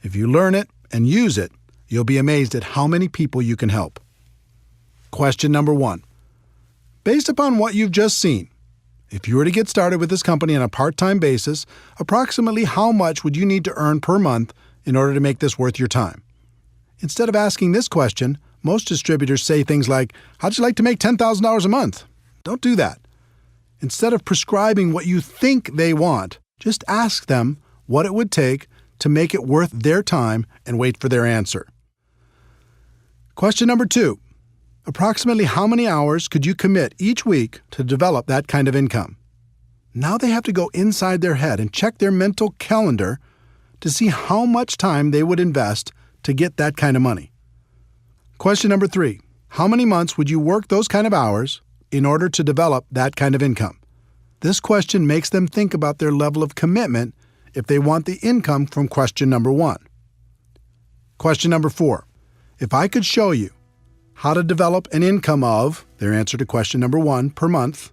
Speaker 2: If you learn it and use it, you'll be amazed at how many people you can help. Question number 1. Based upon what you've just seen, if you were to get started with this company on a part-time basis, approximately how much would you need to earn per month in order to make this worth your time? Instead of asking this question, most distributors say things like, how'd you like to make $10,000 a month? Don't do that. Instead of prescribing what you think they want, just ask them what it would take to make it worth their time and wait for their answer. Question number 2. Approximately how many hours could you commit each week to develop that kind of income? Now they have to go inside their head and check their mental calendar to see how much time they would invest to get that kind of money. Question number 3. How many months would you work those kind of hours in order to develop that kind of income? This question makes them think about their level of commitment if they want the income from question number 1. Question number 4. If I could show you how to develop an income of, their answer to question number 1, per month,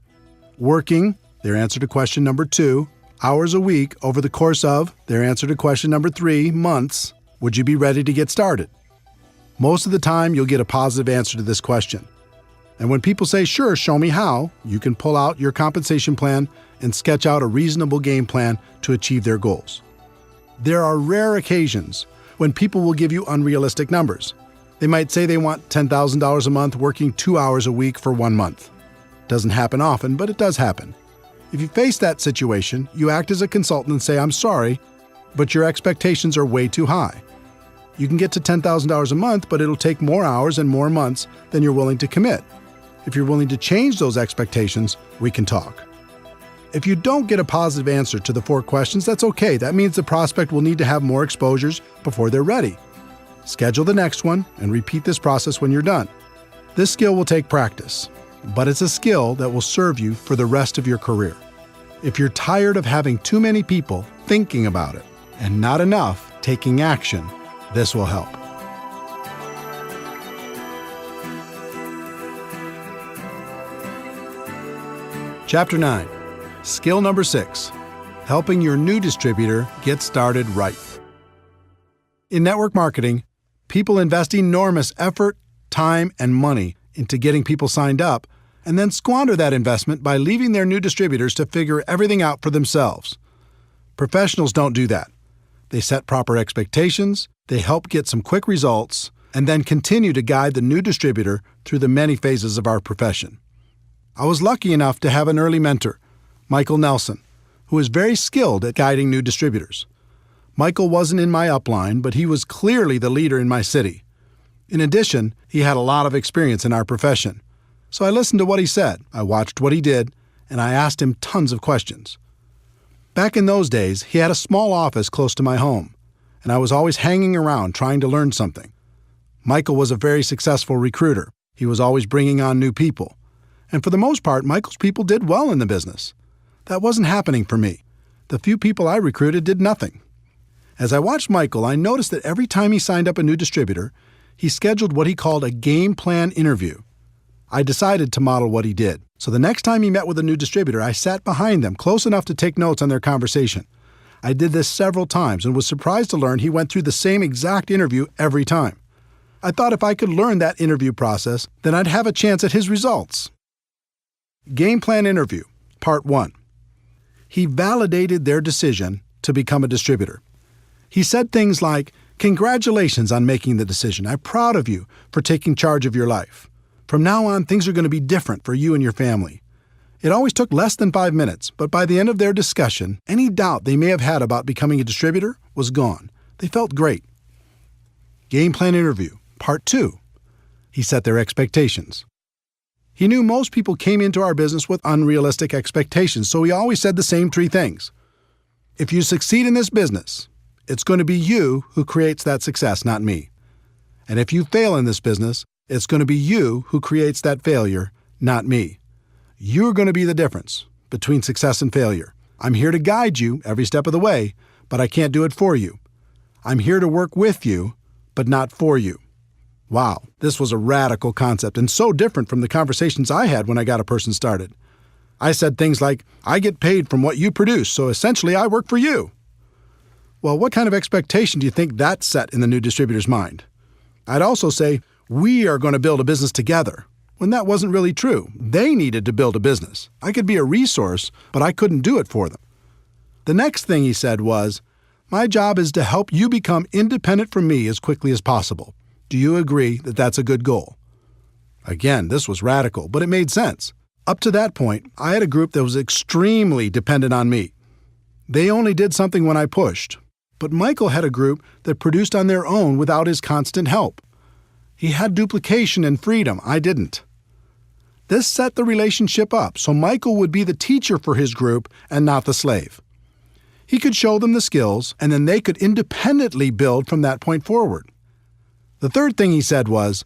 Speaker 2: working, their answer to question number 2, hours a week over the course of, their answer to question number 3, months, would you be ready to get started? Most of the time, you'll get a positive answer to this question. And when people say, sure, show me how, you can pull out your compensation plan and sketch out a reasonable game plan to achieve their goals. There are rare occasions when people will give you unrealistic numbers. They might say they want $10,000 a month working 2 hours a week for 1 month. Doesn't happen often, but it does happen. If you face that situation, you act as a consultant and say, I'm sorry, but your expectations are way too high. You can get to $10,000 a month, but it'll take more hours and more months than you're willing to commit. If you're willing to change those expectations, we can talk. If you don't get a positive answer to the 4 questions, that's okay. That means the prospect will need to have more exposures before they're ready. Schedule the next one and repeat this process when you're done. This skill will take practice, but it's a skill that will serve you for the rest of your career. If you're tired of having too many people thinking about it and not enough taking action, this will help. Chapter 9. Skill number 6. Helping your new distributor get started right. In network marketing, people invest enormous effort, time, and money into getting people signed up, and then squander that investment by leaving their new distributors to figure everything out for themselves. Professionals don't do that. They set proper expectations, they help get some quick results, and then continue to guide the new distributor through the many phases of our profession. I was lucky enough to have an early mentor, Michael Nelson, who is very skilled at guiding new distributors. Michael wasn't in my upline, but he was clearly the leader in my city. In addition, he had a lot of experience in our profession. So I listened to what he said, I watched what he did, and I asked him tons of questions. Back in those days, he had a small office close to my home, and I was always hanging around trying to learn something. Michael was a very successful recruiter. He was always bringing on new people. And for the most part, Michael's people did well in the business. That wasn't happening for me. The few people I recruited did nothing. As I watched Michael, I noticed that every time he signed up a new distributor, he scheduled what he called a game plan interview. I decided to model what he did. So the next time he met with a new distributor, I sat behind them close enough to take notes on their conversation. I did this several times and was surprised to learn he went through the same exact interview every time. I thought if I could learn that interview process, then I'd have a chance at his results. Game plan interview, part 1. He validated their decision to become a distributor. He said things like, "Congratulations on making the decision. I'm proud of you for taking charge of your life. From now on, things are going to be different for you and your family." It always took less than 5 minutes, but by the end of their discussion, any doubt they may have had about becoming a distributor was gone. They felt great. Game plan interview, part 2. He set their expectations. He knew most people came into our business with unrealistic expectations, so he always said the same 3 things. If you succeed in this business, it's going to be you who creates that success, not me. And if you fail in this business, it's going to be you who creates that failure, not me. You're going to be the difference between success and failure. I'm here to guide you every step of the way, but I can't do it for you. I'm here to work with you, but not for you. Wow, this was a radical concept and so different from the conversations I had when I got a person started. I said things like, "I get paid from what you produce, so essentially I work for you." Well, what kind of expectation do you think that set in the new distributor's mind? I'd also say, "We are going to build a business together," when that wasn't really true. They needed to build a business. I could be a resource, but I couldn't do it for them. The next thing he said was, "My job is to help you become independent from me as quickly as possible. Do you agree that that's a good goal?" Again, this was radical, but it made sense. Up to that point, I had a group that was extremely dependent on me. They only did something when I pushed. But Michael had a group that produced on their own without his constant help. He had duplication and freedom. I didn't. This set the relationship up, so Michael would be the teacher for his group and not the slave. He could show them the skills, and then they could independently build from that point forward. The third thing he said was,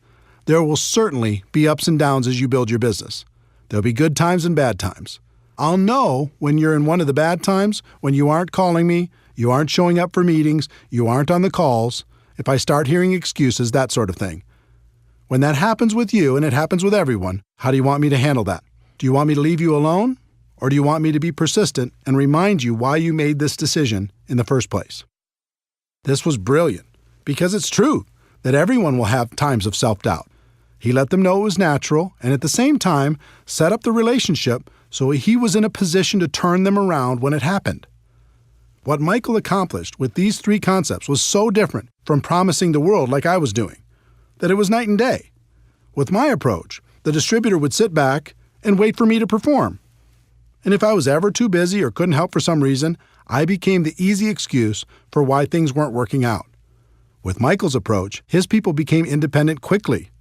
Speaker 2: "There will certainly be ups and downs as you build your business. There'll be good times and bad times. I'll know when you're in one of the bad times, when you aren't calling me, you aren't showing up for meetings, you aren't on the calls, if I start hearing excuses, that sort of thing. When that happens with you, and it happens with everyone, how do you want me to handle that? Do you want me to leave you alone? Or do you want me to be persistent and remind you why you made this decision in the first place?" This was brilliant, because it's true that everyone will have times of self-doubt. He let them know it was natural, and at the same time, set up the relationship so he was in a position to turn them around when it happened. What Michael accomplished with these 3 concepts was so different from promising the world like I was doing, that it was night and day. With my approach, the distributor would sit back and wait for me to perform. And if I was ever too busy or couldn't help for some reason, I became the easy excuse for why things weren't working out. With Michael's approach, his people became independent quickly.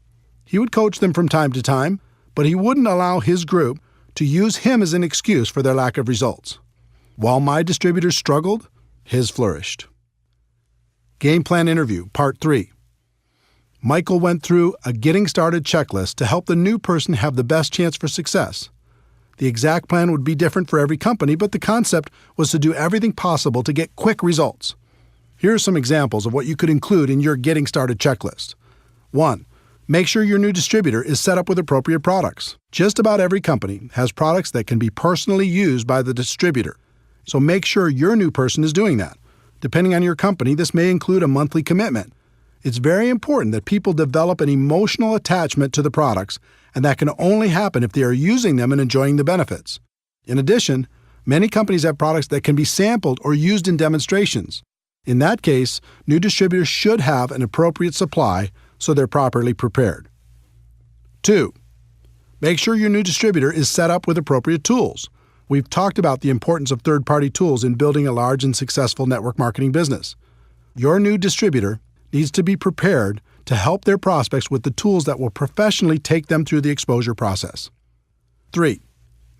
Speaker 2: He would coach them from time to time, but he wouldn't allow his group to use him as an excuse for their lack of results. While my distributors struggled, his flourished. Game plan interview, part 3. Michael went through a getting started checklist to help the new person have the best chance for success. The exact plan would be different for every company, but the concept was to do everything possible to get quick results. Here are some examples of what you could include in your getting started checklist. 1. Make sure your new distributor is set up with appropriate products. Just about every company has products that can be personally used by the distributor, so make sure your new person is doing that. Depending on your company, this may include a monthly commitment. It's very important that people develop an emotional attachment to the products, and that can only happen if they are using them and enjoying the benefits. In addition, many companies have products that can be sampled or used in demonstrations. In that case, new distributors should have an appropriate supply so they're properly prepared. 2. Make sure your new distributor is set up with appropriate tools. We've talked about the importance of third-party tools in building a large and successful network marketing business. Your new distributor needs to be prepared to help their prospects with the tools that will professionally take them through the exposure process. 3.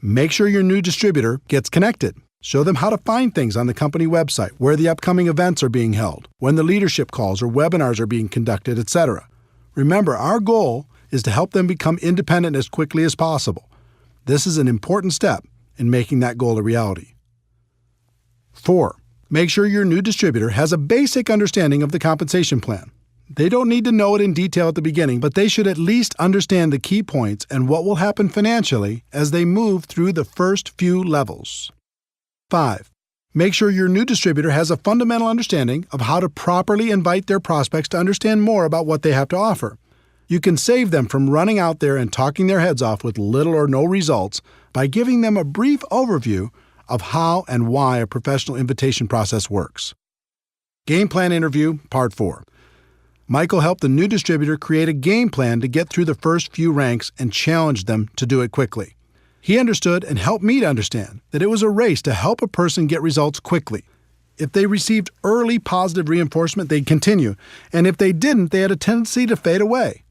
Speaker 2: Make sure your new distributor gets connected. Show them how to find things on the company website, where the upcoming events are being held, when the leadership calls or webinars are being conducted, etc. Remember, our goal is to help them become independent as quickly as possible. This is an important step, in making that goal a reality. 4. Make sure your new distributor has a basic understanding of the compensation plan. They don't need to know it in detail at the beginning, but they should at least understand the key points and what will happen financially as they move through the first few levels. 5. Make sure your new distributor has a fundamental understanding of how to properly invite their prospects to understand more about what they have to offer. You can save them from running out there and talking their heads off with little or no results by giving them a brief overview of how and why a professional invitation process works. Game Plan Interview, Part 4. Michael helped the new distributor create a game plan to get through the first few ranks and challenged them to do it quickly. He understood and helped me to understand that it was a race to help a person get results quickly. If they received early positive reinforcement, they'd continue, and if they didn't, they had a tendency to fade away.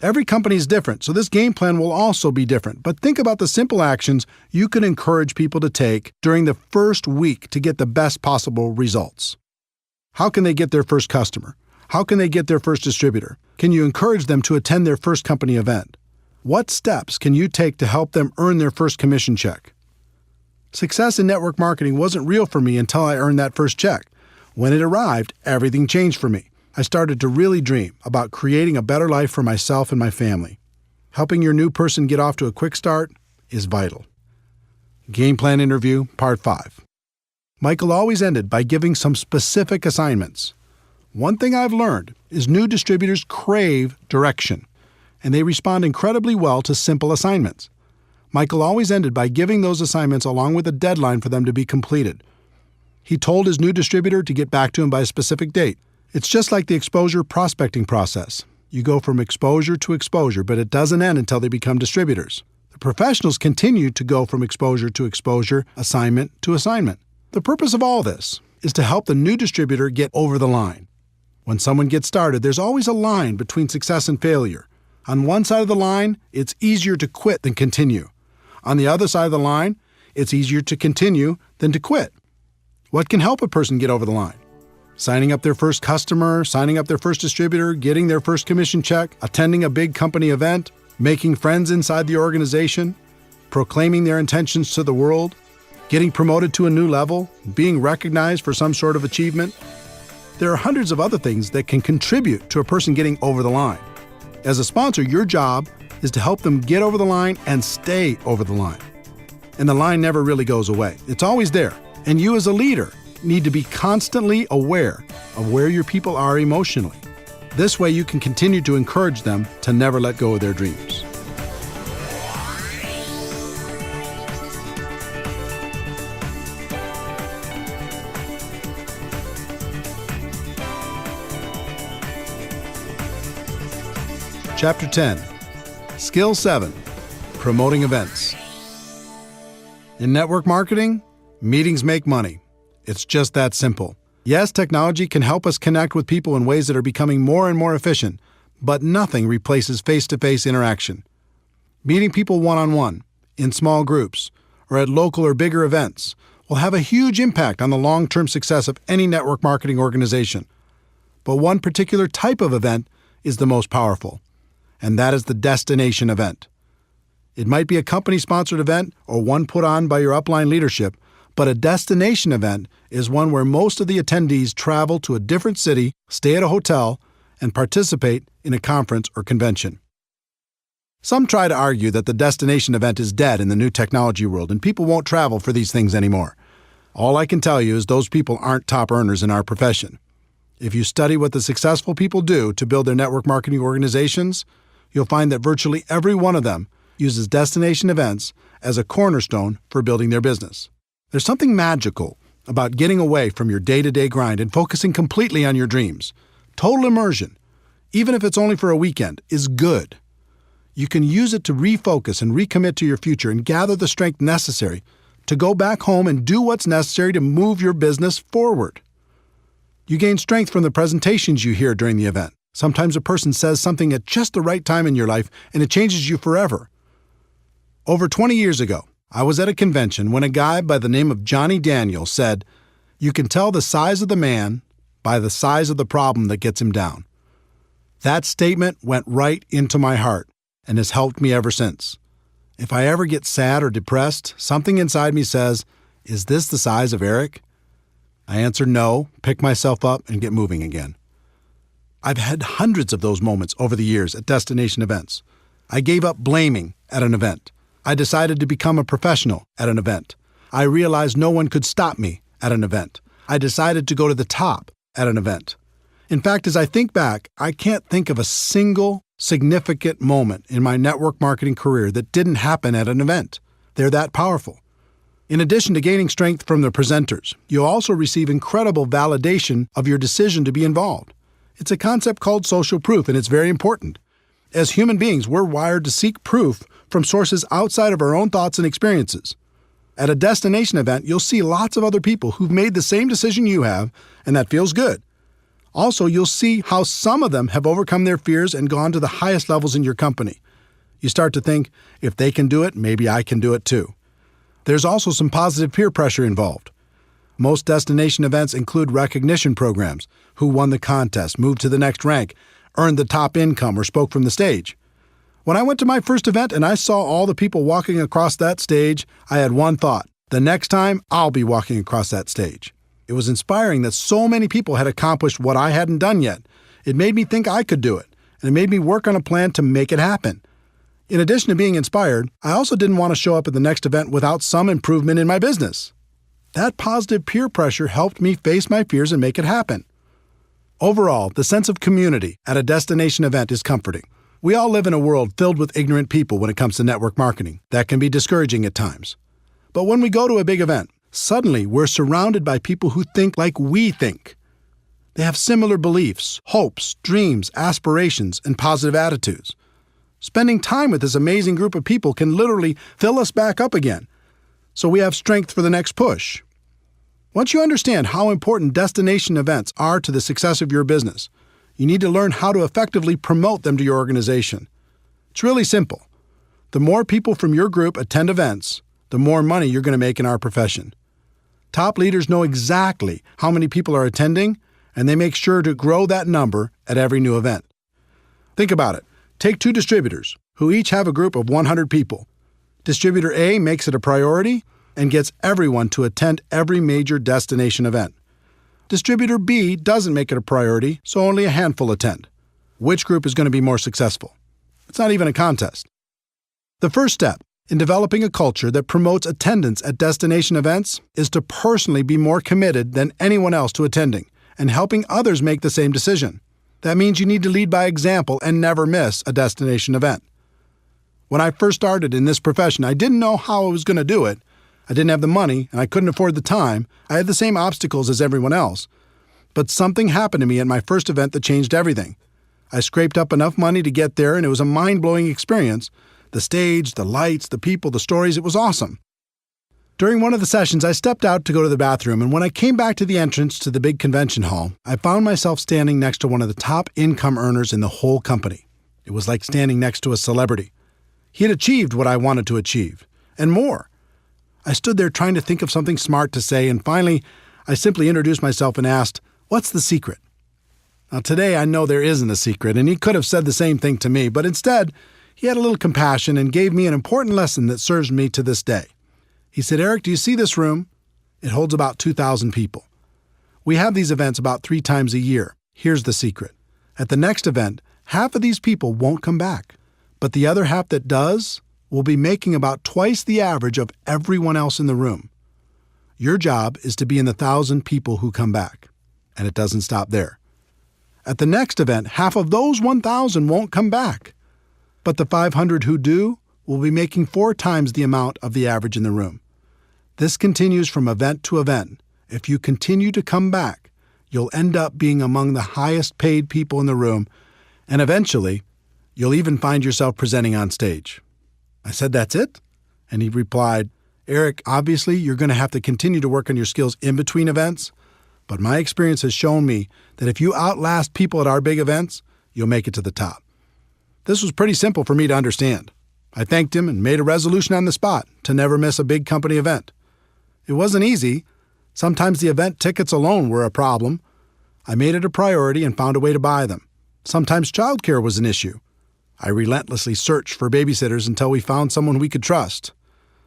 Speaker 2: Every company is different, so this game plan will also be different, but think about the simple actions you can encourage people to take during the first week to get the best possible results. How can they get their first customer? How can they get their first distributor? Can you encourage them to attend their first company event? What steps can you take to help them earn their first commission check? Success in network marketing wasn't real for me until I earned that first check. When it arrived, everything changed for me. I started to really dream about creating a better life for myself and my family. Helping your new person get off to a quick start is vital. Game Plan Interview, Part 5. Michael always ended by giving some specific assignments. One thing I've learned is new distributors crave direction, and they respond incredibly well to simple assignments. Michael always ended by giving those assignments along with a deadline for them to be completed. He told his new distributor to get back to him by a specific date. It's just like the exposure prospecting process. You go from exposure to exposure, but it doesn't end until they become distributors. The professionals continue to go from exposure to exposure, assignment to assignment. The purpose of all this is to help the new distributor get over the line. When someone gets started, there's always a line between success and failure. On one side of the line, it's easier to quit than continue. On the other side of the line, it's easier to continue than to quit. What can help a person get over the line? Signing up their first customer, signing up their first distributor, getting their first commission check, attending a big company event, making friends inside the organization, proclaiming their intentions to the world, getting promoted to a new level, being recognized for some sort of achievement. There are hundreds of other things that can contribute to a person getting over the line. As a sponsor, your job is to help them get over the line and stay over the line. And the line never really goes away. It's always there. And you as a leader need to be constantly aware of where your people are emotionally. This way you can continue to encourage them to never let go of their dreams. Chapter 10. Skill 7. Promoting events. In network marketing, meetings make money. It's just that simple. Yes, technology can help us connect with people in ways that are becoming more and more efficient, but nothing replaces face-to-face interaction. Meeting people one-on-one, in small groups, or at local or bigger events will have a huge impact on the long-term success of any network marketing organization. But one particular type of event is the most powerful, and that is the destination event. It might be a company-sponsored event or one put on by your upline leadership, but a destination event is one where most of the attendees travel to a different city, stay at a hotel, and participate in a conference or convention. Some try to argue that the destination event is dead in the new technology world and people won't travel for these things anymore. All I can tell you is those people aren't top earners in our profession. If you study what the successful people do to build their network marketing organizations, you'll find that virtually every one of them uses destination events as a cornerstone for building their business. There's something magical about getting away from your day-to-day grind and focusing completely on your dreams. Total immersion, even if it's only for a weekend, is good. You can use it to refocus and recommit to your future and gather the strength necessary to go back home and do what's necessary to move your business forward. You gain strength from the presentations you hear during the event. Sometimes a person says something at just the right time in your life and it changes you forever. Over 20 years ago, I was at a convention when a guy by the name of Johnny Daniel said, "You can tell the size of the man by the size of the problem that gets him down." That statement went right into my heart and has helped me ever since. If I ever get sad or depressed, something inside me says, "Is this the size of Eric?" I answer no, pick myself up, and get moving again. I've had hundreds of those moments over the years at destination events. I gave up blaming at an event. I decided to become a professional at an event. I realized no one could stop me at an event. I decided to go to the top at an event. In fact, as I think back, I can't think of a single significant moment in my network marketing career that didn't happen at an event. They're that powerful. In addition to gaining strength from the presenters, you'll also receive incredible validation of your decision to be involved. It's a concept called social proof, and it's very important. As human beings, we're wired to seek proof from sources outside of our own thoughts and experiences. At a destination event, you'll see lots of other people who've made the same decision you have, and that feels good. Also, you'll see how some of them have overcome their fears and gone to the highest levels in your company. You start to think, if they can do it, maybe I can do it too. There's also some positive peer pressure involved. Most destination events include recognition programs: who won the contest, moved to the next rank, earned the top income, or spoke from the stage. When I went to my first event and I saw all the people walking across that stage, I had one thought: the next time, I'll be walking across that stage. It was inspiring that so many people had accomplished what I hadn't done yet. It made me think I could do it, and it made me work on a plan to make it happen. In addition to being inspired, I also didn't want to show up at the next event without some improvement in my business. That positive peer pressure helped me face my fears and make it happen. Overall, the sense of community at a destination event is comforting. We all live in a world filled with ignorant people when it comes to network marketing. That can be discouraging at times. But when we go to a big event, suddenly we're surrounded by people who think like we think. They have similar beliefs, hopes, dreams, aspirations, and positive attitudes. Spending time with this amazing group of people can literally fill us back up again, so we have strength for the next push. Once you understand how important destination events are to the success of your business, you need to learn how to effectively promote them to your organization. It's really simple. The more people from your group attend events, the more money you're going to make in our profession. Top leaders know exactly how many people are attending, and they make sure to grow that number at every new event. Think about it. Take two distributors, who each have a group of 100 people. Distributor A makes it a priority and gets everyone to attend every major destination event. Distributor B doesn't make it a priority, so only a handful attend. Which group is going to be more successful? It's not even a contest. The first step in developing a culture that promotes attendance at destination events is to personally be more committed than anyone else to attending and helping others make the same decision. That means you need to lead by example and never miss a destination event. When I first started in this profession, I didn't know how I was going to do it. I didn't have the money, and I couldn't afford the time. I had the same obstacles as everyone else. But something happened to me at my first event that changed everything. I scraped up enough money to get there, and it was a mind-blowing experience. The stage, the lights, the people, the stories, it was awesome. During one of the sessions, I stepped out to go to the bathroom, and when I came back to the entrance to the big convention hall, I found myself standing next to one of the top income earners in the whole company. It was like standing next to a celebrity. He had achieved what I wanted to achieve, and more. I stood there trying to think of something smart to say, and finally, I simply introduced myself and asked, "What's the secret?" Now, today I know there isn't a secret, and he could have said the same thing to me, but instead, he had a little compassion and gave me an important lesson that serves me to this day. He said, "Eric, do you see this room? It holds about 2,000 people. We have these events about 3 times a year. Here's the secret. At the next event, half of these people won't come back, but the other half that does will be making about twice the average of everyone else in the room. Your job is to be in the 1,000 people who come back, and it doesn't stop there. At the next event, half of those 1,000 won't come back, but the 500 who do will be making 4 times the amount of the average in the room. This continues from event to event. If you continue to come back, you'll end up being among the highest paid people in the room, and eventually, you'll even find yourself presenting on stage." I said, "That's it?" And he replied, "Eric, obviously you're going to have to continue to work on your skills in between events, but my experience has shown me that if you outlast people at our big events, you'll make it to the top." This was pretty simple for me to understand. I thanked him and made a resolution on the spot to never miss a big company event. It wasn't easy. Sometimes the event tickets alone were a problem. I made it a priority and found a way to buy them. Sometimes childcare was an issue. I relentlessly searched for babysitters until we found someone we could trust.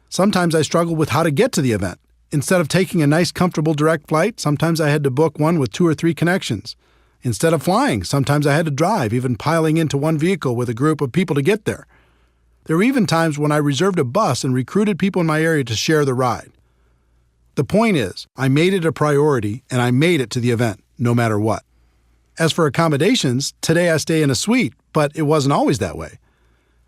Speaker 2: Sometimes I struggled with how to get to the event. Instead of taking a nice, comfortable direct flight, sometimes I had to book one with 2 or 3 connections. Instead of flying, sometimes I had to drive, even piling into one vehicle with a group of people to get there. There were even times when I reserved a bus and recruited people in my area to share the ride. The point is, I made it a priority and I made it to the event, no matter what. As for accommodations, today I stay in a suite, but it wasn't always that way.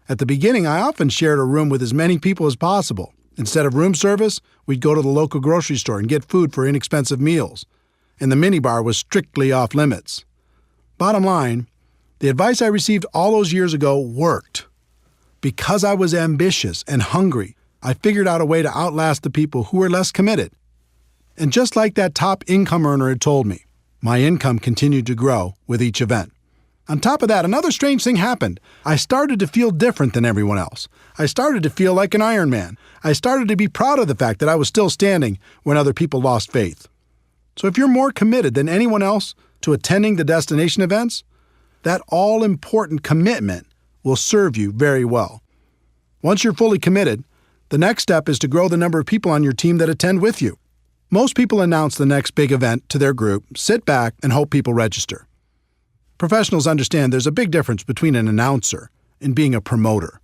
Speaker 2: At the beginning, I often shared a room with as many people as possible. Instead of room service, we'd go to the local grocery store and get food for inexpensive meals. And the minibar was strictly off limits. Bottom line, the advice I received all those years ago worked. Because I was ambitious and hungry, I figured out a way to outlast the people who were less committed. And just like that top income earner had told me, my income continued to grow with each event. On top of that, another strange thing happened. I started to feel different than everyone else. I started to feel like an Iron Man. I started to be proud of the fact that I was still standing when other people lost faith. So if you're more committed than anyone else to attending the destination events, that all-important commitment will serve you very well. Once you're fully committed, the next step is to grow the number of people on your team that attend with you. Most people announce the next big event to their group, sit back, and hope people register. Professionals understand there's a big difference between an announcer and being a promoter.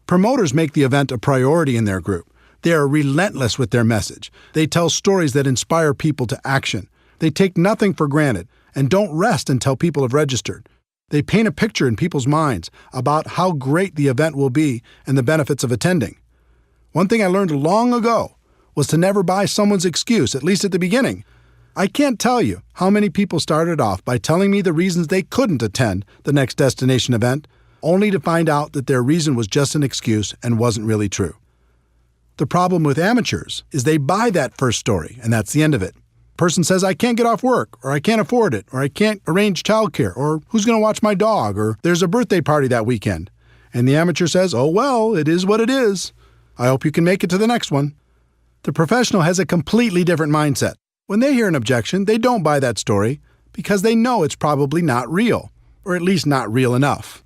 Speaker 2: Promoters make the event a priority in their group. They are relentless with their message. They tell stories that inspire people to action. They take nothing for granted and don't rest until people have registered. They paint a picture in people's minds about how great the event will be and the benefits of attending. One thing I learned long ago was to never buy someone's excuse, at least at the beginning. I can't tell you how many people started off by telling me the reasons they couldn't attend the next destination event, only to find out that their reason was just an excuse and wasn't really true. The problem with amateurs is they buy that first story, and that's the end of it. Person says, I can't get off work, or I can't afford it, or I can't arrange childcare, or who's going to watch my dog, or there's a birthday party that weekend. And the amateur says, oh well, it is what it is. I hope you can make it to the next one. The professional has a completely different mindset. When they hear an objection, they don't buy that story because they know it's probably not real, or at least not real enough.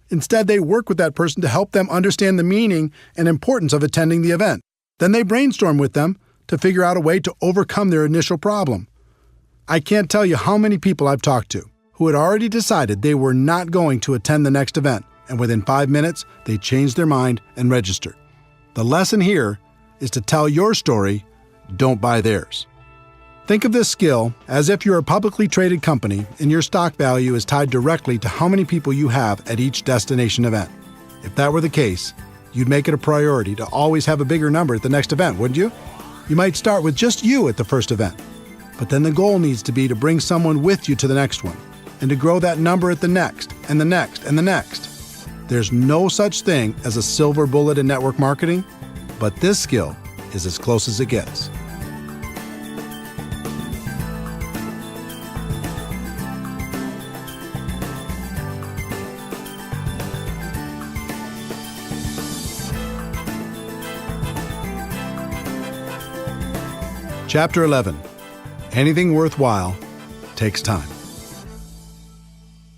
Speaker 2: Instead, they work with that person to help them understand the meaning and importance of attending the event. Then they brainstorm with them to figure out a way to overcome their initial problem. I can't tell you how many people I've talked to who had already decided they were not going to attend the next event, and within 5 minutes, they changed their mind and registered. The lesson here is to tell your story, don't buy theirs. Think of this skill as if you're a publicly traded company and your stock value is tied directly to how many people you have at each destination event. If that were the case, you'd make it a priority to always have a bigger number at the next event, wouldn't you? You might start with just you at the first event, but then the goal needs to be to bring someone with you to the next one and to grow that number at the next and the next and the next. There's no such thing as a silver bullet in network marketing, but this skill is as close as it gets. Chapter 11. Anything worthwhile takes time.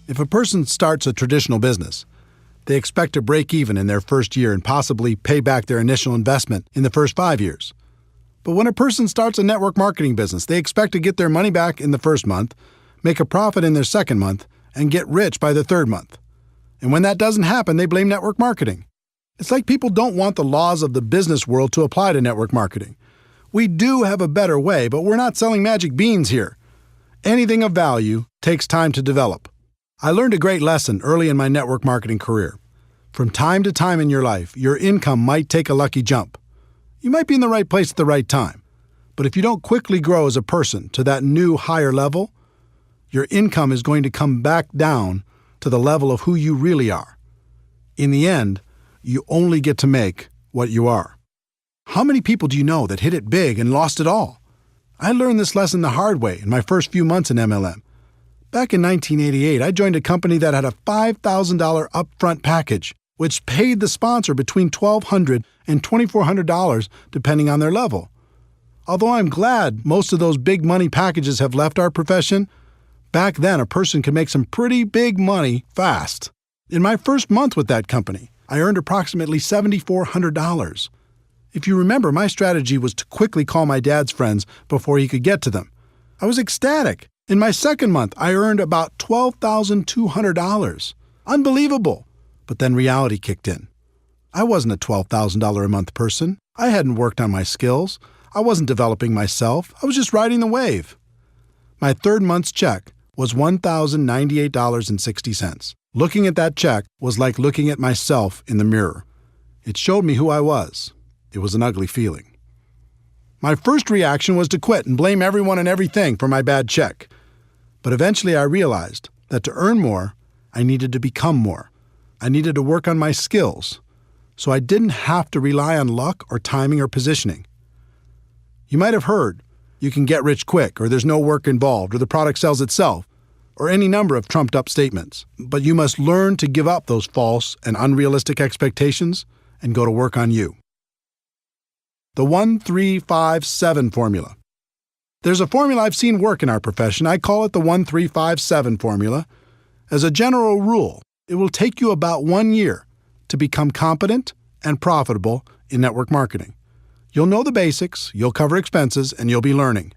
Speaker 2: If a person starts a traditional business, they expect to break even in their first year and possibly pay back their initial investment in the first 5 years. But when a person starts a network marketing business, they expect to get their money back in the first month, make a profit in their second month, and get rich by the third month. And when that doesn't happen, they blame network marketing. It's like people don't want the laws of the business world to apply to network marketing. We do have a better way, but we're not selling magic beans here. Anything of value takes time to develop. I learned a great lesson early in my network marketing career. From time to time in your life, your income might take a lucky jump. You might be in the right place at the right time. But if you don't quickly grow as a person to that new higher level, your income is going to come back down to the level of who you really are. In the end, you only get to make what you are. How many people do you know that hit it big and lost it all? I learned this lesson the hard way in my first few months in MLM. Back in 1988, I joined a company that had a $5,000 upfront package, which paid the sponsor between $1,200 and $2,400 depending on their level. Although I'm glad most of those big money packages have left our profession, back then a person could make some pretty big money fast. In my first month with that company, I earned approximately $7,400. If you remember, my strategy was to quickly call my dad's friends before he could get to them. I was ecstatic. In my second month, I earned about $12,200. Unbelievable. But then reality kicked in. I wasn't a $12,000 a month person. I hadn't worked on my skills. I wasn't developing myself. I was just riding the wave. My third month's check was $1,098.60. Looking at that check was like looking at myself in the mirror. It showed me who I was. It was an ugly feeling. My first reaction was to quit and blame everyone and everything for my bad check. But eventually I realized that to earn more, I needed to become more. I needed to work on my skills, so I didn't have to rely on luck or timing or positioning. You might have heard, you can get rich quick, or there's no work involved, or the product sells itself, or any number of trumped-up statements. But you must learn to give up those false and unrealistic expectations and go to work on you. The 1-3-5-7 formula. There's a formula I've seen work in our profession. I call it the 1-3-5-7 formula. As a general rule, it will take you about 1 year to become competent and profitable in network marketing. You'll know the basics, you'll cover expenses, and you'll be learning.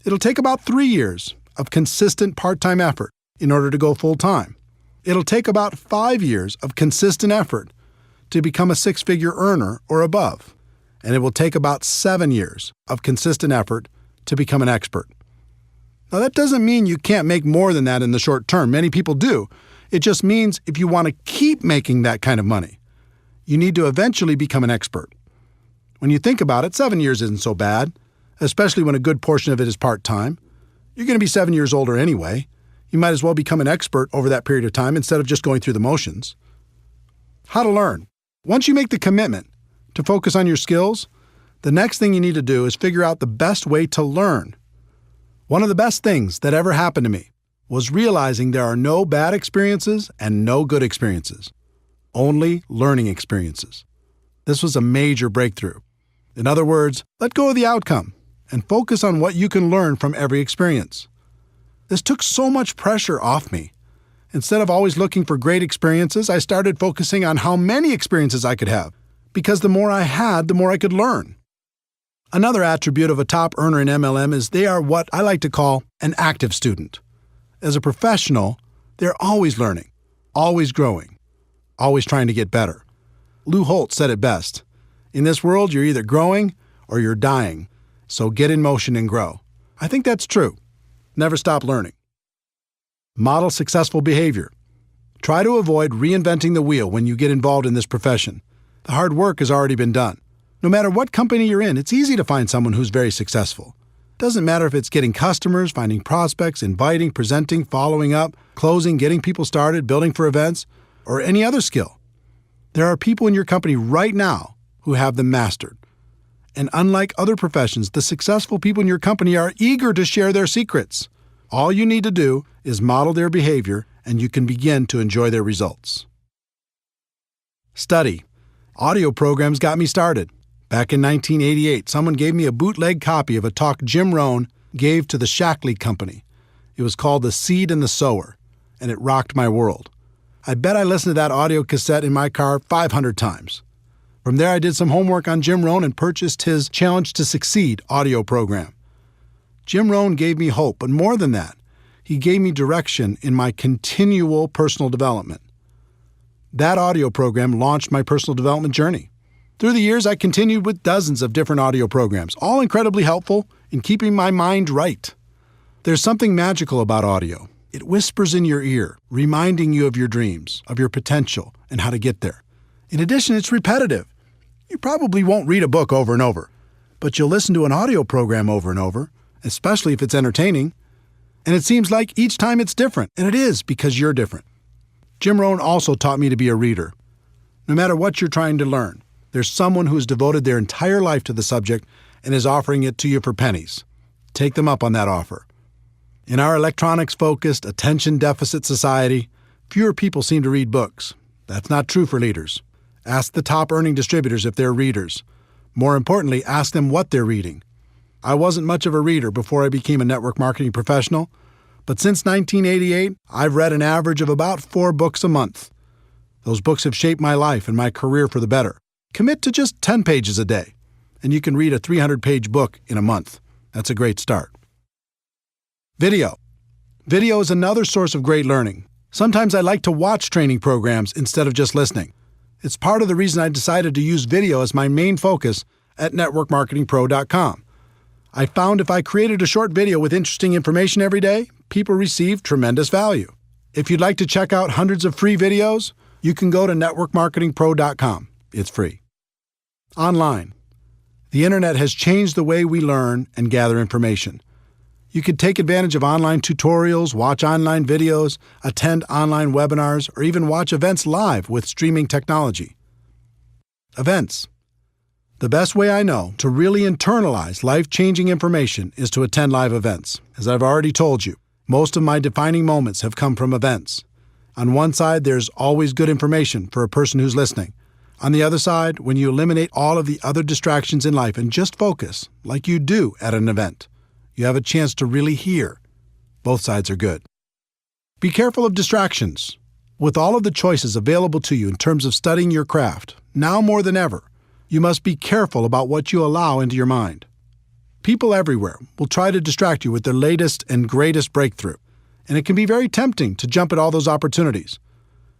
Speaker 2: It'll take about 3 years of consistent part-time effort in order to go full-time. It'll take about 5 years of consistent effort to become a six-figure earner or above. And it will take about 7 years of consistent effort to become an expert. Now, that doesn't mean you can't make more than that in the short term. Many people do. It just means if you want to keep making that kind of money, you need to eventually become an expert. When you think about it, 7 years isn't so bad, especially when a good portion of it is part-time. You're going to be 7 years older anyway. You might as well become an expert over that period of time instead of just going through the motions. How to learn. Once you make the commitment to focus on your skills, the next thing you need to do is figure out the best way to learn. One of the best things that ever happened to me was realizing there are no bad experiences and no good experiences, only learning experiences. This was a major breakthrough. In other words, let go of the outcome and focus on what you can learn from every experience. This took so much pressure off me. Instead of always looking for great experiences, I started focusing on how many experiences I could have, because the more I had, the more I could learn. Another attribute of a top earner in MLM is they are what I like to call an active student. As a professional, they're always learning, always growing, always trying to get better. Lou Holtz said it best. In this world, you're either growing or you're dying, so get in motion and grow. I think that's true. Never stop learning. Model successful behavior. Try to avoid reinventing the wheel when you get involved in this profession. The hard work has already been done. No matter what company you're in, it's easy to find someone who's very successful. Doesn't matter if it's getting customers, finding prospects, inviting, presenting, following up, closing, getting people started, building for events, or any other skill. There are people in your company right now who have them mastered. And unlike other professions, the successful people in your company are eager to share their secrets. All you need to do is model their behavior, and you can begin to enjoy their results. Study. Audio programs got me started. Back in 1988, someone gave me a bootleg copy of a talk Jim Rohn gave to the Shaklee Company. It was called The Seed and the Sower, and it rocked my world. I bet I listened to that audio cassette in my car 500 times. From there, I did some homework on Jim Rohn and purchased his Challenge to Succeed audio program. Jim Rohn gave me hope, but more than that, he gave me direction in my continual personal development. That audio program launched my personal development journey. Through the years, I continued with dozens of different audio programs, all incredibly helpful in keeping my mind right. There's something magical about audio. It whispers in your ear, reminding you of your dreams, of your potential, and how to get there. In addition, it's repetitive. You probably won't read a book over and over, but you'll listen to an audio program over and over, especially if it's entertaining. And it seems like each time it's different, and it is because you're different. Jim Rohn also taught me to be a reader. No matter what you're trying to learn, there's someone who's devoted their entire life to the subject and is offering it to you for pennies. Take them up on that offer. In our electronics-focused, attention-deficit society, fewer people seem to read books. That's not true for leaders. Ask the top-earning distributors if they're readers. More importantly, ask them what they're reading. I wasn't much of a reader before I became a network marketing professional, but since 1988, I've read an average of about 4 books a month. Those books have shaped my life and my career for the better. Commit to just 10 pages a day, and you can read a 300-page book in a month. That's a great start. Video. Video is another source of great learning. Sometimes I like to watch training programs instead of just listening. It's part of the reason I decided to use video as my main focus at networkmarketingpro.com. I found if I created a short video with interesting information every day, people receive tremendous value. If you'd like to check out hundreds of free videos, you can go to networkmarketingpro.com. It's free. Online. The internet has changed the way we learn and gather information. You could take advantage of online tutorials, watch online videos, attend online webinars, or even watch events live with streaming technology. Events. The best way I know to really internalize life-changing information is to attend live events. As I've already told you, most of my defining moments have come from events. On one side, there's always good information for a person who's listening. On the other side, when you eliminate all of the other distractions in life and just focus, like you do at an event, you have a chance to really hear. Both sides are good. Be careful of distractions. With all of the choices available to you in terms of studying your craft, now more than ever, you must be careful about what you allow into your mind. People everywhere will try to distract you with their latest and greatest breakthrough, and it can be very tempting to jump at all those opportunities.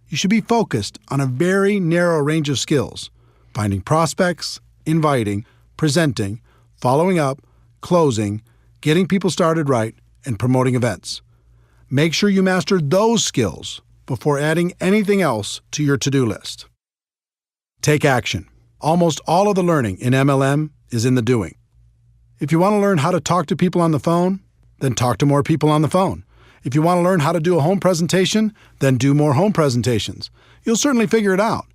Speaker 2: You should be focused on a very narrow range of skills: finding prospects, inviting, presenting, following up, closing, getting people started right, and promoting events. Make sure you master those skills before adding anything else to your to-do list. Take action. Almost all of the learning in MLM is in the doing. If you want to learn how to talk to people on the phone, then talk to more people on the phone. If you want to learn how to do a home presentation, then do more home presentations. You'll certainly figure it out.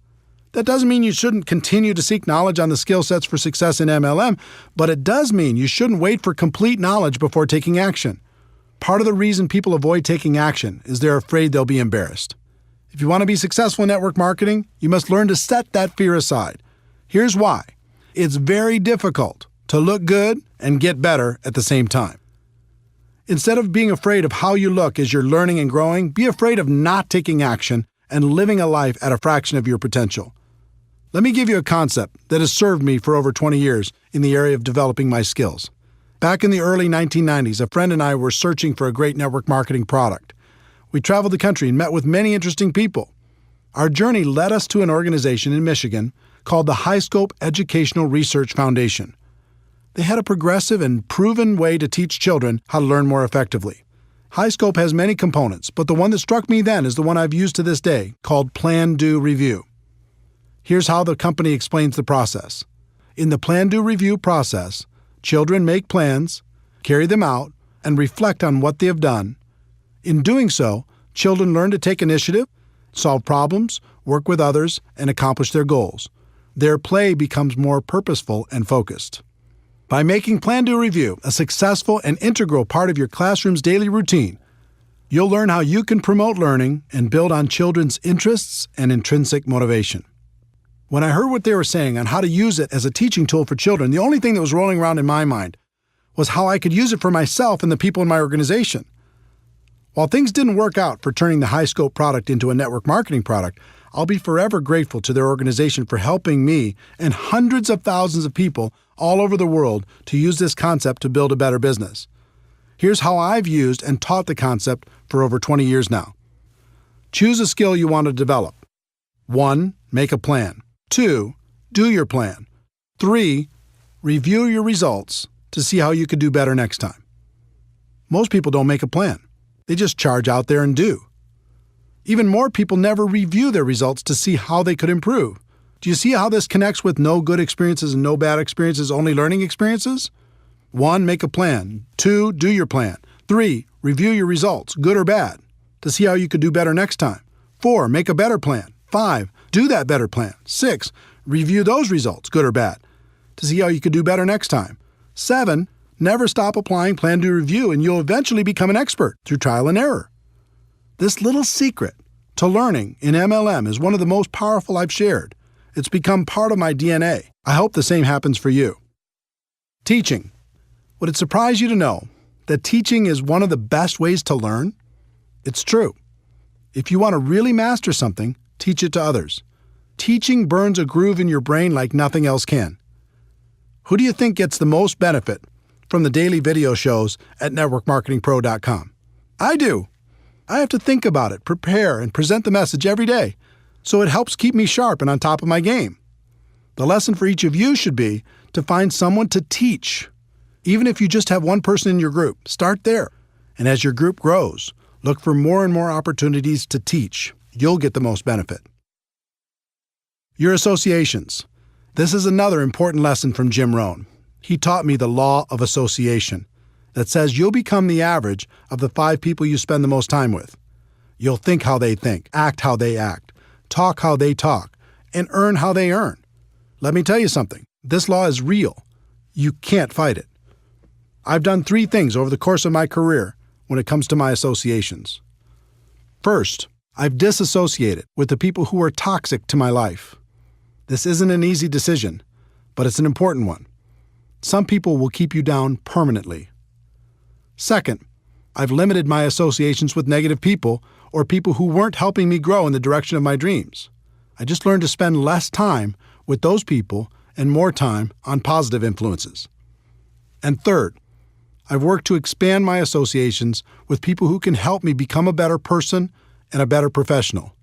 Speaker 2: That doesn't mean you shouldn't continue to seek knowledge on the skill sets for success in MLM, but it does mean you shouldn't wait for complete knowledge before taking action. Part of the reason people avoid taking action is they're afraid they'll be embarrassed. If you want to be successful in network marketing, you must learn to set that fear aside. Here's why. It's very difficult to look good and get better at the same time. Instead of being afraid of how you look as you're learning and growing, be afraid of not taking action and living a life at a fraction of your potential. Let me give you a concept that has served me for over 20 years in the area of developing my skills. Back in the early 1990s, a friend and I were searching for a great network marketing product. We traveled the country and met with many interesting people. Our journey led us to an organization in Michigan called the HighScope Educational Research Foundation. They had a progressive and proven way to teach children how to learn more effectively. HighScope has many components, but the one that struck me then is the one I've used to this day, called Plan, Do, Review. Here's how the company explains the process. In the Plan, Do, Review process, children make plans, carry them out, and reflect on what they have done. In doing so, children learn to take initiative, solve problems, work with others, and accomplish their goals. Their play becomes more purposeful and focused. By making Plan, Do, Review a successful and integral part of your classroom's daily routine, you'll learn how you can promote learning and build on children's interests and intrinsic motivation. When I heard what they were saying on how to use it as a teaching tool for children, the only thing that was rolling around in my mind was how I could use it for myself and the people in my organization. While things didn't work out for turning the HighScope product into a network marketing product, I'll be forever grateful to their organization for helping me and hundreds of thousands of people all over the world to use this concept to build a better business. Here's how I've used and taught the concept for over 20 years now. Choose a skill you want to develop. 1. Make a plan. 2. Do your plan. 3. Review your results to see how you could do better next time. Most people don't make a plan. They just charge out there and do. Even more people never review their results to see how they could improve. Do you see how this connects with no good experiences and no bad experiences, only learning experiences? 1. Make a plan. 2. Do your plan. 3. Review your results, good or bad, to see how you could do better next time. 4. Make a better plan. 5. Do that better plan. 6. Review those results, good or bad, to see how you could do better next time. 7. Never stop applying Plan, Do, Review, and you'll eventually become an expert through trial and error. This little secret to learning in MLM is one of the most powerful I've shared. It's become part of my DNA. I hope the same happens for you. Teaching. Would it surprise you to know that teaching is one of the best ways to learn? It's true. If you want to really master something, Teach it to others. Teaching burns a groove in your brain like nothing else can. Who do you think gets the most benefit from the daily video shows at networkmarketingpro.com? I do. I have to think about it, prepare, and present the message every day, so it helps keep me sharp and on top of my game. The lesson for each of you should be to find someone to teach. Even if you just have one person in your group, start there. And as your group grows, look for more and more opportunities to teach. You'll get the most benefit. Your associations. This is another important lesson from Jim Rohn. He taught me the law of association that says you'll become the average of the 5 people you spend the most time with. You'll think how they think, act how they act, talk how they talk, and earn how they earn. Let me tell you something. This law is real. You can't fight it. I've done 3 things over the course of my career when it comes to my associations. First, I've disassociated with the people who are toxic to my life. This isn't an easy decision, but it's an important one. Some people will keep you down permanently. Second, I've limited my associations with negative people or people who weren't helping me grow in the direction of my dreams. I just learned to spend less time with those people and more time on positive influences. And third, I've worked to expand my associations with people who can help me become a better person and a better professional.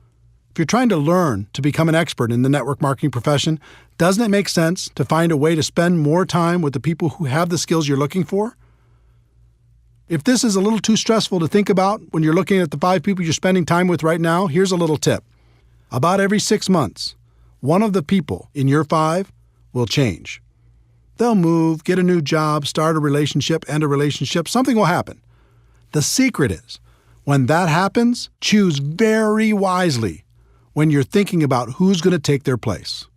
Speaker 2: If you're trying to learn to become an expert in the network marketing profession, doesn't it make sense to find a way to spend more time with the people who have the skills you're looking for? If this is a little too stressful to think about when you're looking at the 5 people you're spending time with right now, here's a little tip. About every 6 months, one of the people in your 5 will change. They'll move, get a new job, start a relationship, end a relationship. Something will happen. The secret is, when that happens, choose very wisely when you're thinking about who's going to take their place.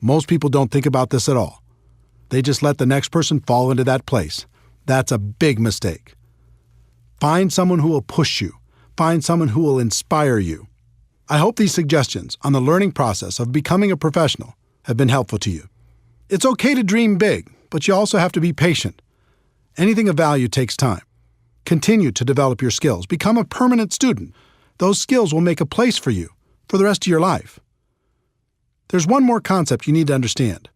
Speaker 2: Most people don't think about this at all. They just let the next person fall into that place. That's a big mistake. Find someone who will push you. Find someone who will inspire you. I hope these suggestions on the learning process of becoming a professional have been helpful to you. It's okay to dream big, but you also have to be patient. Anything of value takes time. Continue to develop your skills. Become a permanent student. Those skills will make a place for you for the rest of your life. There's one more concept you need to understand.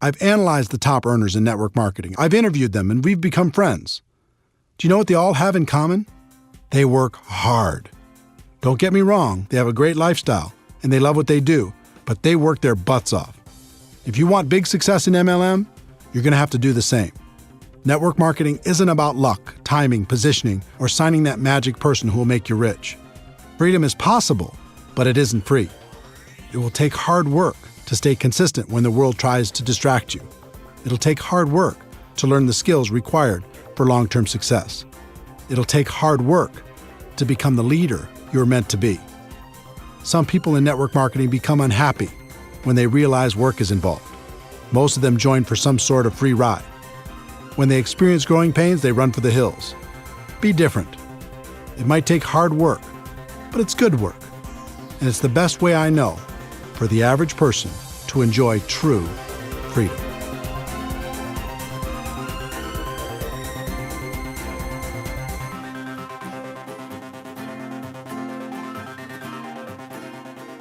Speaker 2: I've analyzed the top earners in network marketing. I've interviewed them, and we've become friends. Do you know what they all have in common? They work hard. Don't get me wrong, they have a great lifestyle, and they love what they do, but they work their butts off. If you want big success in MLM, you're going to have to do the same. Network marketing isn't about luck, timing, positioning, or signing that magic person who will make you rich. Freedom is possible, but it isn't free. It will take hard work to stay consistent when the world tries to distract you. It'll take hard work to learn the skills required for long-term success. It'll take hard work to become the leader you're meant to be. Some people in network marketing become unhappy when they realize work is involved. Most of them join for some sort of free ride. When they experience growing pains, they run for the hills. Be different. It might take hard work, but it's good work. And it's the best way I know for the average person to enjoy true freedom.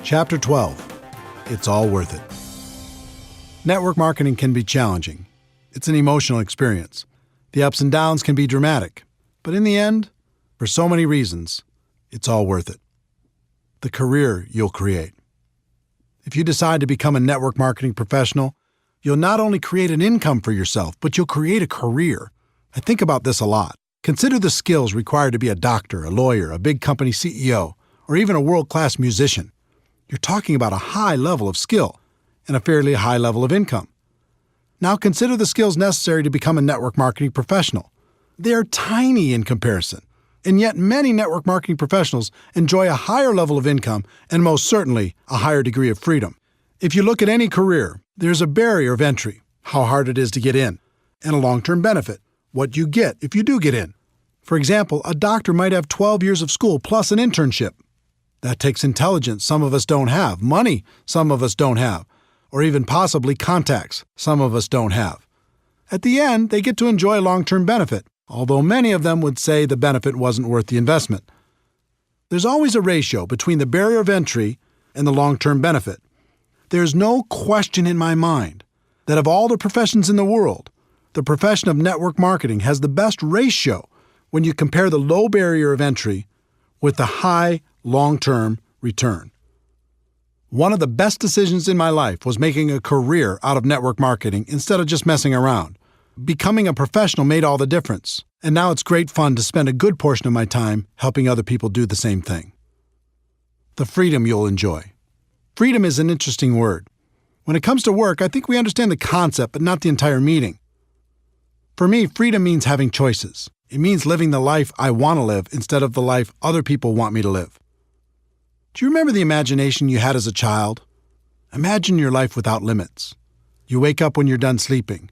Speaker 2: Chapter 12. It's all worth it. Network marketing can be challenging. It's an emotional experience. The ups and downs can be dramatic. But in the end, for so many reasons, it's all worth it. The career you'll create. If you decide to become a network marketing professional, you'll not only create an income for yourself, but you'll create a career. I think about this a lot. Consider the skills required to be a doctor, a lawyer, a big company CEO, or even a world-class musician. You're talking about a high level of skill and a fairly high level of income. Now consider the skills necessary to become a network marketing professional. They are tiny in comparison, and yet many network marketing professionals enjoy a higher level of income and most certainly a higher degree of freedom. If you look at any career, there's a barrier of entry, how hard it is to get in, and a long-term benefit, what you get if you do get in. For example, a doctor might have 12 years of school plus an internship. That takes intelligence some of us don't have, money some of us don't have, or even possibly contacts some of us don't have. At the end, they get to enjoy long-term benefit, although many of them would say the benefit wasn't worth the investment. There's always a ratio between the barrier of entry and the long-term benefit. There's no question in my mind that of all the professions in the world, the profession of network marketing has the best ratio when you compare the low barrier of entry with the high long-term return. One of the best decisions in my life was making a career out of network marketing instead of just messing around. Becoming a professional made all the difference, and now it's great fun to spend a good portion of my time helping other people do the same thing. The freedom you'll enjoy. Freedom is an interesting word. When it comes to work, I think we understand the concept, but not the entire meaning. For me, freedom means having choices. It means living the life I want to live instead of the life other people want me to live. Do you remember the imagination you had as a child? Imagine your life without limits. You wake up when you're done sleeping.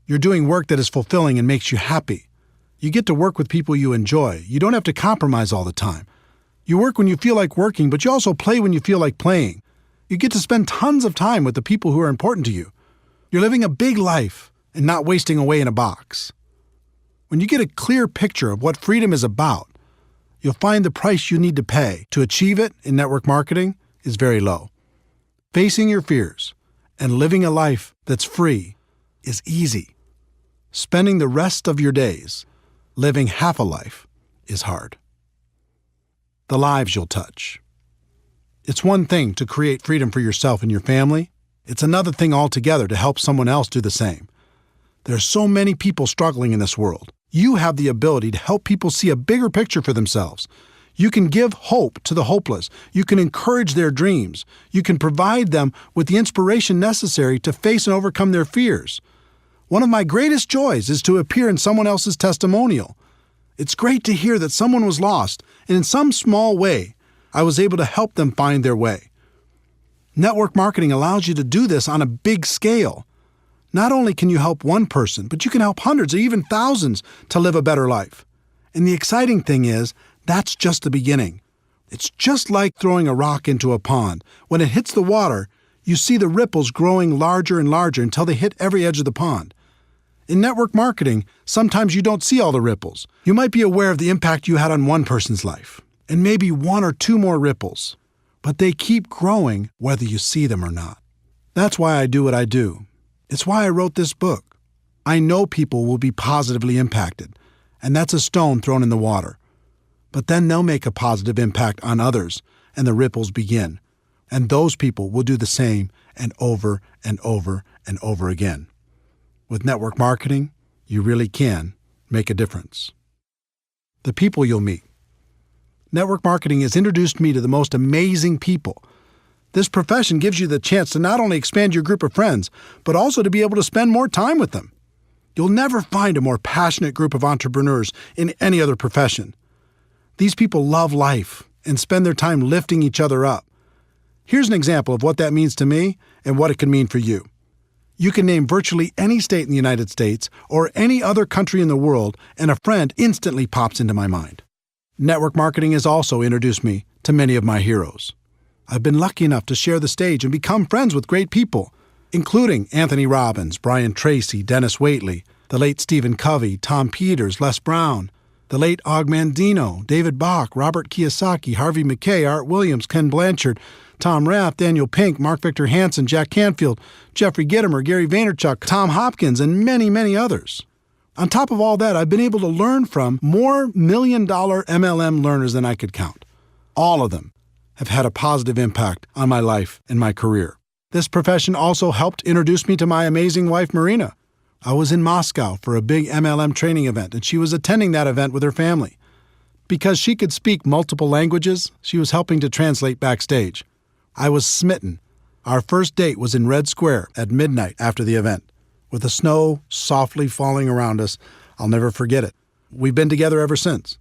Speaker 2: You're doing work that is fulfilling and makes you happy. You get to work with people you enjoy. You don't have to compromise all the time. You work when you feel like working, but you also play when you feel like playing. You get to spend tons of time with the people who are important to you. You're living a big life and not wasting away in a box. When you get a clear picture of what freedom is about, you'll find the price you need to pay to achieve it in network marketing is very low. Facing your fears and living a life that's free is easy. Spending the rest of your days living half a life is hard. The lives you'll touch. It's one thing to create freedom for yourself and your family. It's another thing altogether to help someone else do the same. There are so many people struggling in this world. You have the ability to help people see a bigger picture for themselves. You can give hope to the hopeless. You can encourage their dreams. You can provide them with the inspiration necessary to face and overcome their fears. One of my greatest joys is to appear in someone else's testimonial. It's great to hear that someone was lost, and in some small way, I was able to help them find their way. Network marketing allows you to do this on a big scale. Not only can you help one person, but you can help hundreds or even thousands to live a better life. And the exciting thing is, that's just the beginning. It's just like throwing a rock into a pond. When it hits the water, you see the ripples growing larger and larger until they hit every edge of the pond. In network marketing, sometimes you don't see all the ripples. You might be aware of the impact you had on one person's life, and maybe one or two more ripples, but they keep growing whether you see them or not. That's why I do what I do. It's why I wrote this book. I know people will be positively impacted, and that's a stone thrown in the water. But then they'll make a positive impact on others, and the ripples begin. And those people will do the same and over and over and over again. With network marketing, you really can make a difference. The people you'll meet. Network marketing has introduced me to the most amazing people. This profession gives you the chance to not only expand your group of friends, but also to be able to spend more time with them. You'll never find a more passionate group of entrepreneurs in any other profession. These people love life and spend their time lifting each other up. Here's an example of what that means to me and what it can mean for you. You can name virtually any state in the United States or any other country in the world, and a friend instantly pops into my mind. Network marketing has also introduced me to many of my heroes. I've been lucky enough to share the stage and become friends with great people, including Anthony Robbins, Brian Tracy, Dennis Waitley, the late Stephen Covey, Tom Peters, Les Brown, the late Og Mandino, David Bach, Robert Kiyosaki, Harvey Mackay, Art Williams, Ken Blanchard, Tom Rath, Daniel Pink, Mark Victor Hansen, Jack Canfield, Jeffrey Gitomer, Gary Vaynerchuk, Tom Hopkins, and many, many others. On top of all that, I've been able to learn from more million-dollar MLM learners than I could count. All of them have had a positive impact on my life and my career. This profession also helped introduce me to my amazing wife, Marina. I was in Moscow for a big MLM training event, and she was attending that event with her family. Because she could speak multiple languages, she was helping to translate backstage. I was smitten. Our first date was in Red Square at midnight after the event. With the snow softly falling around us, I'll never forget it. We've been together ever since.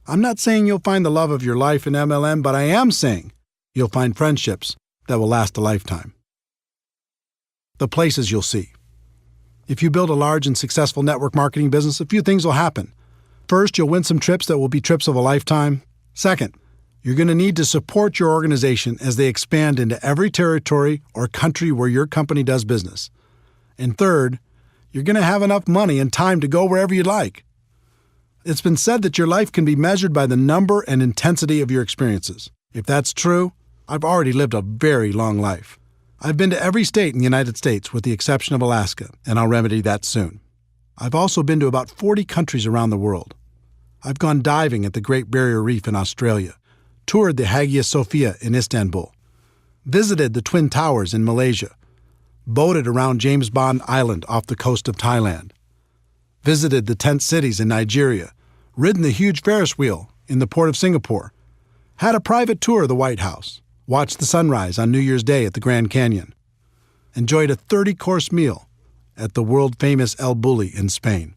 Speaker 2: I'm not saying you'll find the love of your life in MLM, but I am saying you'll find friendships that will last a lifetime. The places you'll see. If you build a large and successful network marketing business, a few things will happen. First, you'll win some trips that will be trips of a lifetime. Second, you're going to need to support your organization as they expand into every territory or country where your company does business. And third, you're going to have enough money and time to go wherever you'd like. It's been said that your life can be measured by the number and intensity of your experiences. If that's true, I've already lived a very long life. I've been to every state in the United States with the exception of Alaska, and I'll remedy that soon. I've also been to about 40 countries around the world. I've gone diving at the Great Barrier Reef in Australia, toured the Hagia Sophia in Istanbul, visited the Twin Towers in Malaysia, boated around James Bond Island off the coast of Thailand, visited the tent cities in Nigeria, ridden the huge Ferris wheel in the port of Singapore, had a private tour of the White House, watched the sunrise on New Year's Day at the Grand Canyon, enjoyed a 30-course meal at the world-famous El Bulli in Spain,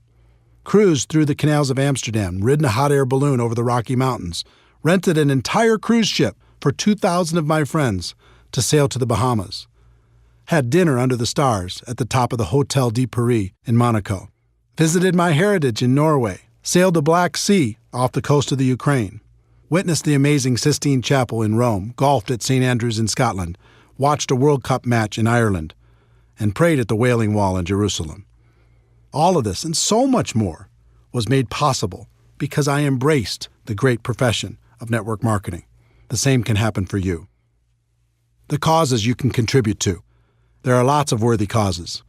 Speaker 2: cruised through the canals of Amsterdam, ridden a hot air balloon over the Rocky Mountains, rented an entire cruise ship for 2,000 of my friends to sail to the Bahamas, had dinner under the stars at the top of the Hotel de Paris in Monaco, visited my heritage in Norway, sailed the Black Sea off the coast of the Ukraine, witnessed the amazing Sistine Chapel in Rome, golfed at St. Andrews in Scotland, watched a World Cup match in Ireland, and prayed at the Wailing Wall in Jerusalem. All of this and so much more was made possible because I embraced the great profession of network marketing. The same can happen for you. The causes you can contribute to. There are lots of worthy causes.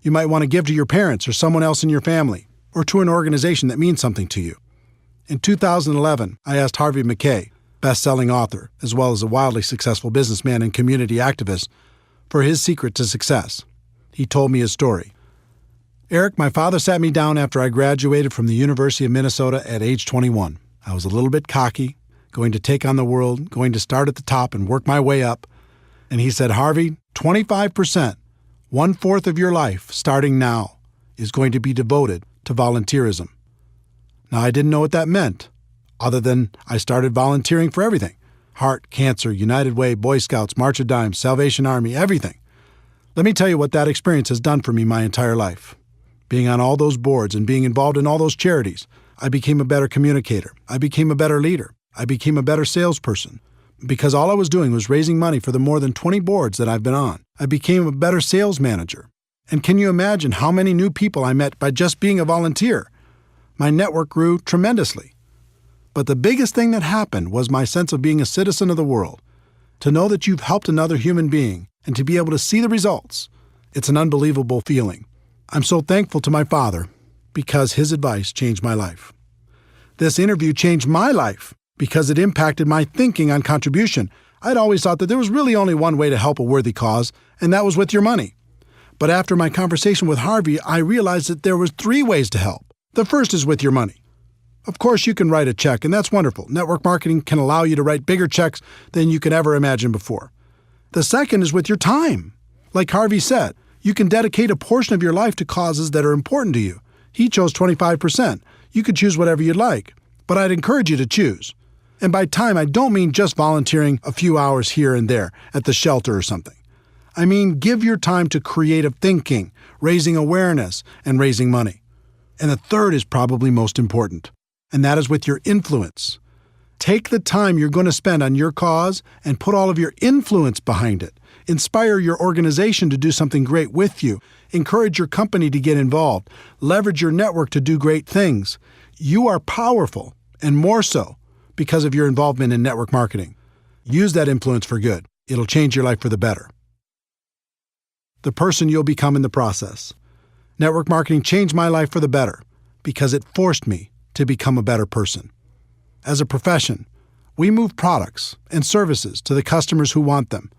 Speaker 2: You might want to give to your parents or someone else in your family, or to an organization that means something to you. In 2011, I asked Harvey Mackay, best-selling author, as well as a wildly successful businessman and community activist, for his secret to success. He told me his story. Eric, my father sat me down after I graduated from the University of Minnesota at age 21. I was a little bit cocky, going to take on the world, going to start at the top and work my way up. And he said, Harvey, 25%, 1/4 of your life, starting now, is going to be devoted to volunteerism. Now, I didn't know what that meant, other than I started volunteering for everything. Heart, Cancer, United Way, Boy Scouts, March of Dimes, Salvation Army, everything. Let me tell you what that experience has done for me my entire life. Being on all those boards and being involved in all those charities, I became a better communicator. I became a better leader. I became a better salesperson. Because all I was doing was raising money for the more than 20 boards that I've been on. I became a better sales manager. And can you imagine how many new people I met by just being a volunteer? My network grew tremendously. But the biggest thing that happened was my sense of being a citizen of the world. To know that you've helped another human being and to be able to see the results, it's an unbelievable feeling. I'm so thankful to my father because his advice changed my life. This interview changed my life because it impacted my thinking on contribution. I'd always thought that there was really only one way to help a worthy cause, and that was with your money. But after my conversation with Harvey, I realized that there was 3 ways to help. The first is with your money. Of course, you can write a check, and that's wonderful. Network marketing can allow you to write bigger checks than you could ever imagine before. The second is with your time. Like Harvey said, you can dedicate a portion of your life to causes that are important to you. He chose 25%. You could choose whatever you'd like, but I'd encourage you to choose. And by time, I don't mean just volunteering a few hours here and there at the shelter or something. I mean, give your time to creative thinking, raising awareness, and raising money. And the third is probably most important, and that is with your influence. Take the time you're going to spend on your cause and put all of your influence behind it. Inspire your organization to do something great with you. Encourage your company to get involved. Leverage your network to do great things. You are powerful, and more so because of your involvement in network marketing. Use that influence for good. It'll change your life for the better. The person you'll become in the process. Network marketing changed my life for the better because it forced me to become a better person. As a profession, we move products and services to the customers who want them,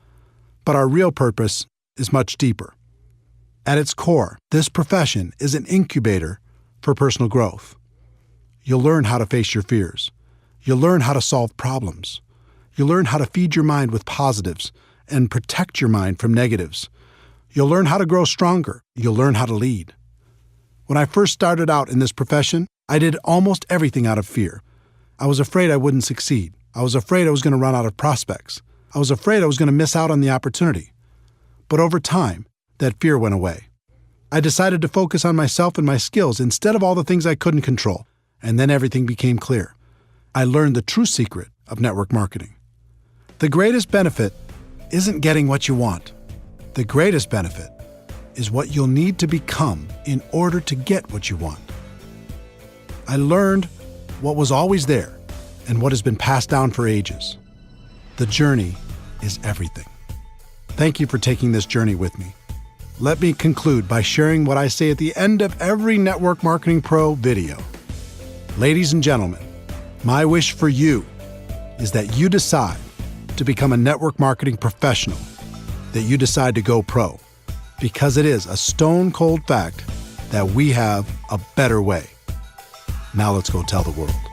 Speaker 2: but our real purpose is much deeper. At its core, this profession is an incubator for personal growth. You'll learn how to face your fears. You'll learn how to solve problems. You'll learn how to feed your mind with positives and protect your mind from negatives. You'll learn how to grow stronger. You'll learn how to lead. When I first started out in this profession, I did almost everything out of fear. I was afraid I wouldn't succeed. I was afraid I was going to run out of prospects. I was afraid I was going to miss out on the opportunity. But over time, that fear went away. I decided to focus on myself and my skills instead of all the things I couldn't control, and then everything became clear. I learned the true secret of network marketing. The greatest benefit isn't getting what you want. The greatest benefit is what you'll need to become in order to get what you want. I learned what was always there and what has been passed down for ages. The journey is everything. Thank you for taking this journey with me. Let me conclude by sharing what I say at the end of every Network Marketing Pro video. Ladies and gentlemen, my wish for you is that you decide to become a network marketing professional, that you decide to go pro, because it is a stone cold fact that we have a better way. Now let's go tell the world.